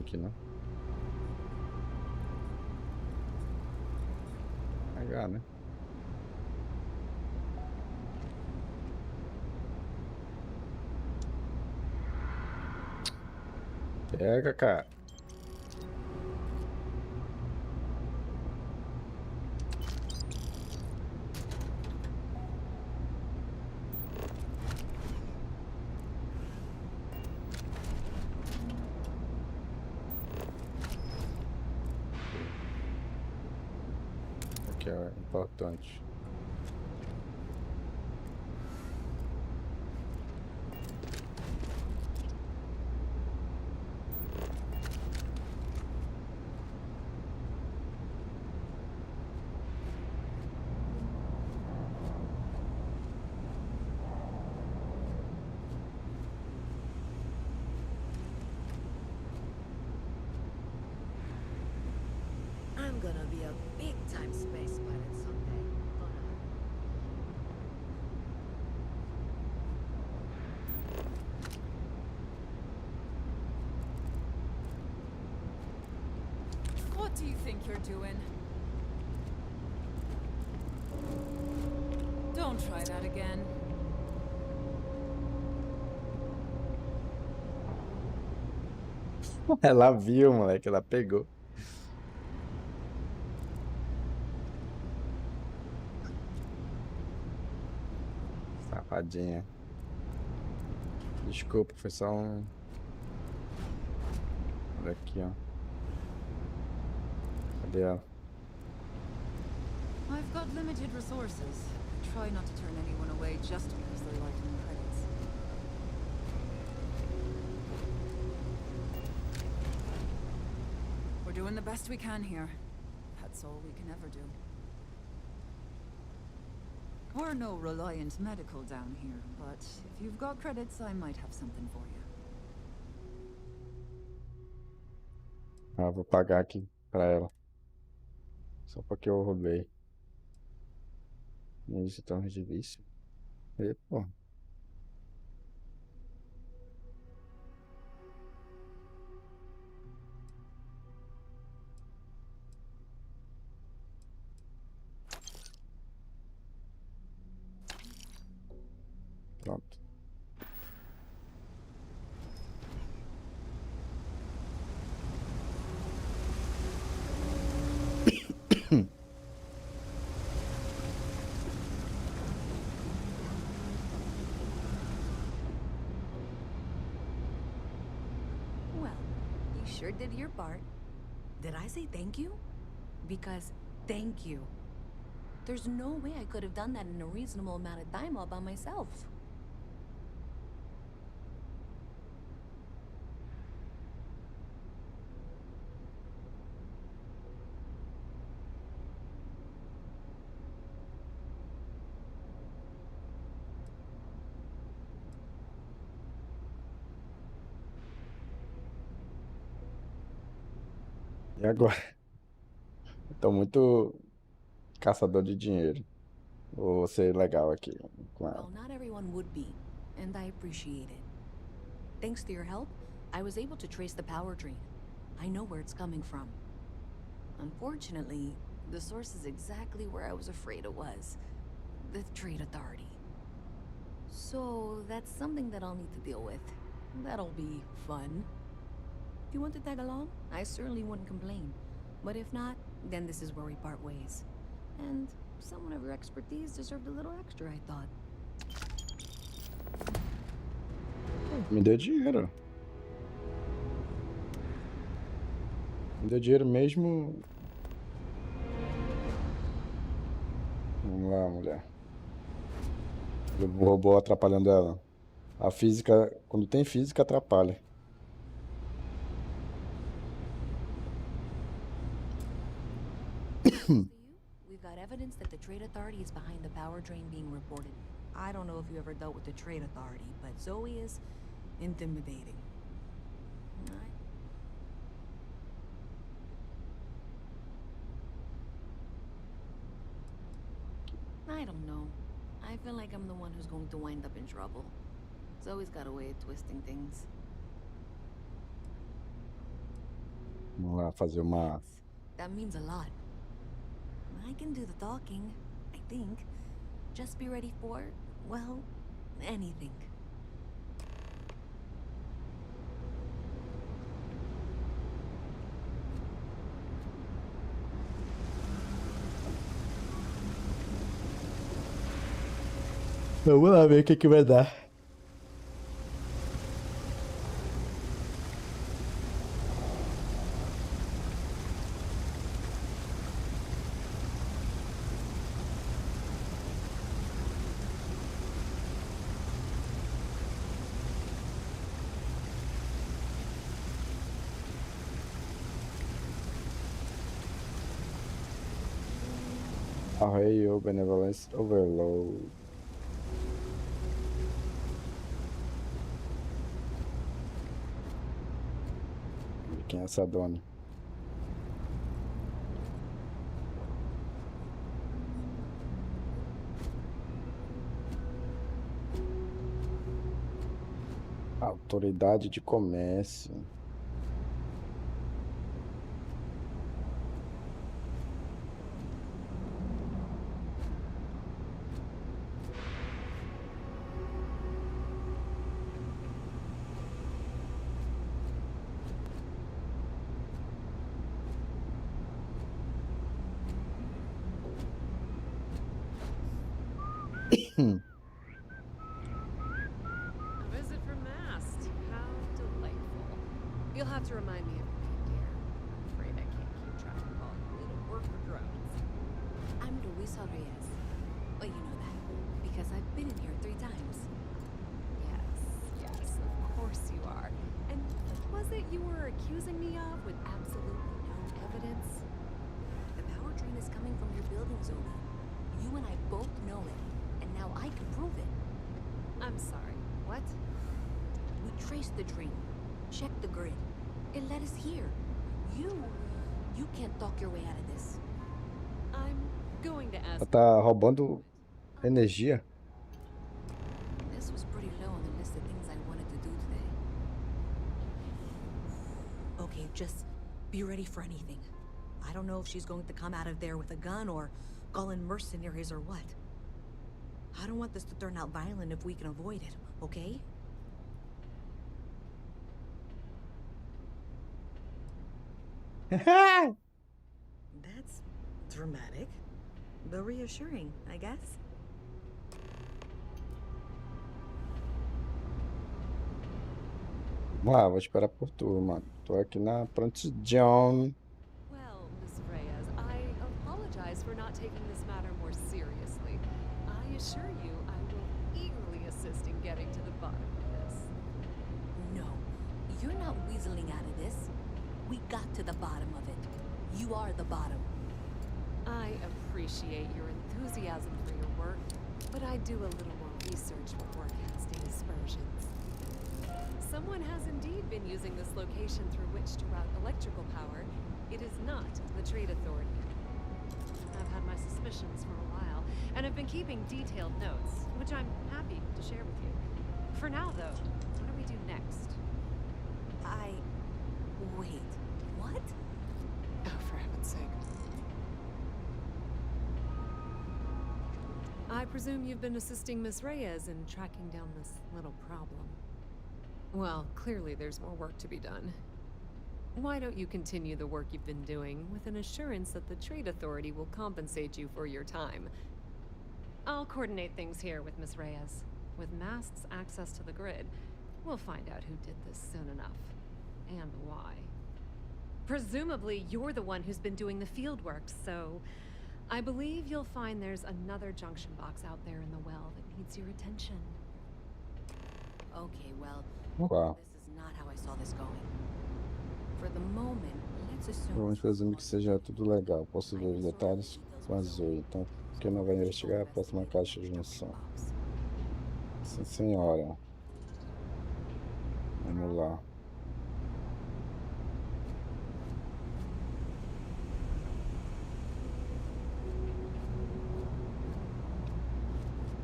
aqui, né? H, né? Pega, cara. Aqui é importante. I'm gonna be a big-time space pilot someday. What do you think you're doing? Don't try that again. Ela viu, moleque, ela pegou. Safadinha. Desculpa, foi só um... Olha aqui, ó. Cadê ela? I've got limited resources. Try not to turn anyone away just because they're lighting the credits. We're doing the best we can here. That's all we can ever do. We're no Reliant Medical down here, but if you've got credits, I might have something for you. Ah, vou pagar aqui pra ela. Só porque eu roubei. Isso, torres de vício. E, pô. Pronto. Well, you sure did your part. Did I say thank you? Because thank you. There's no way I could have done that in a reasonable amount of time all by myself. E agora? Eu tô muito caçador de dinheiro. Vou ser legal aqui com ela. Well, not everyone would be, and I appreciate it. Thanks to your help, I was able to trace the power drain. I know where it's coming from. Unfortunately, the source is exactly where I was afraid it was. The Trade Authority. So, that's something that I'll need to deal with. That'll be fun. If you want to tag along, I certainly wouldn't complain. But if not, then this is where we part ways. And someone of your expertise deserved a little extra, I thought. Me deu dinheiro. Me deu dinheiro mesmo. Vamos lá, mulher. O robô atrapalhando ela. A física, quando tem física, atrapalha. We've got evidence that the Trade Authority is behind the power drain being reported. I don't know if you ever dealt with the Trade Authority, but Zoe is intimidating. I don't know. I feel like I'm the one who's going to wind up in trouble. Zoe's got a way of twisting things. Vamos lá fazer uma... That means a lot. I can do the talking, I think. Just be ready for, well, anything. Vamos lá ver o que vai dar. Arraio, Benevolence Overload. Quem é essa dona? Autoridade de comércio. A visit from Mast. How delightful. You'll have to remind me of your name, dear. I'm afraid I can't keep track of all the little work for drones. I'm Luisa Reyes. Well, you know that, because I've been in here 3 times. Yes, of course you are. And what was it you were accusing me of with absolutely no evidence? The power drain is coming from your building, Zoe. You and I both know it, and now I can prove it. I'm sorry, what? We traced the drain, checked the grid. It led us here. You can't talk your way out of this. I'm going to ask. Ela tá roubando energia. This was pretty low on the list of things I wanted to do today. Okay, just be ready for anything. I don't know if she's going to come out of there with a gun or call in mercenaries or what. I don't want this to turn out violent if we can avoid it, okay? That's dramatic, but reassuring, I guess. Vamos lá, vou esperar por tu, mano. Tô aqui na prontidão. Well, Miss Reyes, I apologize for not taking this matter more seriously. I assure you I will eagerly assist in getting to the bottom of this. No, you're not weaseling out of this. We got to the bottom of it. You are the bottom. I appreciate your enthusiasm for your work, but I do a little more research before casting aspersions. Someone has indeed been using this location through which to route electrical power. It is not the Trade Authority. I've had my suspicions for a while, and have been keeping detailed notes, which I'm happy to share with you. For now, though, what do we do next? Wait, what? Oh, for heaven's sake. I presume you've been assisting Miss Reyes in tracking down this little problem. Well, clearly there's more work to be done. Why don't you continue the work you've been doing with an assurance that the Trade Authority will compensate you for your time? I'll coordinate things here with Miss Reyes. With Mast's access to the grid, we'll find out who did this soon enough. And why. Presumably, you're the one who's been doing the field work, so I believe you'll find there's another junction box out there in the well that needs your attention. Okay, well, Wow. this is not how I saw this going. For the moment, let's assume... Vamos presumir que seja tudo legal. Posso ver os detalhes com a Zoe. Então, quem não vai investigar a próxima caixa de junção. Sim, senhora. Vamos lá.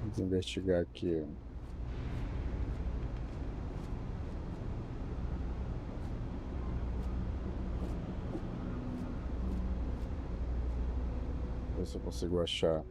Vamos investigar aqui. ver se eu consigo achar.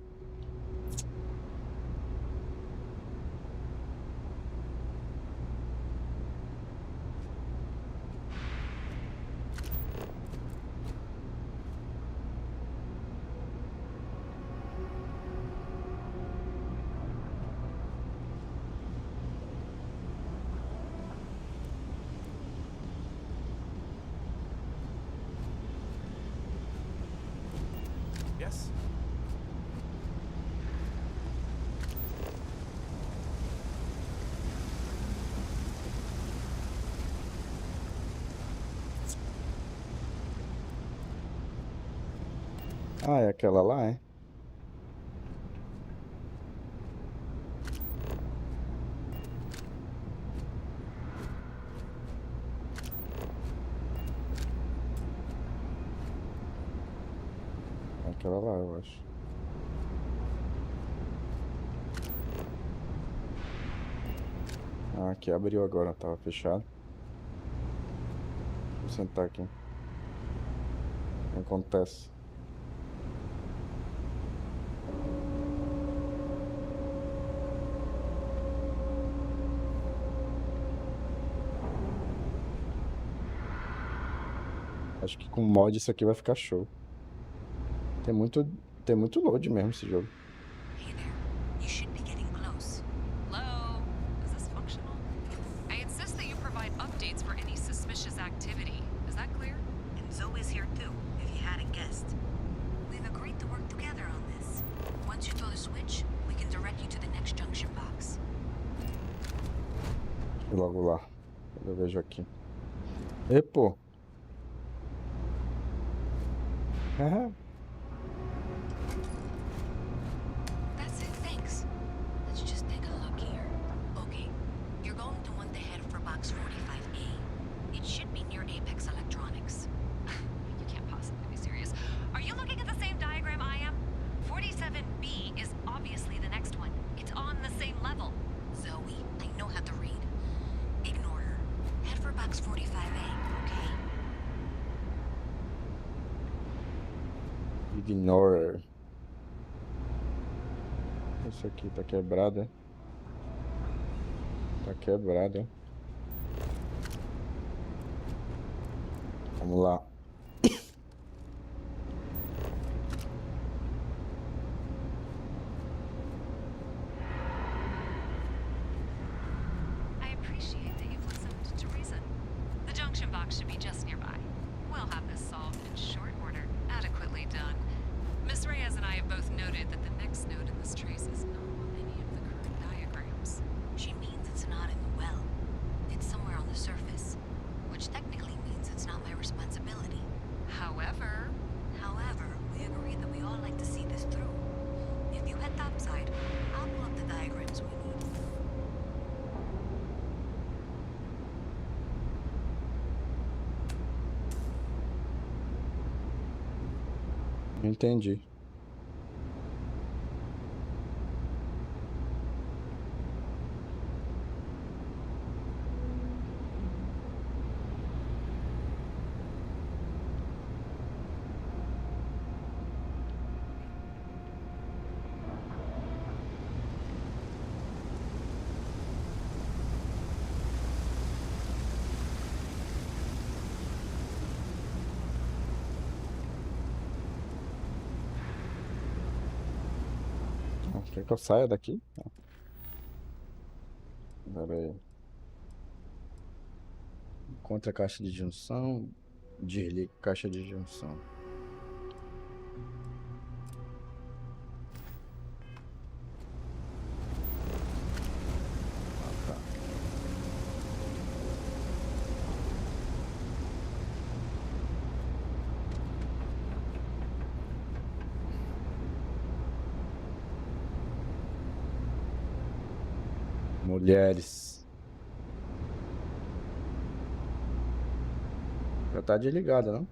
Yes? Ah, é aquela lá, é? É aquela lá, eu acho. Ah, aqui abriu agora, tava fechado. Vou sentar aqui. O que acontece? Acho que com mod isso aqui vai ficar show. Tem muito load mesmo esse jogo. You should be getting close. Hello? Is this functional? I insist that you provide updates for any suspicious activity. Is that clear? And Zoe's here too, if you hadn't guessed. We've agreed to work together on this. Once you throw the switch, we can direct you to the next junction box. E logo lá. Eu vejo aqui. E pô. That's it, thanks. Let's just take a look here. Okay, you're going to want to head for box 45A. It should be near Apex Electronics. You can't possibly be serious. Are you looking at the same diagram I am? 47B is obviously the next one. It's on the same level. Zoe, I know how to read. Ignore her. Head for box 45A, okay? Ignore. Isso aqui tá quebrado, é? Tá quebrado, é? Vamos lá. I appreciate that you've listened to reason. The junction box should be just nearby. We'll have this solved in short order. Adequately done. Miss Reyes and I have both noted that the next node in this trace is not on any of the current diagrams. She means it's not in the well. It's somewhere on the surface. Which technically means it's not my responsibility. However, we agreed that we all like to see this through. If you head topside, I'll pull up the diagrams we need. Entendi. Quer que eu saia daqui? Pera aí. Encontre a caixa de junção. Desligue caixa de junção. Ah, tá. Mulheres. Já tá desligada, não?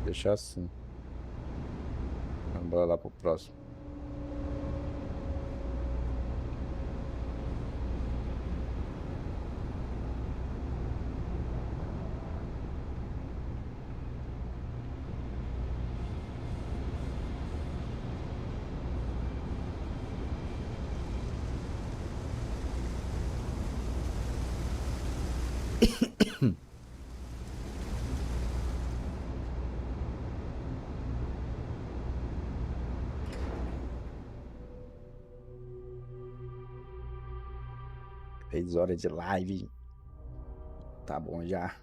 deixar assim. Vamos lá pro próximo. Três horas de live. Tá bom já.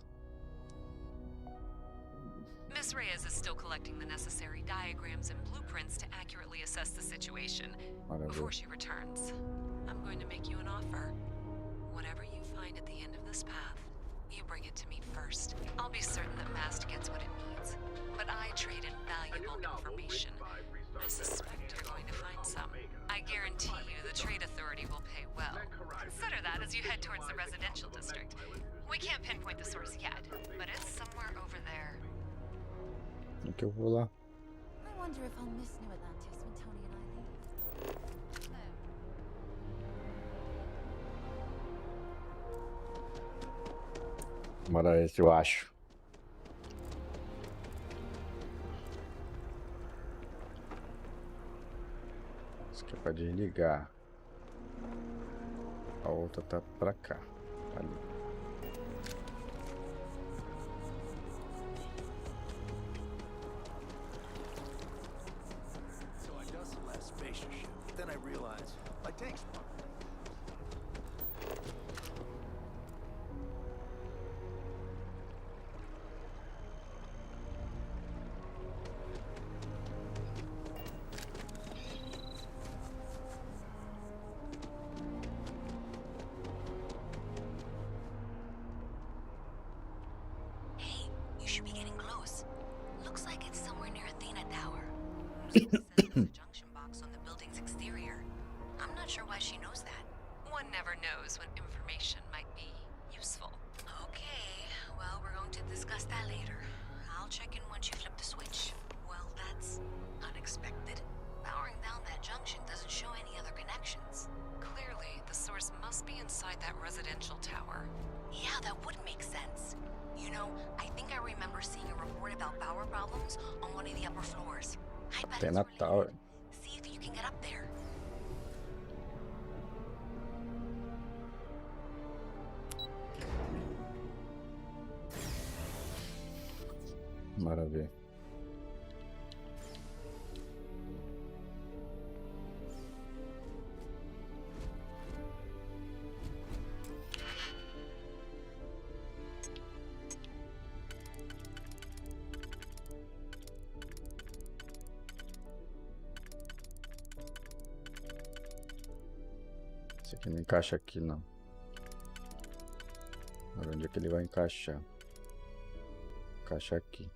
Miss Reyes is still collecting the necessary diagrams and blueprints to accurately assess the situation. Before she returns, I'm going to make you an offer. Whatever you find at the end of this path, you bring it to me first. I'll be certain that Mast gets what it needs, but I traded valuable information. I suspect you're going to find some. I guarantee you the Trade Authority will pay well. Consider that as you head towards the residential district. We can't pinpoint the source yet, but it's somewhere over there. Como que eu vou lá? I wonder if I'll miss New Atlantis when Tony and I leave. Bora esse, eu acho. Isso aqui é pra desligar. A outra tá pra cá. Ali. So I dusted last spaceship ship, but then I realized my tank's fucked. Hey, you should be getting close. Looks like it's somewhere near Athena Tower. There's a junction box on the building's exterior. I'm not sure why she knows that. One never knows when information might be useful. Okay, well, we're going to discuss that later. I'll check in once you flip the switch. Well, that's unexpected. Powering down that junction doesn't show any other connections. Clearly, the source must be inside that residential tower. Yeah, that would make sense. You know, I think I remember seeing a report about power problems on one of the upper floors. I bet Tem it's na related. tower. See if you can get up there. Bora ver. Esse aqui não encaixa aqui, não. Agora onde é que ele vai encaixar? Encaixa aqui.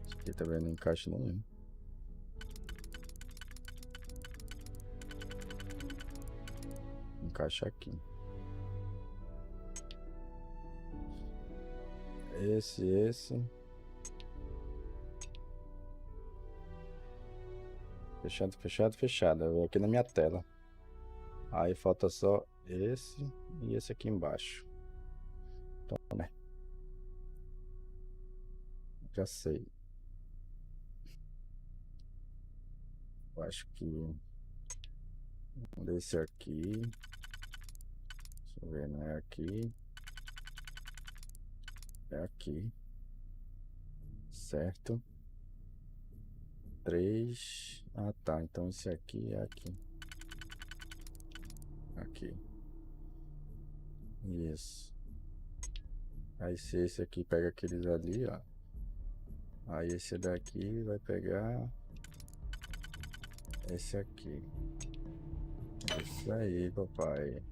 Esse aqui também não encaixa nenhum. Encaixa aqui. Esse. Fechado. Eu vou aqui na minha tela. Aí falta só esse e esse aqui embaixo. Então, né? Já sei. Eu acho que esse aqui. Deixa eu ver, não é aqui. É aqui. Certo. 3. Ah, tá. Então esse aqui é aqui. Aqui. Isso. Aí se esse aqui pega aqueles ali, ó. Aí esse daqui vai pegar esse aqui. Isso aí, papai.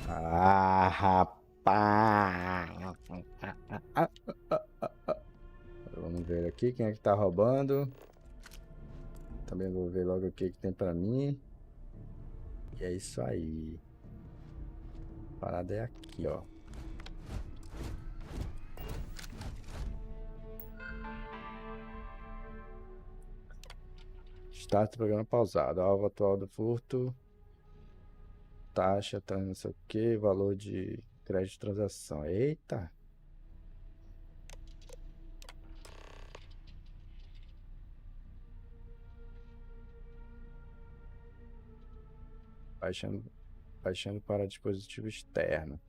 Ah, rapaz. Vamos ver aqui quem é que tá roubando. Também vou ver logo o que tem pra mim. E é isso aí. A parada é aqui, ó. Start do programa pausado. Alvo atual do furto. Taxa, não sei o que. Valor de crédito de transação. Eita! Baixando para dispositivo externo.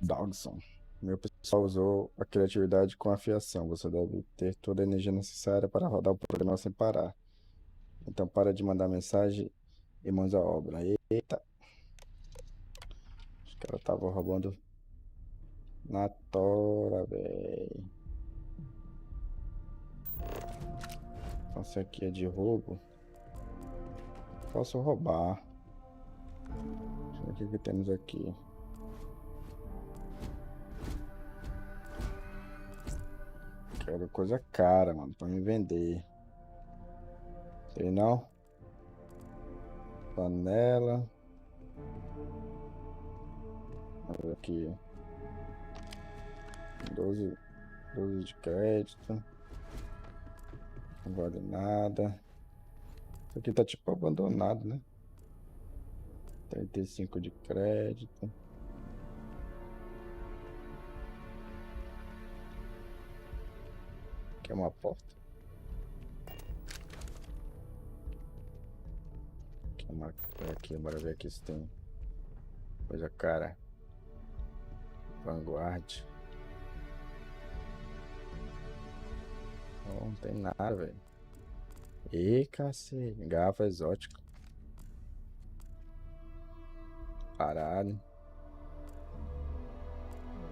Dogson. Meu pessoal usou a criatividade com afiação. Você deve ter toda a energia necessária para rodar o programa sem parar. Então para de mandar mensagem e mãos à obra. Eita! Os caras estavam roubando na tora, velho. Então se aqui é de roubo, posso roubar. Deixa eu ver o que temos aqui. Quero coisa cara, mano, pra me vender. Sei não. Panela. Olha aqui. 12 de crédito. Não vale nada. Isso aqui tá tipo abandonado, né? 35 de crédito. Aqui é uma porta. Aqui, bora ver aqui se tem coisa cara. Vanguard. Não tem nada, velho. Ih, cacete. Garrafa exótica. Parado.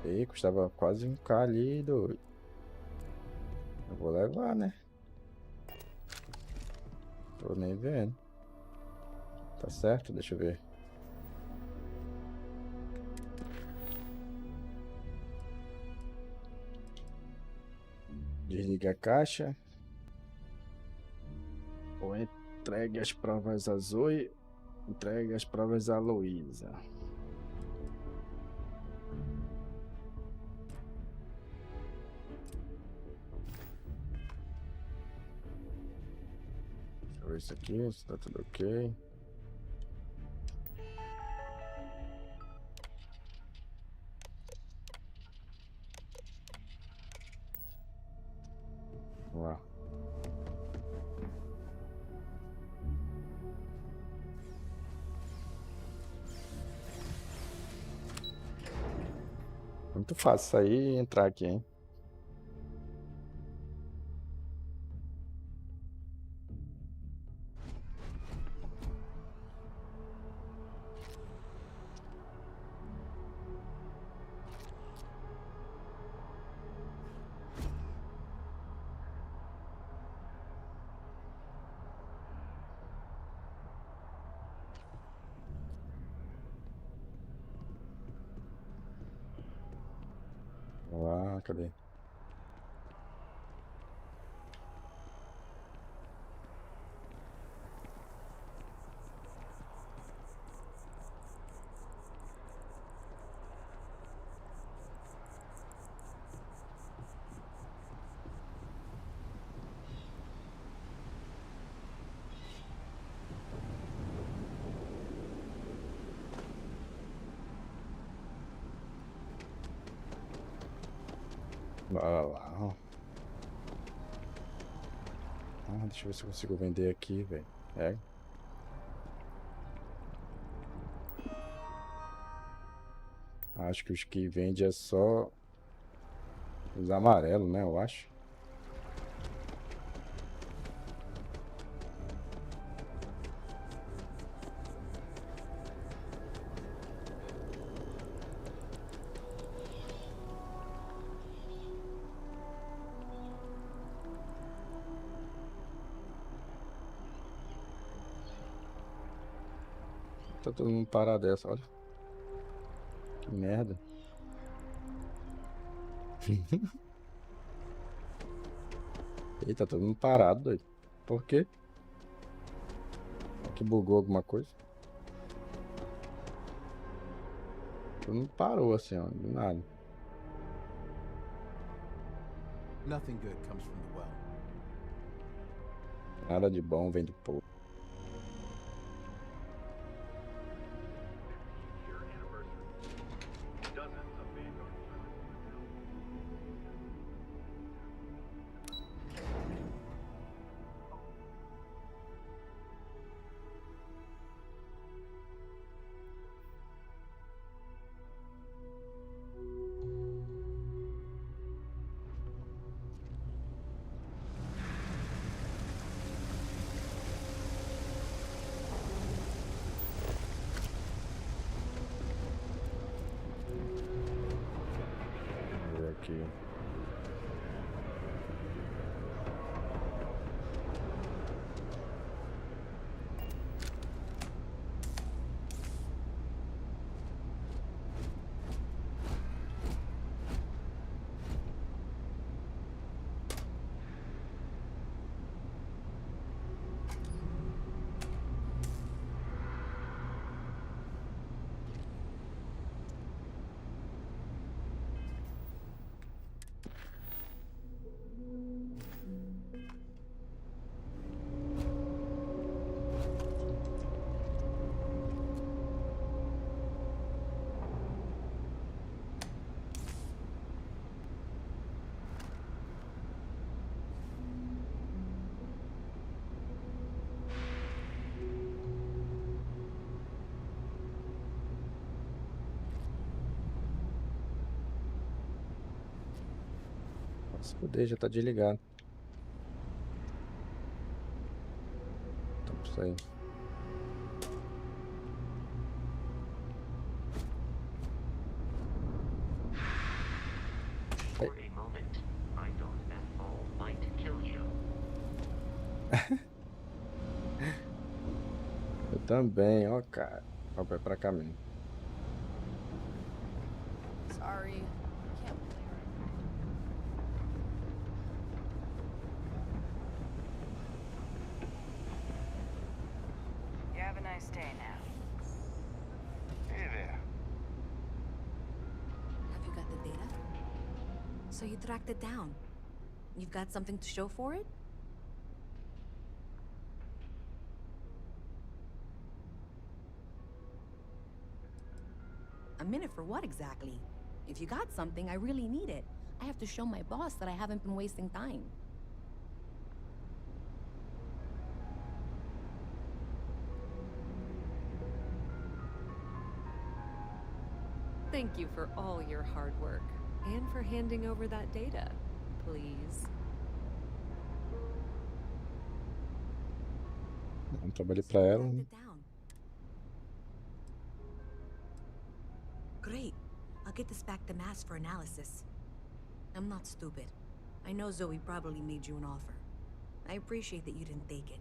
Ih, custava quase 1K ali, doido. Eu vou levar, né? Tô nem vendo. Tá certo? Deixa eu ver. Desliga a caixa. Ou entregue as provas a Zoe. Entregue as provas a Luísa. Deixa eu ver isso aqui, se tá tudo ok. Vamos lá. Muito fácil sair e entrar aqui, hein? Vamos lá, cadê? Bora lá, ó. Deixa eu ver se eu consigo vender aqui, velho. É. Acho que os que vende é só os amarelos, né? Eu acho. tá todo mundo parado dessa, olha. Que merda. Eita, todo mundo parado, doido. Por quê? Será que bugou alguma coisa? Todo mundo parou assim, ó, do nada. Nothing good comes from the well. Nada de bom vem do povo. Aqui. Se puder, já tá desligado. Então, isso aí. For a moment, I thought that fall might kill you. Eu também, ó, cara. Ó, vai pra cá mesmo. Sorry. Can't play right now. You have a nice day now. Hey there. Have you got the data? So you tracked it down. You've got something to show for it? A minute for what exactly? If you got something, I really need it. I have to show my boss that I haven't been wasting time. Thank you for all your hard work and for handing over that data, please. Eu trabalhei pra ela. Write it down. Great. I'll get this back to Mass for analysis. I'm not stupid. I know Zoe probably made you an offer. I appreciate that you didn't take it.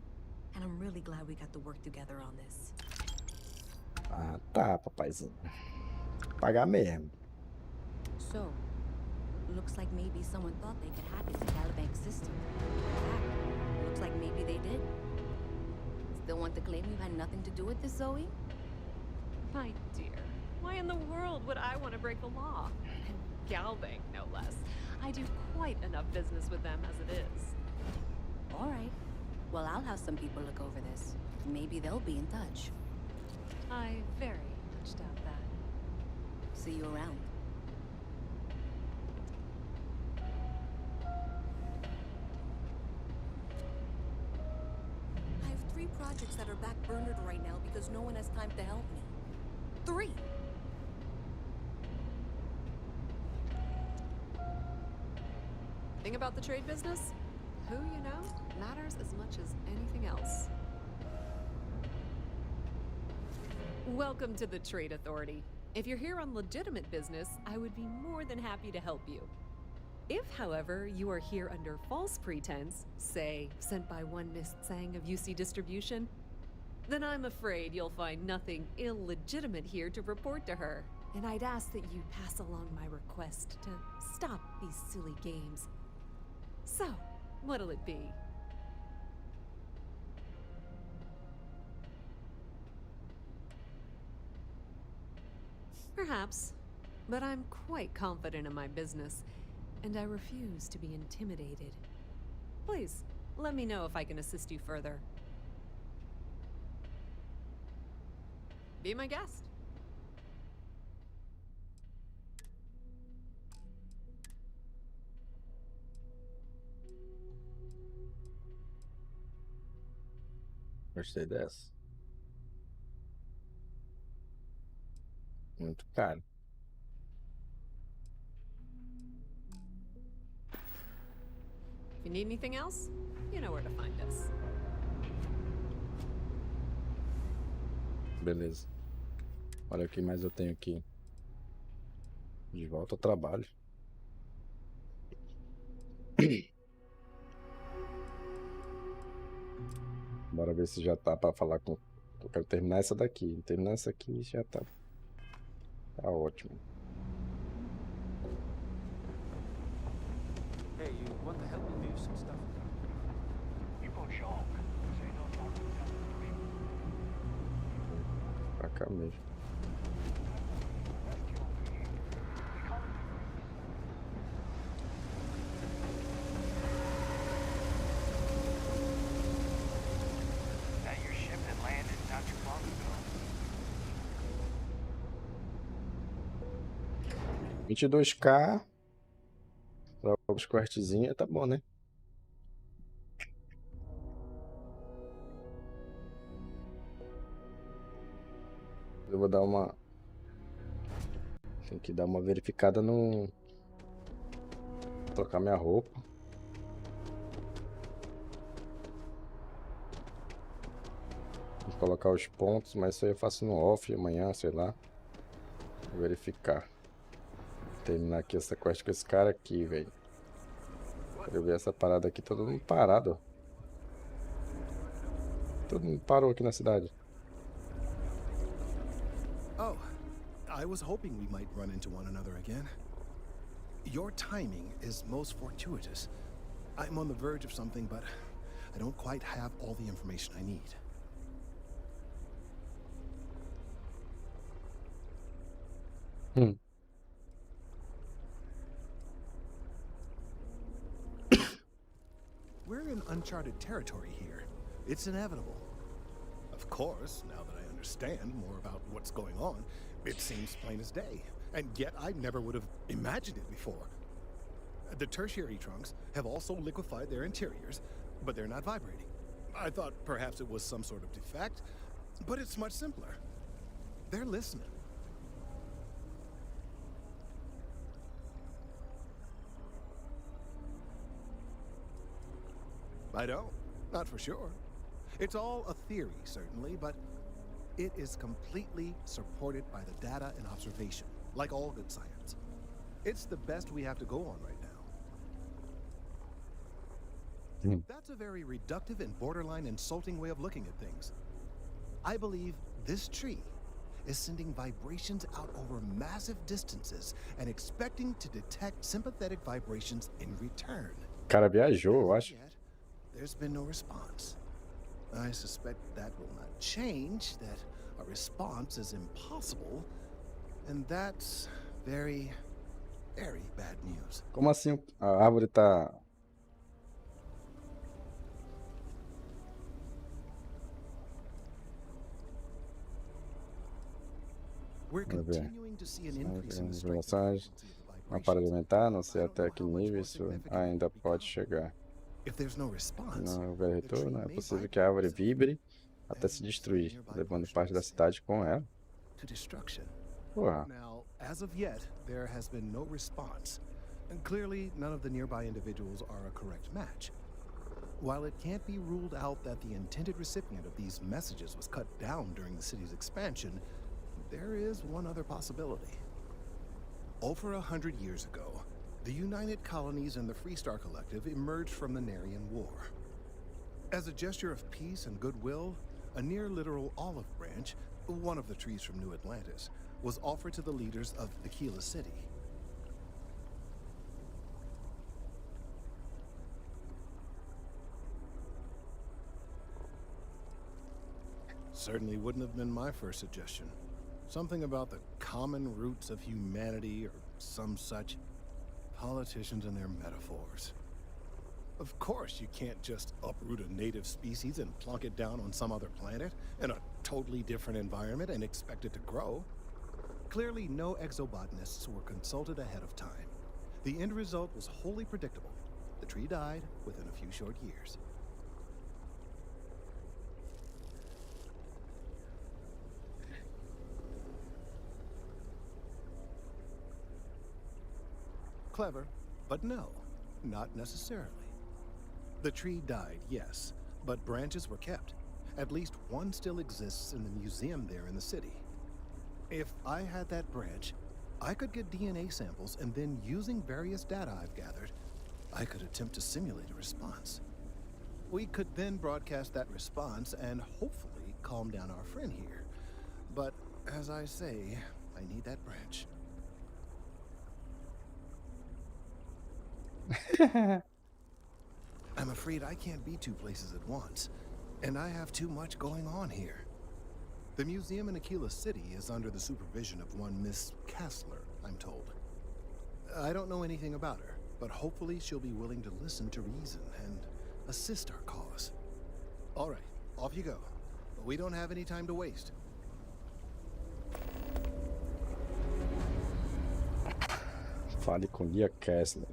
And I'm really glad we got to work together on this. Ah, tá, papaizinho. Pagar mesmo. So, looks like maybe someone thought they could hack into Calibank's system. In fact, looks like maybe they did. Still want to claim you had nothing to do with this, Zoe? My dear, why in the world would I want to break the law? And Galbank, no less. I do quite enough business with them as it is. All right. Well, I'll have some people look over this. Maybe they'll be in touch. I very much doubt that. See you around. I have 3 projects that are backburnered right now because no one has time to help me. 3! Thing about the trade business? Who you know matters as much as anything else. Welcome to the Trade Authority. If you're here on legitimate business, I would be more than happy to help you. If, however, you are here under false pretense, say, sent by one Miss Tsang of UC Distribution, then I'm afraid you'll find nothing illegitimate here to report to her. And I'd ask that you pass along my request to stop these silly games. So, what'll it be? Perhaps, but I'm quite confident in my business, and I refuse to be intimidated. Please, let me know if I can assist you further. Be my guest. Gostei dessa. Muito caro. If you need anything else, you know where to find us. Beleza. Olha o que mais eu tenho aqui. De volta ao trabalho. Bora ver se já tá pra falar com... Eu quero terminar essa daqui. Terminar essa aqui já tá... Tá ótimo. Hey, you want to help me move some stuff? Pra cá mesmo. That your ship that landed not too long ago? 22k. Pra os questzinhos, tá bom, né? Eu vou dar uma... Tem que dar uma verificada no... Trocar minha roupa. Vou colocar os pontos, mas isso aí eu faço no off amanhã, sei lá. Vou verificar. Vou terminar aqui essa quest com esse cara aqui, velho. Quero ver essa parada aqui, todo mundo parado, ó. Todo mundo parou aqui na cidade. Oh, I was hoping we might run into one another again. Your timing is most fortuitous. I'm on the verge of something, but I don't quite have all the information I need. We're in uncharted territory here. It's inevitable. Of course, now that I understand more about what's going on, it seems plain as day. And yet I never would have imagined it before. The tertiary trunks have also liquefied their interiors, but they're not vibrating. I thought perhaps it was some sort of defect, but it's much simpler. They're listening. I don't. Not for sure. It's all a theory, certainly, but it is completely supported by the data and observation, like all good science. It's the best we have to go on right now. That's a very reductive and borderline insulting way of looking at things. I believe this tree is sending vibrations out over massive distances and expecting to detect sympathetic vibrations in return. O cara viajou, eu acho. There's been no response. I suspect that will not change, that a response is impossible, and that's very, very bad news. Como assim a árvore tá... We're continuing to see an increase in the strength of the Não para alimentar, não sei até que nível isso ainda pode chegar. Não houver retorno, é possível que a árvore vibre até se destruir, levando parte da cidade com ela. Porra. Now, as of yet, there has been no response. And clearly, none of the nearby individuals are a correct match. While it can't be ruled out that the intended recipient of these messages was cut down during the city's expansion, there is one other possibility. Over 100 years ago, the United Colonies and the Freestar Collective emerged from the Narian War. As a gesture of peace and goodwill, a near-literal olive branch, one of the trees from New Atlantis, was offered to the leaders of Aquila City. Certainly wouldn't have been my first suggestion. Something about the common roots of humanity or some such. Politicians and their metaphors. Of course you can't just uproot a native species and plunk it down on some other planet in a totally different environment and expect it to grow. Clearly no exobotanists were consulted ahead of time. The end result was wholly predictable. The tree died within a few short years. Clever, but no, not necessarily. The tree died, yes, but branches were kept. At least one still exists in the museum there in the city. If I had that branch, I could get DNA samples, and then using various data I've gathered, I could attempt to simulate a response. We could then broadcast that response and hopefully calm down our friend here. But as I say, I need that branch. I'm afraid I can't be two places at once, and I have too much going on here. The museum in Aquila City is under the supervision of one Miss Kessler, I'm told. I don't know anything about her, but hopefully she'll be willing to listen to reason and assist our cause. All right, off you go. We don't have any time to waste. Fale com Lia Kessler.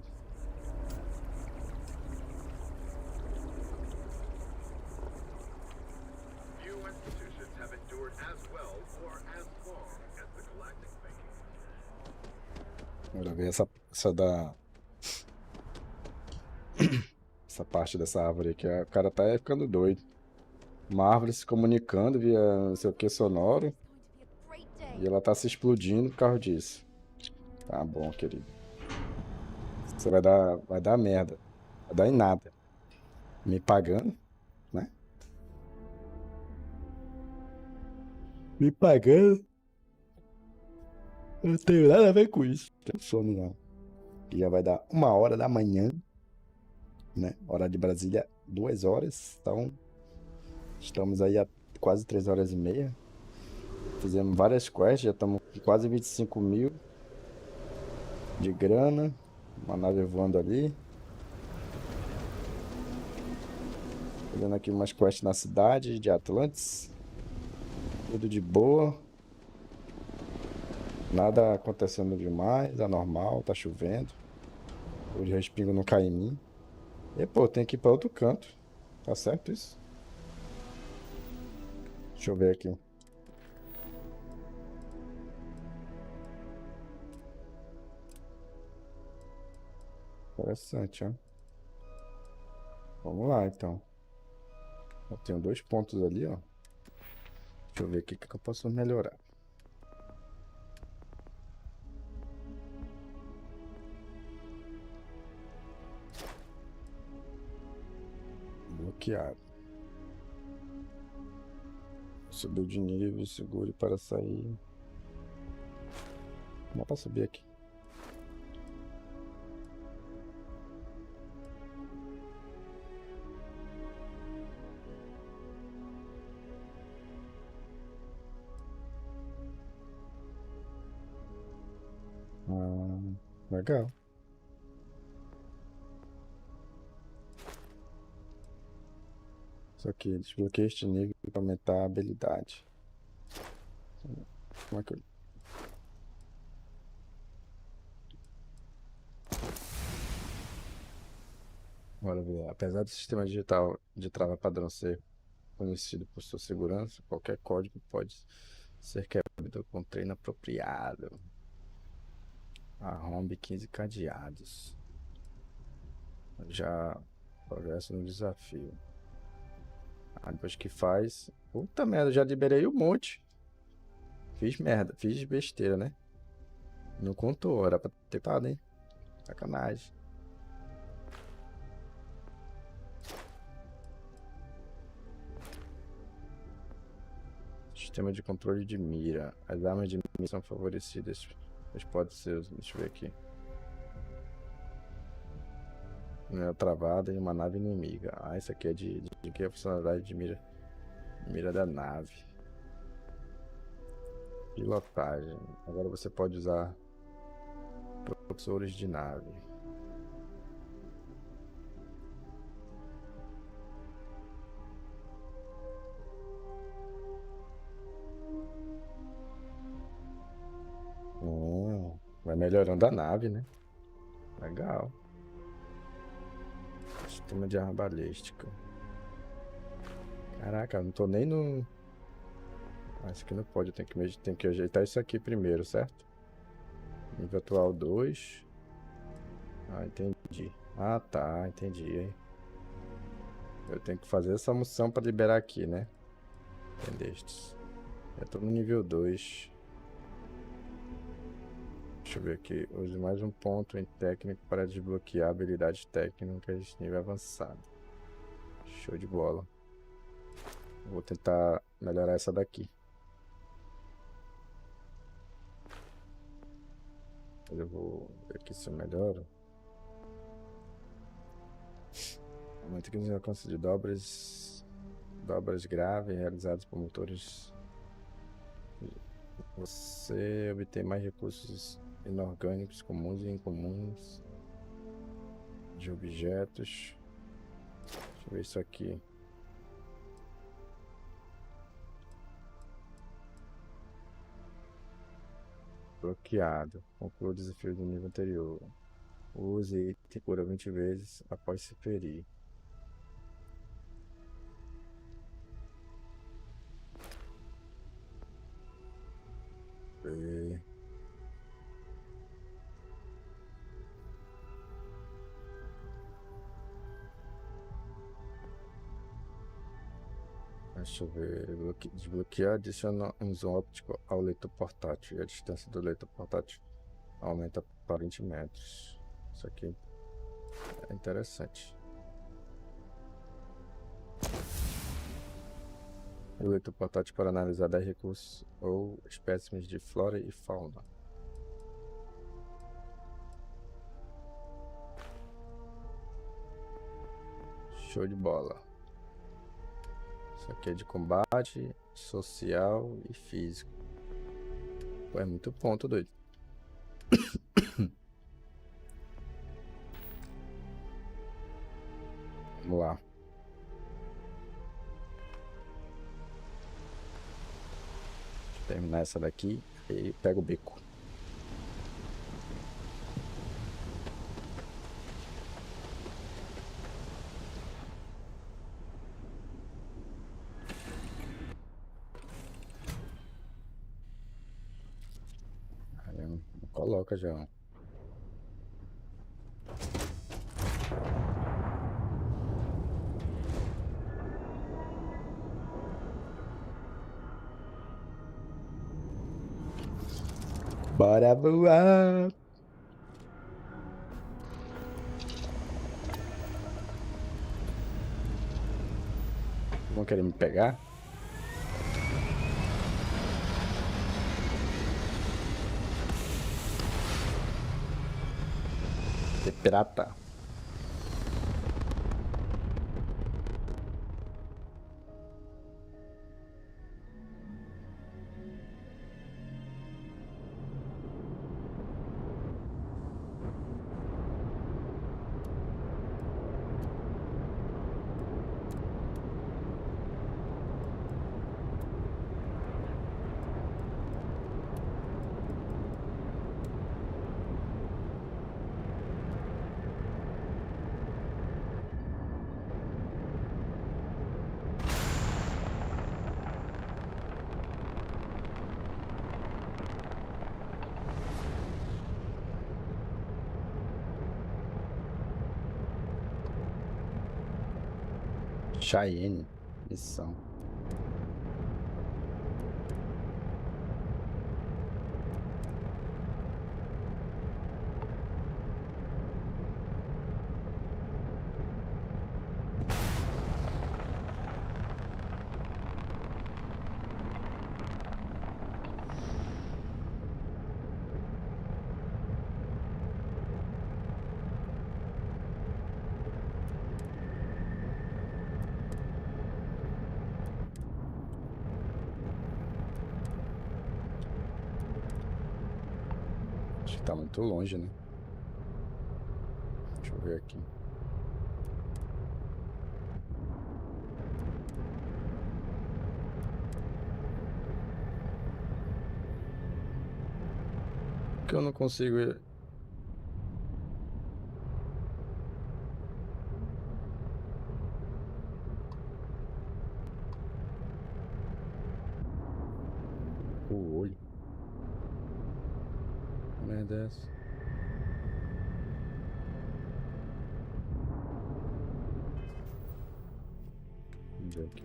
Bora ver essa da... essa parte dessa árvore aqui. O cara tá ficando doido. Uma árvore se comunicando via não sei o que sonoro. E ela tá se explodindo por causa disso. Tá bom, querido. Você vai dar merda. Vai dar em nada. Me pagando, né? Me pagando. Eu não tenho nada a ver com isso. Não tenho sono, não. E já vai dar 1h da manhã, né? Hora de Brasília, 2 horas. Então, estamos aí há quase 3h30. Fizemos várias quests, já estamos com quase 25 mil de grana. Uma nave voando ali. Fazendo aqui umas quests na cidade de Atlantis. Tudo de boa. Nada acontecendo demais, anormal, tá chovendo. Os respingos não caem em mim. E pô, tem que ir pra outro canto. Tá certo isso? Deixa eu ver aqui. Interessante, ó. Vamos lá, então. Eu tenho 2 pontos ali, ó. Deixa eu ver aqui o que eu posso melhorar. Bloqueado. Subiu de nível, segure para sair. Dá pra subir aqui. Legal. Isso aqui, desbloqueia este nível para aumentar a habilidade. Como é que eu... Bora ver. Apesar do sistema digital de trava padrão ser conhecido por sua segurança, qualquer código pode ser quebrado com treino apropriado. Arrombe 15 cadeados. Já progresso no desafio. Depois que faz... Puta merda, já liberei um monte. Fiz merda, fiz besteira, né? Não contou, era pra ter parado, hein? Sacanagem. sistema de controle de mira. As armas de mira são favorecidas, mas pode ser, deixa eu ver aqui. Uma travada em uma nave inimiga. Ah, isso aqui é de que é a funcionalidade de mira da nave. Pilotagem. Agora você pode usar propulsores de nave. Vai melhorando a nave, né? Legal. Sistema de arma balística. Caraca, eu não tô nem no... Ah, isso aqui não pode, eu tenho que ajeitar isso aqui primeiro, certo? Nível atual 2. Ah, entendi. Ah, tá, entendi. Eu tenho que fazer essa moção para liberar aqui, né? Entendestes? Eu tô no nível 2. Deixa eu ver aqui. Use mais um ponto em técnico para desbloquear habilidades técnicas de nível avançado. Show de bola. Vou tentar melhorar essa daqui. Eu vou ver aqui se eu melhoro. Aumento que nos alcance de dobras graves realizadas por motores. Você obtém mais recursos inorgânicos comuns e incomuns de objetos. Deixa eu ver isso aqui. Bloqueado. Conclua o desafio do nível anterior. Use e cura 20 vezes após se ferir. Deixa eu ver. Desbloquear adiciona um zoom óptico ao leitor portátil. E a distância do leitor portátil aumenta para 20 metros. Isso aqui é interessante. O leitor portátil para analisar 10 recursos ou espécimes de flora e fauna. Show de bola. Isso aqui é de combate, social e físico. Pô, é muito ponto, doido. Vamos lá. Deixa eu terminar essa daqui e pego o bico. Coloca já. Bora voar. Vão querer me pegar? De pirata. Cheyenne, missão. Tá muito longe, né? Deixa eu ver aqui. Por que eu não consigo ir? O olho. Que merda é essa? Vamos ver aqui.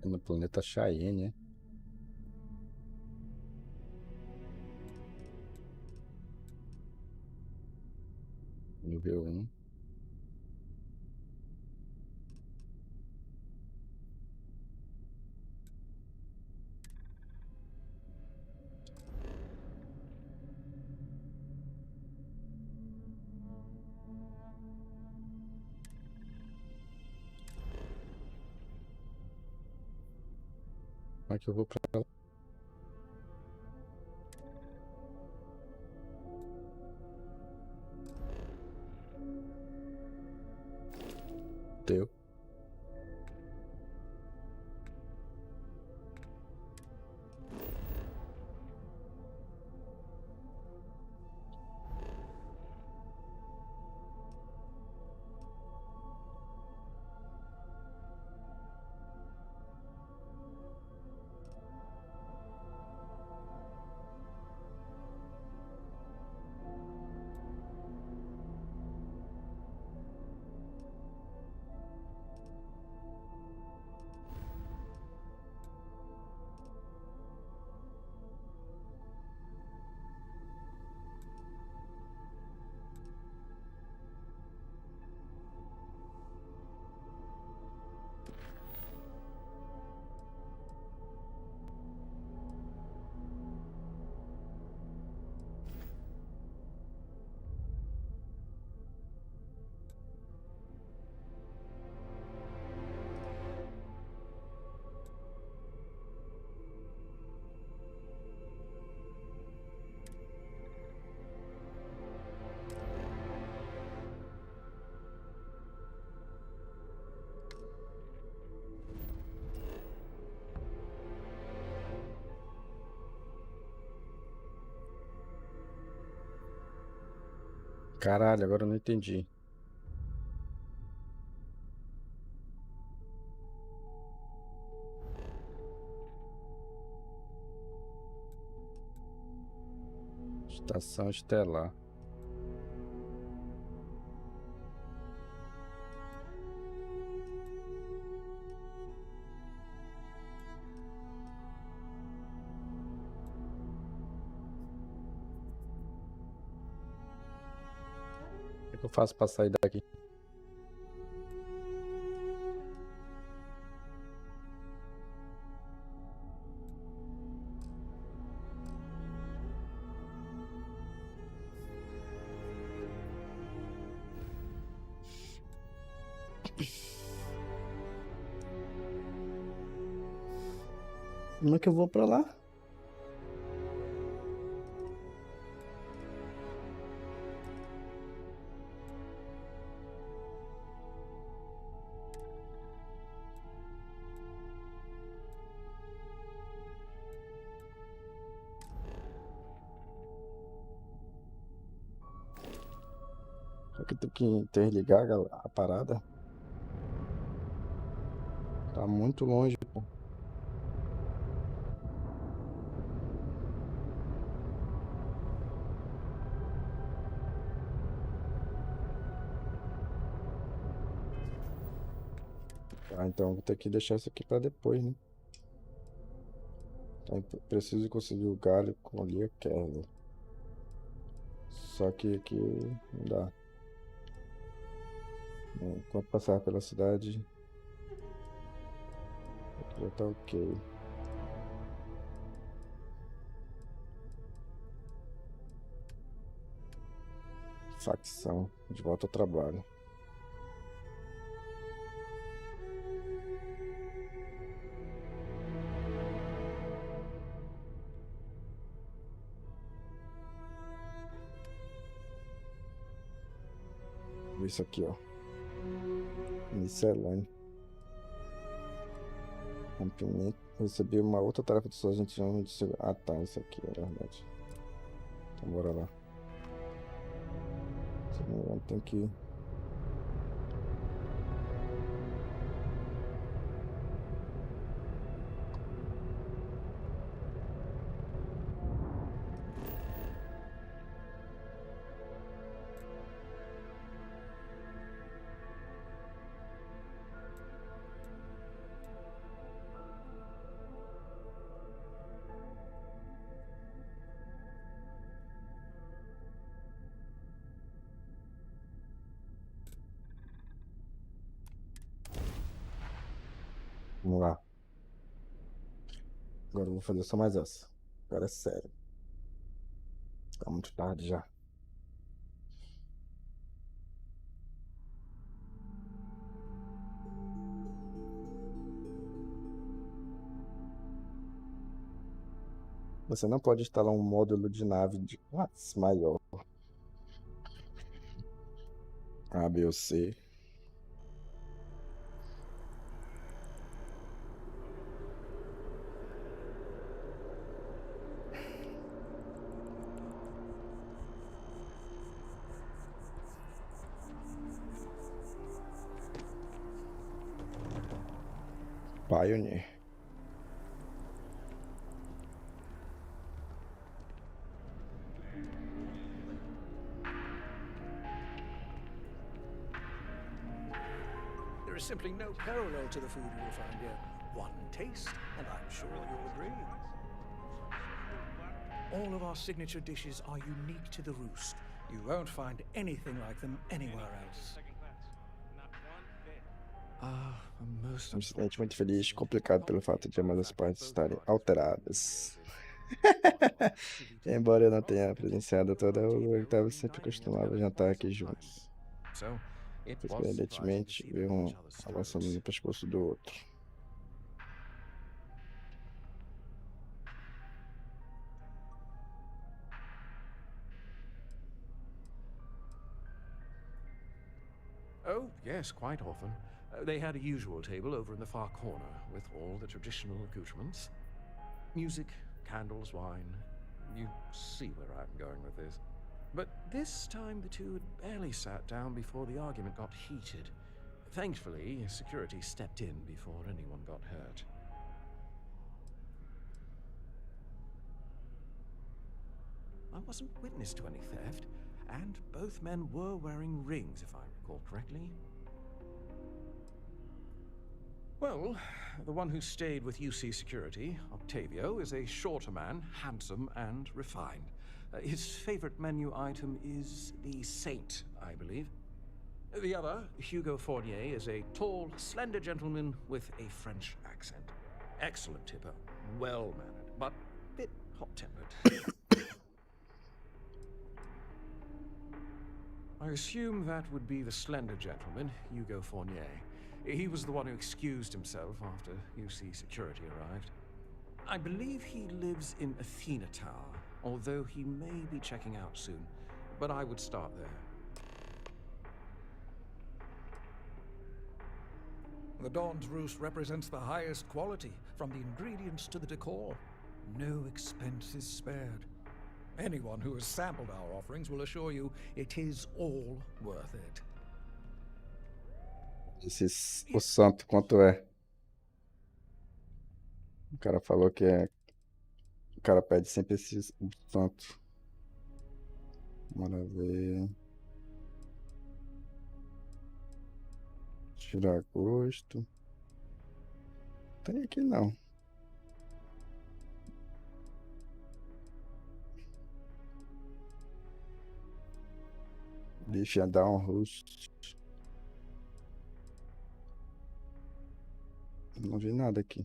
É no planeta Cheyenne, né? Nível 1. Como é que eu vou pra lá? Deu. Caralho, agora eu não entendi. Estação estelar. O que eu faço pra sair daqui? Como é que eu vou pra lá? Só que tem que interligar a parada. Tá muito longe, pô. Ah, então vou ter que deixar isso aqui pra depois, né? Então, preciso conseguir o galho com a queda. Só que aqui não dá. Enquanto passar pela cidade, aqui já tá ok. Facção. De volta ao trabalho. Isso aqui, ó. Miscelâneo. Rompimento. Recebi uma outra tarefa do sargento. Ah, tá. Isso aqui é verdade. Então, bora lá. Se não me engano, tem que... Vamos lá. Agora eu vou fazer só mais essa. Agora é sério. Tá muito tarde já. Você não pode instalar um módulo de nave de classe maior. A, B ou C. Pioneer. There is simply no parallel to the food you will find here. One taste, and I'm sure you'll agree. All of our signature dishes are unique to the Roost. You won't find anything like them anywhere else. Me sinto muito feliz, complicado pelo fato de ambas as partes estarem alteradas. Embora eu não tenha presenciado toda a estava sempre acostumado a jantar aqui juntos. Surpreendentemente, ver um avançando no pescoço do outro. Oh, yes, quite often. They had a usual table over in the far corner with all the traditional accoutrements. Music, candles, wine. You see where I'm going with this. But this time the two had barely sat down before the argument got heated. Thankfully, security stepped in before anyone got hurt. I wasn't witness to any theft, and both men were wearing rings, if I recall correctly. Well, the one who stayed with UC Security, Octavio, is a shorter man, handsome and refined. His favorite menu item is the Saint, I believe. The other, Hugo Fournier, is a tall, slender gentleman with a French accent. Excellent tipper, well-mannered, but a bit hot-tempered. I assume that would be the slender gentleman, Hugo Fournier. He was the one who excused himself after UC Security arrived. I believe he lives in Athena Tower, although he may be checking out soon. But I would start there. The Dawn's Roost represents the highest quality, from the ingredients to the decor. No expense is spared. Anyone who has sampled our offerings will assure you it is all worth it. O santo, quanto é? O cara falou que é... O cara pede sempre o santo. Bora ver... Tirar gosto. Tem aqui não. Deixa dar um rosto. Não vi nada aqui.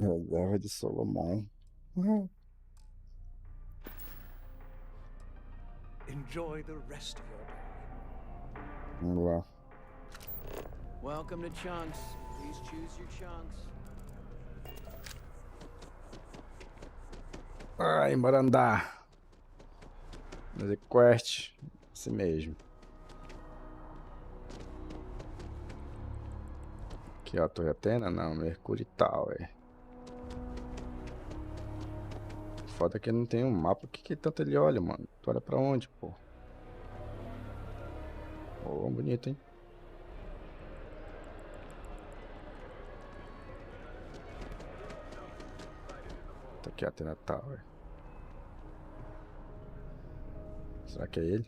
Reserva de Solomon. Enjoy the rest of your day. Vamos lá. Welcome to Chunks. Please choose your chunks. Ai, bora andar. Fazer quest. Assim mesmo. Aqui, ó, Torre Atena? Não, Mercury Tower. Foda que não tem um mapa. O que tanto ele olha, mano? Tu olha pra onde, pô? Ô, bonito, hein? Tá aqui, Atena Tower. Será que é ele?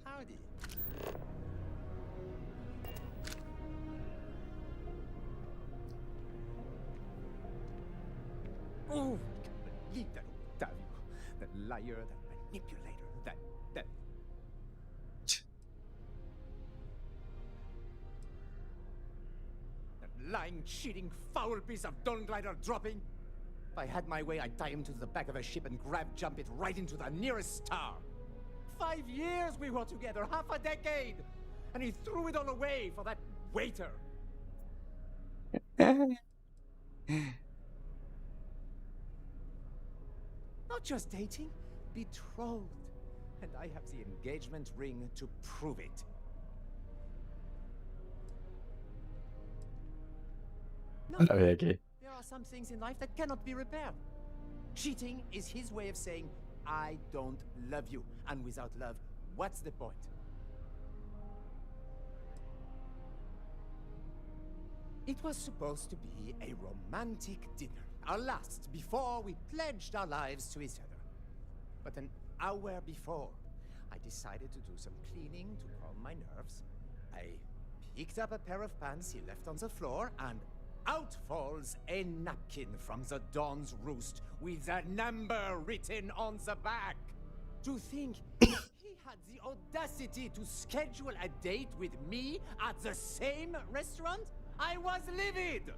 Oh, believe that Octavio, that liar, that manipulator, that... That lying, cheating, foul piece of Dawn Glider dropping. If I had my way, I'd tie him to the back of a ship and jump it right into the nearest star. 5 years we were together, half a decade, and he threw it all away for that waiter. Not just dating, betrothed. And I have the engagement ring to prove it. No, there are some things in life that cannot be repaired. Cheating is his way of saying, I don't love you. And without love, what's the point? It was supposed to be a romantic dinner, our last, before we pledged our lives to each other. But an hour before, I decided to do some cleaning to calm my nerves. I picked up a pair of pants he left on the floor, and out falls a napkin from the Dawn's Roost with a number written on the back. To think he had the audacity to schedule a date with me at the same restaurant? I was livid!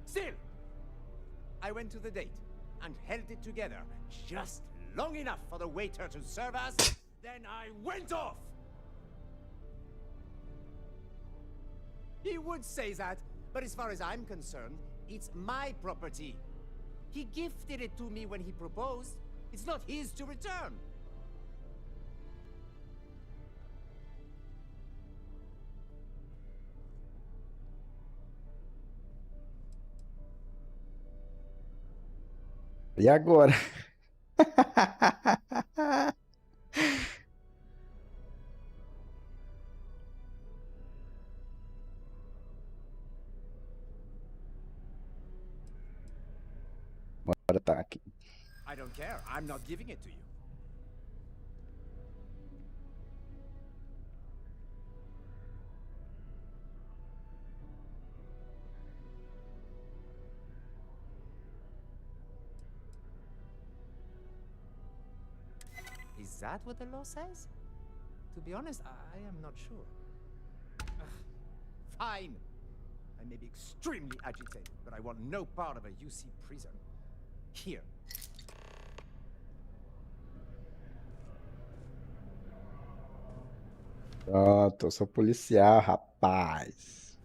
Still, I went to the date and held it together just long enough for the waiter to serve us, then I went off! He would say that, but as far as I'm concerned, it's my property. He gifted it to me when he proposed. It's not his to return. E agora? Bora tá aqui. I don't care. I'm not giving it to you. Is that what the law says? To be honest, I am not sure. Ugh. Fine. I may be extremely agitated, but I want no part of a UC prison. Here. Pronto, eu sou policial, rapaz.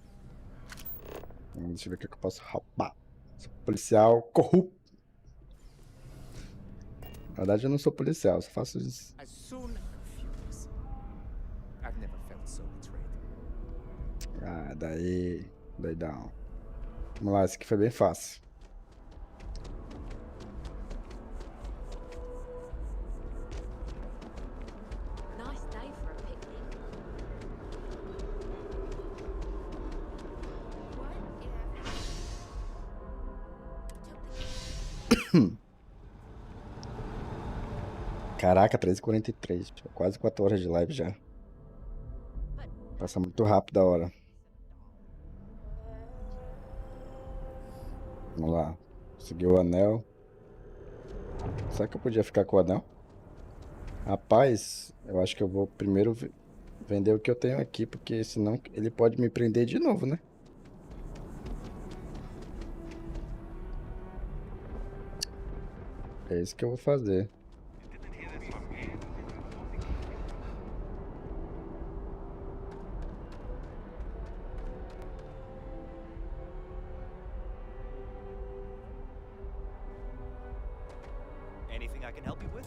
Deixa eu ver o que eu posso roubar. Sou policial corrupto. Na verdade, eu não sou policial, só faço isso. As soon and furious. I've never felt so betrayed. Ah, daí. Doidão. Vamos lá, esse aqui foi bem fácil. Nice day for a picnic. Caraca, 13h43. Quase 4 horas de live já. Passa muito rápido a hora. Vamos lá. Consegui o anel. Será que eu podia ficar com o anel? Rapaz, eu acho que eu vou primeiro vender o que eu tenho aqui, porque senão ele pode me prender de novo, né? É isso que eu vou fazer. Anything I can help you with?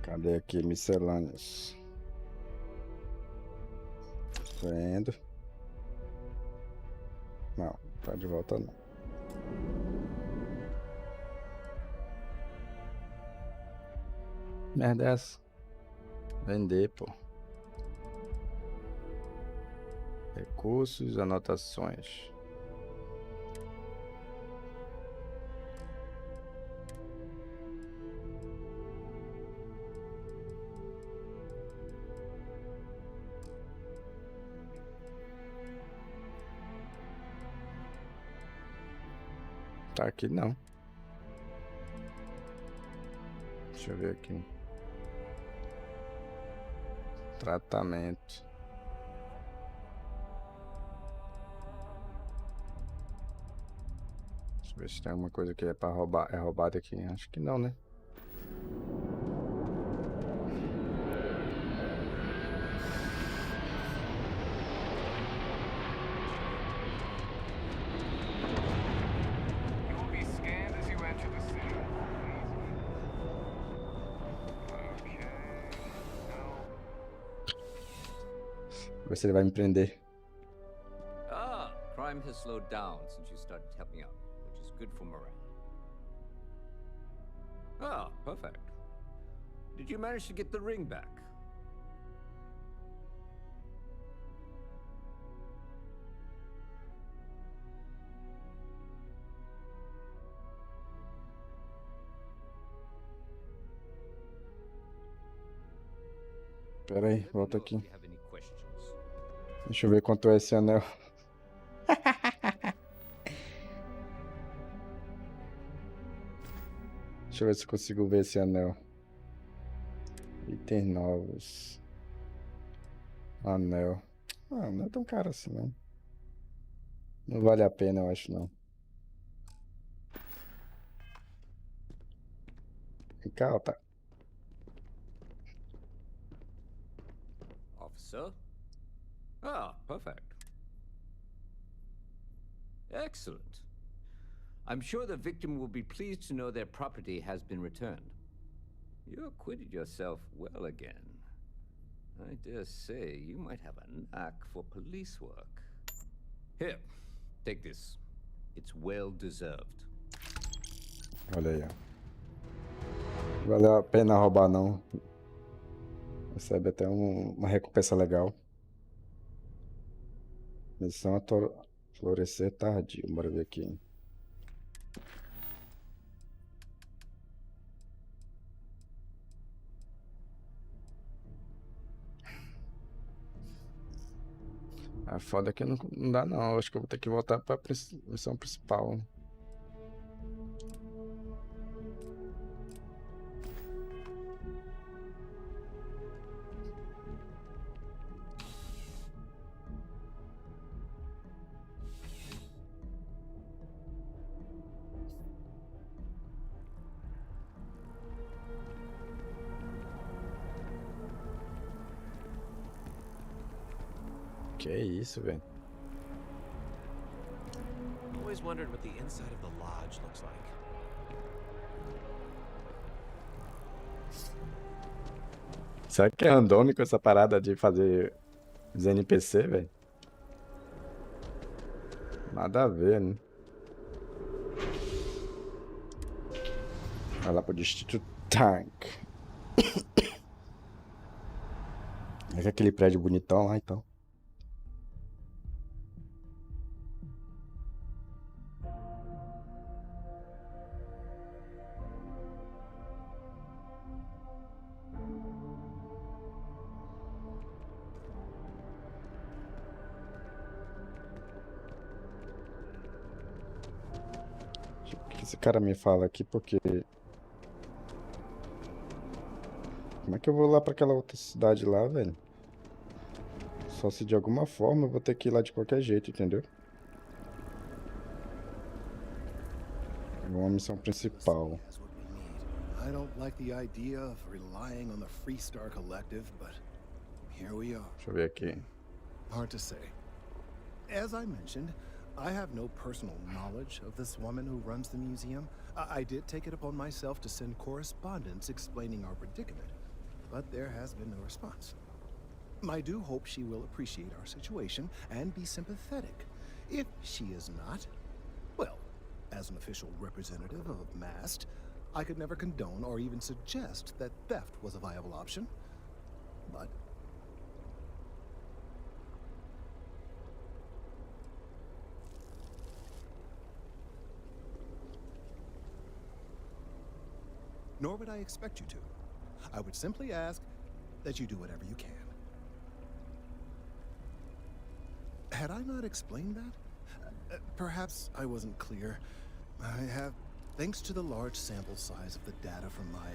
Cadê aqui miscelâneos? Vendo. Não, tá de volta não. Merda é essa? Vender, pô. Recursos, anotações. Tá aqui não. Deixa eu ver aqui. Tratamento. Deixa eu ver se tem alguma coisa que é pra roubar. É roubada aqui. Acho que não, né? Ver se ele vai me prender. Ah, crime has slowed down since you started helping out, which is good for morale. Ah, perfect. Did you manage to get the ring back? Pera aí, volta aqui. Deixa eu ver quanto é esse anel. Deixa eu ver se eu consigo ver esse anel. Itens novos. Anel. Ah, não é tão caro assim, não. Não vale a pena, eu acho, não. Vem cá, ó, tá. Officer? Ah, perfect. Excellent. I'm sure the victim will be pleased to know their property has been returned. You acquitted yourself well again. I dare say you might have a knack for police work. Here, take this. It's well deserved. Olha aí, ó. Valeu a pena roubar, não. Recebe até uma recompensa legal. Missão florescer tardio. Bora ver aqui. A foda é que não dá não. Acho que eu vou ter que voltar pra missão principal. Que isso, velho? Always wondered what the inside of the lodge looks like. Será que é randômico essa parada de fazer os NPC, velho? Nada a ver, né? Vai lá pro Distrito Tank. É aquele prédio bonitão lá, então. O que esse cara me fala aqui, porque... Como é que eu vou lá pra aquela outra cidade lá, velho? Só se de alguma forma eu vou ter que ir lá de qualquer jeito, entendeu? É uma missão principal. I don't like the idea of relying on the Freestar Collective, but here we are. Deixa eu ver aqui. Hard to say. As I mentioned, I have no personal knowledge of this woman who runs the museum. I did take it upon myself to send correspondence explaining our predicament, but there has been no response. I do hope she will appreciate our situation and be sympathetic. If she is not, well, as an official representative of MAST, I could never condone or even suggest that theft was a viable option. But nor would I expect you to. I would simply ask that you do whatever you can. Had I not explained that? Perhaps I wasn't clear. I have, thanks to the large sample size of the data from my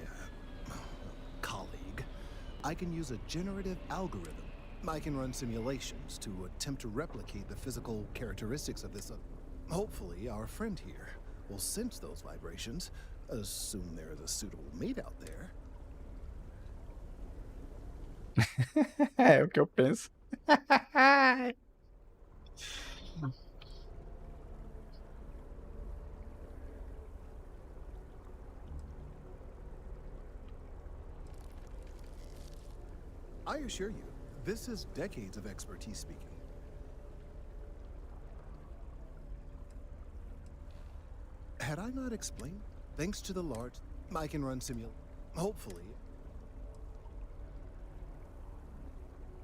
colleague, I can use a generative algorithm. I can run simulations to attempt to replicate the physical characteristics of this. Hopefully, our friend here will sense those vibrations. Assume there is a suitable mate out there. É o que eu penso. I assure you, this is decades of expertise speaking. Had I not explained? Thanks to the large, I can run hopefully.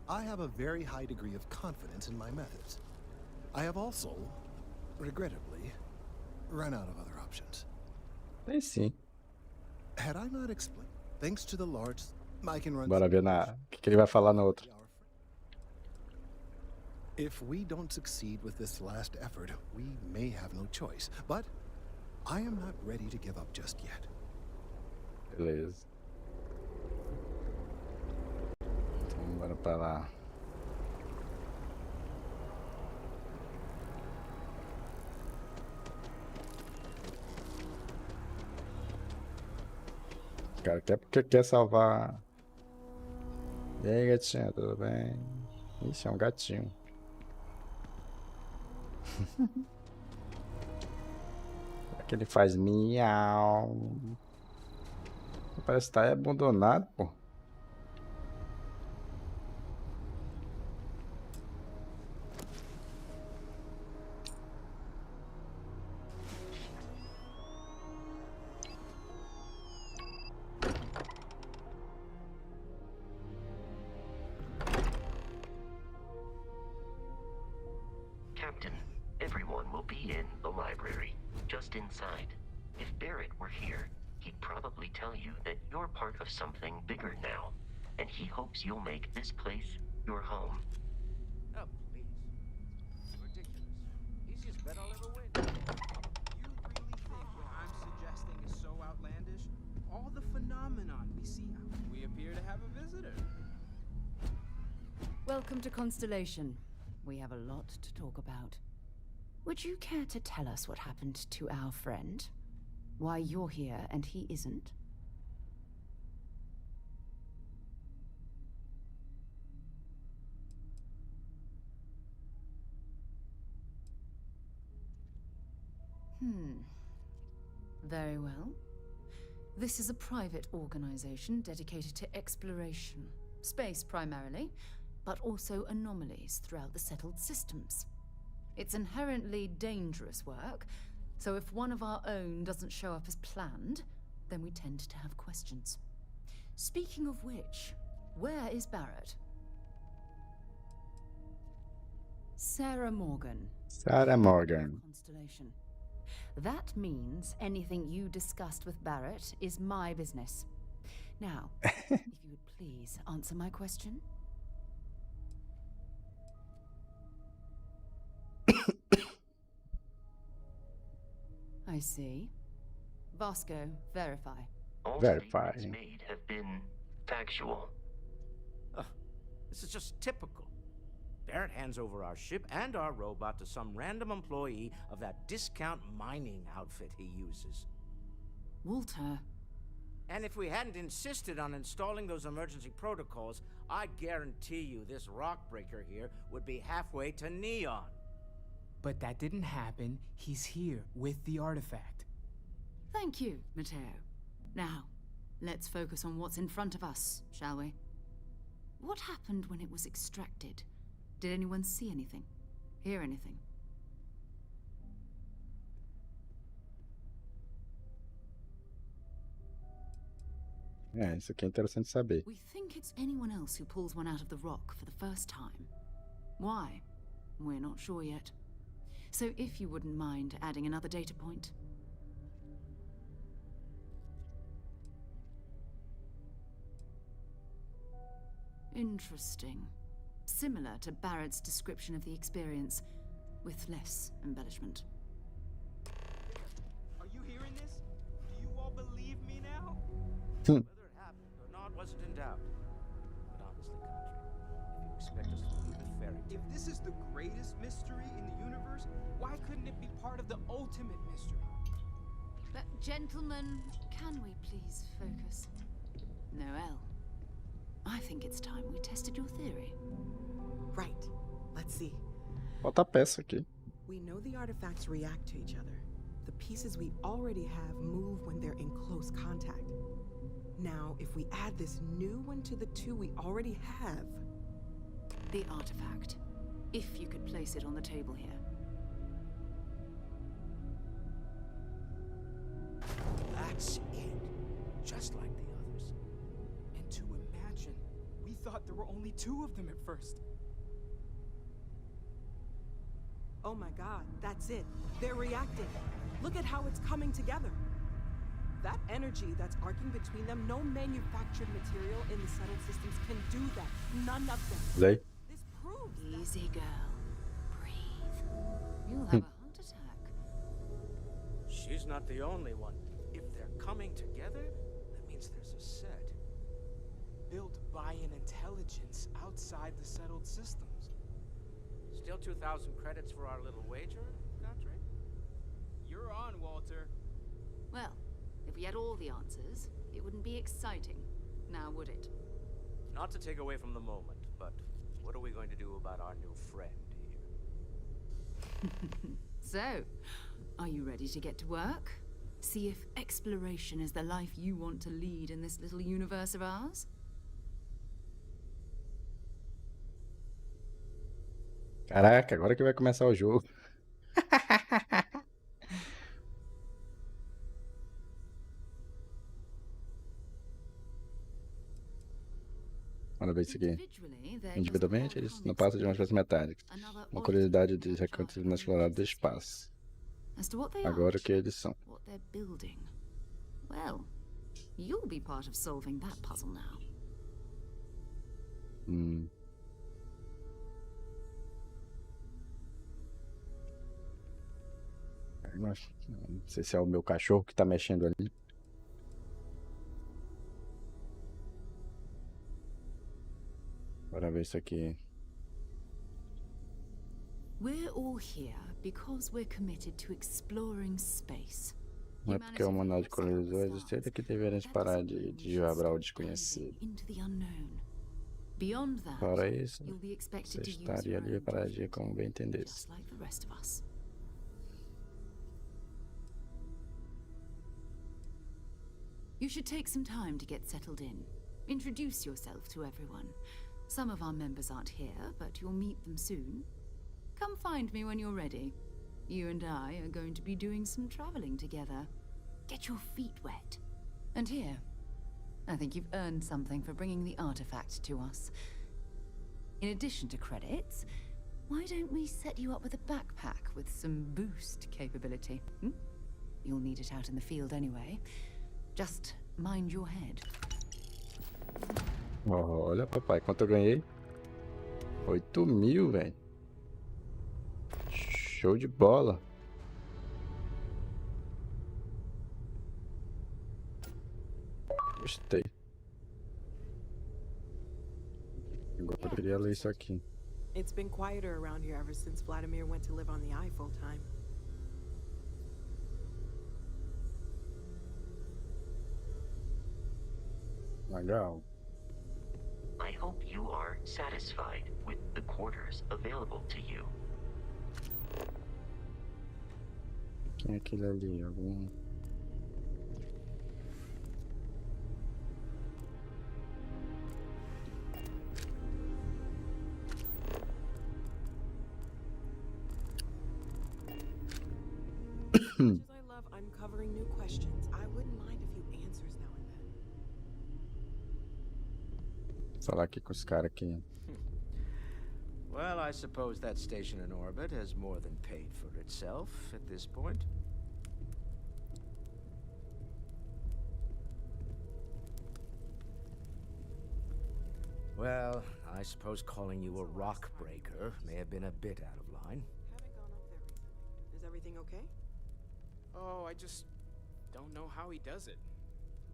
I have a very high degree of confidence in my methods. I have also, regrettably, run out of other options. Tem sim. Had I not explained? Thanks to the large, I can run. Bora ver o que ele vai falar na outra. If we don't succeed with this last effort, we may have no choice. But I am not ready to give up just yet. Beleza. Então bora pra lá. O cara quer porque quer salvar. E aí, gatinha, tudo bem? Ixi, é um gatinho. Que ele faz miau. Parece que tá abandonado, pô. Captain, everyone will be in the library. Just inside. If Barrett were here, he'd probably tell you that you're part of something bigger now, and he hopes you'll make this place your home. Oh, please. Ridiculous. Easiest bet I'll ever win. You really think what I'm suggesting is so outlandish? All the phenomenon we see out. We appear to have a visitor. Welcome to Constellation. We have a lot to talk about. Would you care to tell us what happened to our friend? Why you're here and he isn't? Very well. This is a private organization dedicated to exploration. Space primarily, but also anomalies throughout the settled systems. It's inherently dangerous work, so if one of our own doesn't show up as planned, then we tend to have questions. Speaking of which, where is Barrett? Sarah Morgan. Sarah Morgan. Constellation. That means anything you discussed with Barrett is my business. Now, if you would please answer my question. I see. Vasco, verify. All Verify. statements made have been factual. This is just typical. Barrett hands over our ship and our robot to some random employee of that discount mining outfit he uses. Walter. And if we hadn't insisted on installing those emergency protocols, I guarantee you this rock breaker here would be halfway to Neon. But that didn't happen. He's here with the artifact. Thank you, Matteo. Now, let's focus on what's in front of us, shall we? What happened when it was extracted? Did anyone see anything? Hear anything? Isso aqui é interessante saber. We think it's anyone else who pulls one out of the rock for the first time. Why? We're not sure yet. So if you wouldn't mind adding another data point. Interesting. Similar to Barrett's description of the experience, with less embellishment. Are you hearing this? Do you all believe me now? Whether it happened or not wasn't in doubt. But honestly, Country, if you expect us to believe a fairy tale... If this is the greatest mystery in the universe, why couldn't it be part of the ultimate mystery? But gentlemen, can we please focus? Noel, I think it's time we tested your theory. Right. Let's see. Bota a peça aqui. We know the artifacts react to each other. The pieces we already have move when they're in close contact. Now, if we add this new one to the two we already have... The artifact. If you could place it on the table here. That's it. Just like the others. And to imagine, we thought there were only 2 of them at first. Oh my god, that's it. They're reacting. Look at how it's coming together. That energy that's arcing between them, no manufactured material in the settled systems can do that. None of them. Zay. This proves Easy, girl. Breathe. You'll have a heart attack. She's not the only one. If they're coming together, that means there's a set. Built by an intelligence outside the settled systems. Still 2,000 credits for our little wager, Country? You're on, Walter. Well, if we had all the answers, it wouldn't be exciting, now would it? Not to take away from the moment, but what are we going to do about our new friend here? So, are you ready to get to work? See if exploration is the life you want to lead in this little universe of ours? Caraca, agora que vai começar o jogo. Olha ver isso aqui. Individualmente, eles não passam de uma espécie metálica. Uma curiosidade de recantos inexplorados do espaço. Agora o que eles são. Well, you'll be part of solving that puzzle now. Não sei se é o meu cachorro que tá mexendo ali. Bora ver isso aqui. We're all here because we're committed to exploring space. Não é porque é o manual de colonizadores, seria que deveremos parar de desvabrar o desconhecido. Fora isso, você estaria livre para agir como bem entendesse. You should take some time to get settled in. Introduce yourself to everyone. Some of our members aren't here, but you'll meet them soon. Come find me when you're ready. You and I are going to be doing some traveling together. Get your feet wet. And here, I think you've earned something for bringing the artifact to us. In addition to credits, why don't we set you up with a backpack with some boost capability? You'll need it out in the field anyway. Just mind your head. Olha, papai, quanto eu ganhei? 8.000, velho. Show de bola. Gostei. Agora eu queria ler isso aqui. It's been quieter around here ever since Vladimir went to live on the Eye full-time. Legal. I hope you are satisfied with the quarters available to you. Quem é aquele ali? Algum... As much as I love uncovering new questions, I wouldn't mind a few answers now and then. Falar aqui com os caras aqui. Well, I suppose that station in orbit has more than paid for itself at this point. Well, I suppose calling you a rock breaker may have been a bit out of line. Haven't gone up there recently. Is everything okay? Oh, I just don't know how he does it.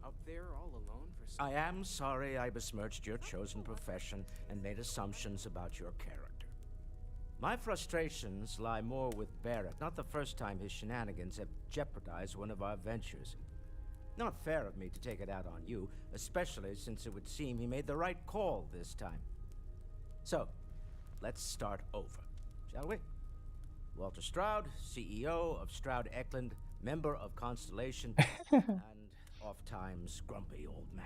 Up there all alone for so I am sorry I besmirched your chosen profession and made assumptions about your character. My frustrations lie more with Barrett, not the first time his shenanigans have jeopardized one of our ventures. Not fair of me to take it out on you, especially since it would seem he made the right call this time. So, let's start over, shall we? Walter Stroud, CEO of Stroud Eklund, member of Constellation, and oft-times grumpy old man.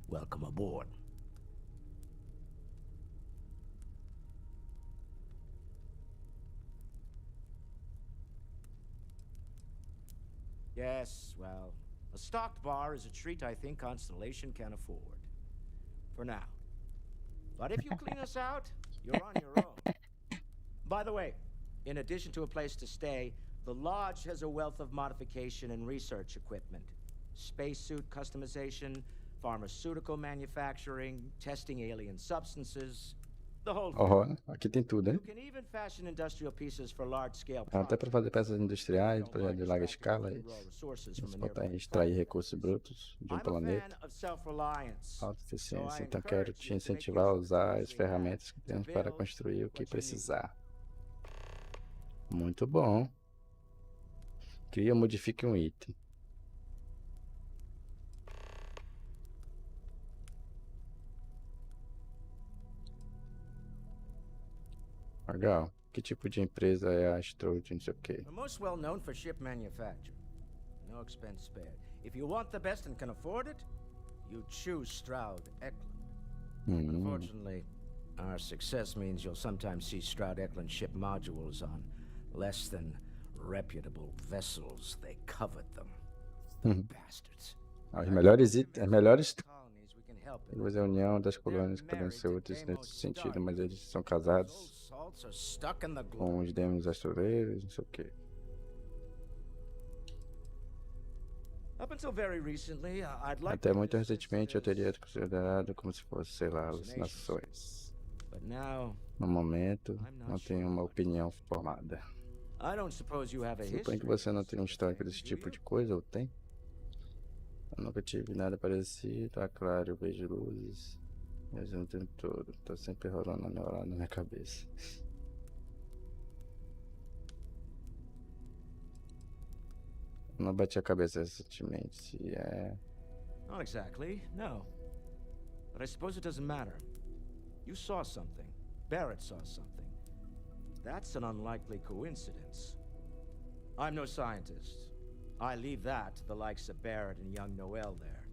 Welcome aboard. Yes, well, a stocked bar is a treat I think Constellation can afford. For now. But if you clean us out, you're on your own. By the way, in addition to a place to stay, the Lodge has a wealth of modification and research equipment. Spacesuit customization, pharmaceutical manufacturing, testing alien substances, the whole thing. Aqui tem tudo, hein? You can even fashion industrial pieces for large-scale Até para fazer peças industriais, projetos de larga escala, extrair recursos brutos de um planeta. Autossuficiência. Então quero te incentivar a usar as ferramentas que temos para construir o que precisar. Muito bom. Cria ou modifique um item. Legal. Que tipo de empresa é a Stroud, não sei o quê? We're most well known for ship manufacture. No expense spared. If you want the best and can afford it, you choose Stroud Eklund. Unfortunately, our success means you'll sometimes see Stroud Eklund ship modules on less than reputable vessels. They covet them. Bastards. As melhores itens, a união das colônias que podem ser úteis nesse sentido, mas eles são casados com os demos astoleiros, não sei o quê. Até muito recentemente eu teria considerado como se fosse, sei lá, alucinações. No momento, não tenho uma opinião formada. Suponho que você não tem um histórico desse tipo de coisa, ou tem? Eu nunca tive nada parecido. Ah, claro, eu vejo luzes. Mas eu não tenho todo. Tá sempre rolando na minha cabeça. Eu não bati a cabeça recentemente, se é... Not exactly, no. But I suppose it doesn't matter. You saw something. Barrett saw something. That's an unlikely coincidence. I'm no scientist. I leave that to the likes of Barrett and young Noel there.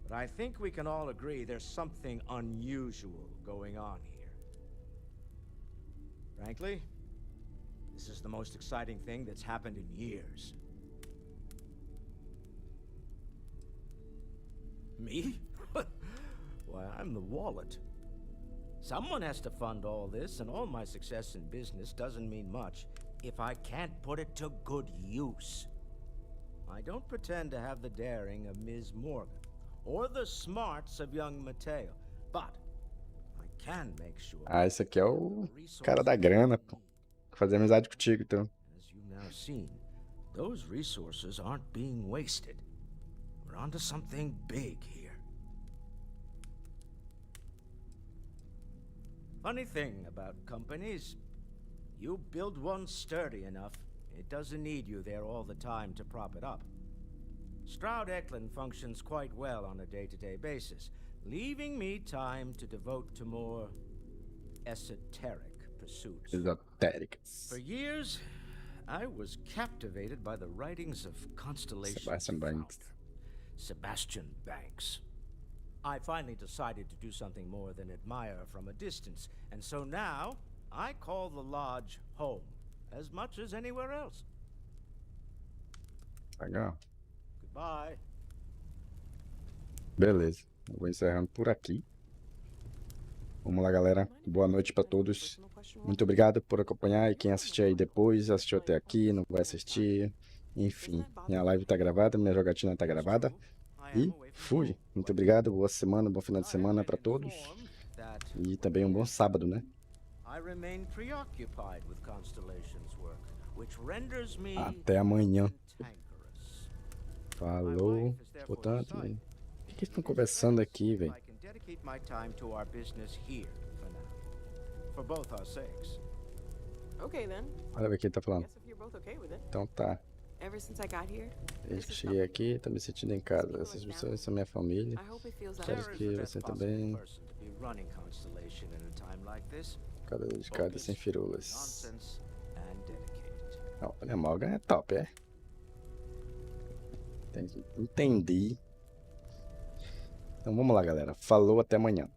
But I think we can all agree there's something unusual going on here. Frankly, this is the most exciting thing that's happened in years. Me? Why, I'm the wallet. Someone has to fund all this, and all my success in business doesn't mean much if I can't put it to good use. I don't pretend to have the daring of Ms. Morgan, or the smarts of young Mateo, but I can make sure... Ah, esse aqui é o cara da grana, pô. Fazer amizade contigo, então. As you've now seen, those resources aren't being wasted. We're onto something big here. Funny thing about companies, you build one sturdy enough, it doesn't need you there all the time to prop it up. Stroud-Eklund functions quite well on a day-to-day basis, leaving me time to devote to more esoteric pursuits. Esotéricas. For years, I was captivated by the writings of Constellation Sebastian Banks. Sebastian Banks. I finally decided to do something more than admire from a distance, and so now I call the lodge home as much as anywhere else. Legal. Goodbye. Beleza, eu vou encerrando por aqui. Vamos lá, galera. Boa noite para todos. Muito obrigado por acompanhar. E quem assistiu aí depois, assistiu até aqui, não vai assistir. Enfim, minha live tá gravada, minha jogatina tá gravada. E fui. Muito obrigado. Boa semana, bom final de semana para todos. E também um bom sábado, né? Até amanhã. Falou. Portanto, o que eles estão conversando aqui, velho? Olha o que ele tá falando. Então tá. Desde que cheguei aqui, tô me sentindo em casa. Essas pessoas são minha família. Espero que você também. Cada dedicado sem firulas. Não, olha, Morgan é top, é? Entendi. Então vamos lá, galera. Falou, até amanhã.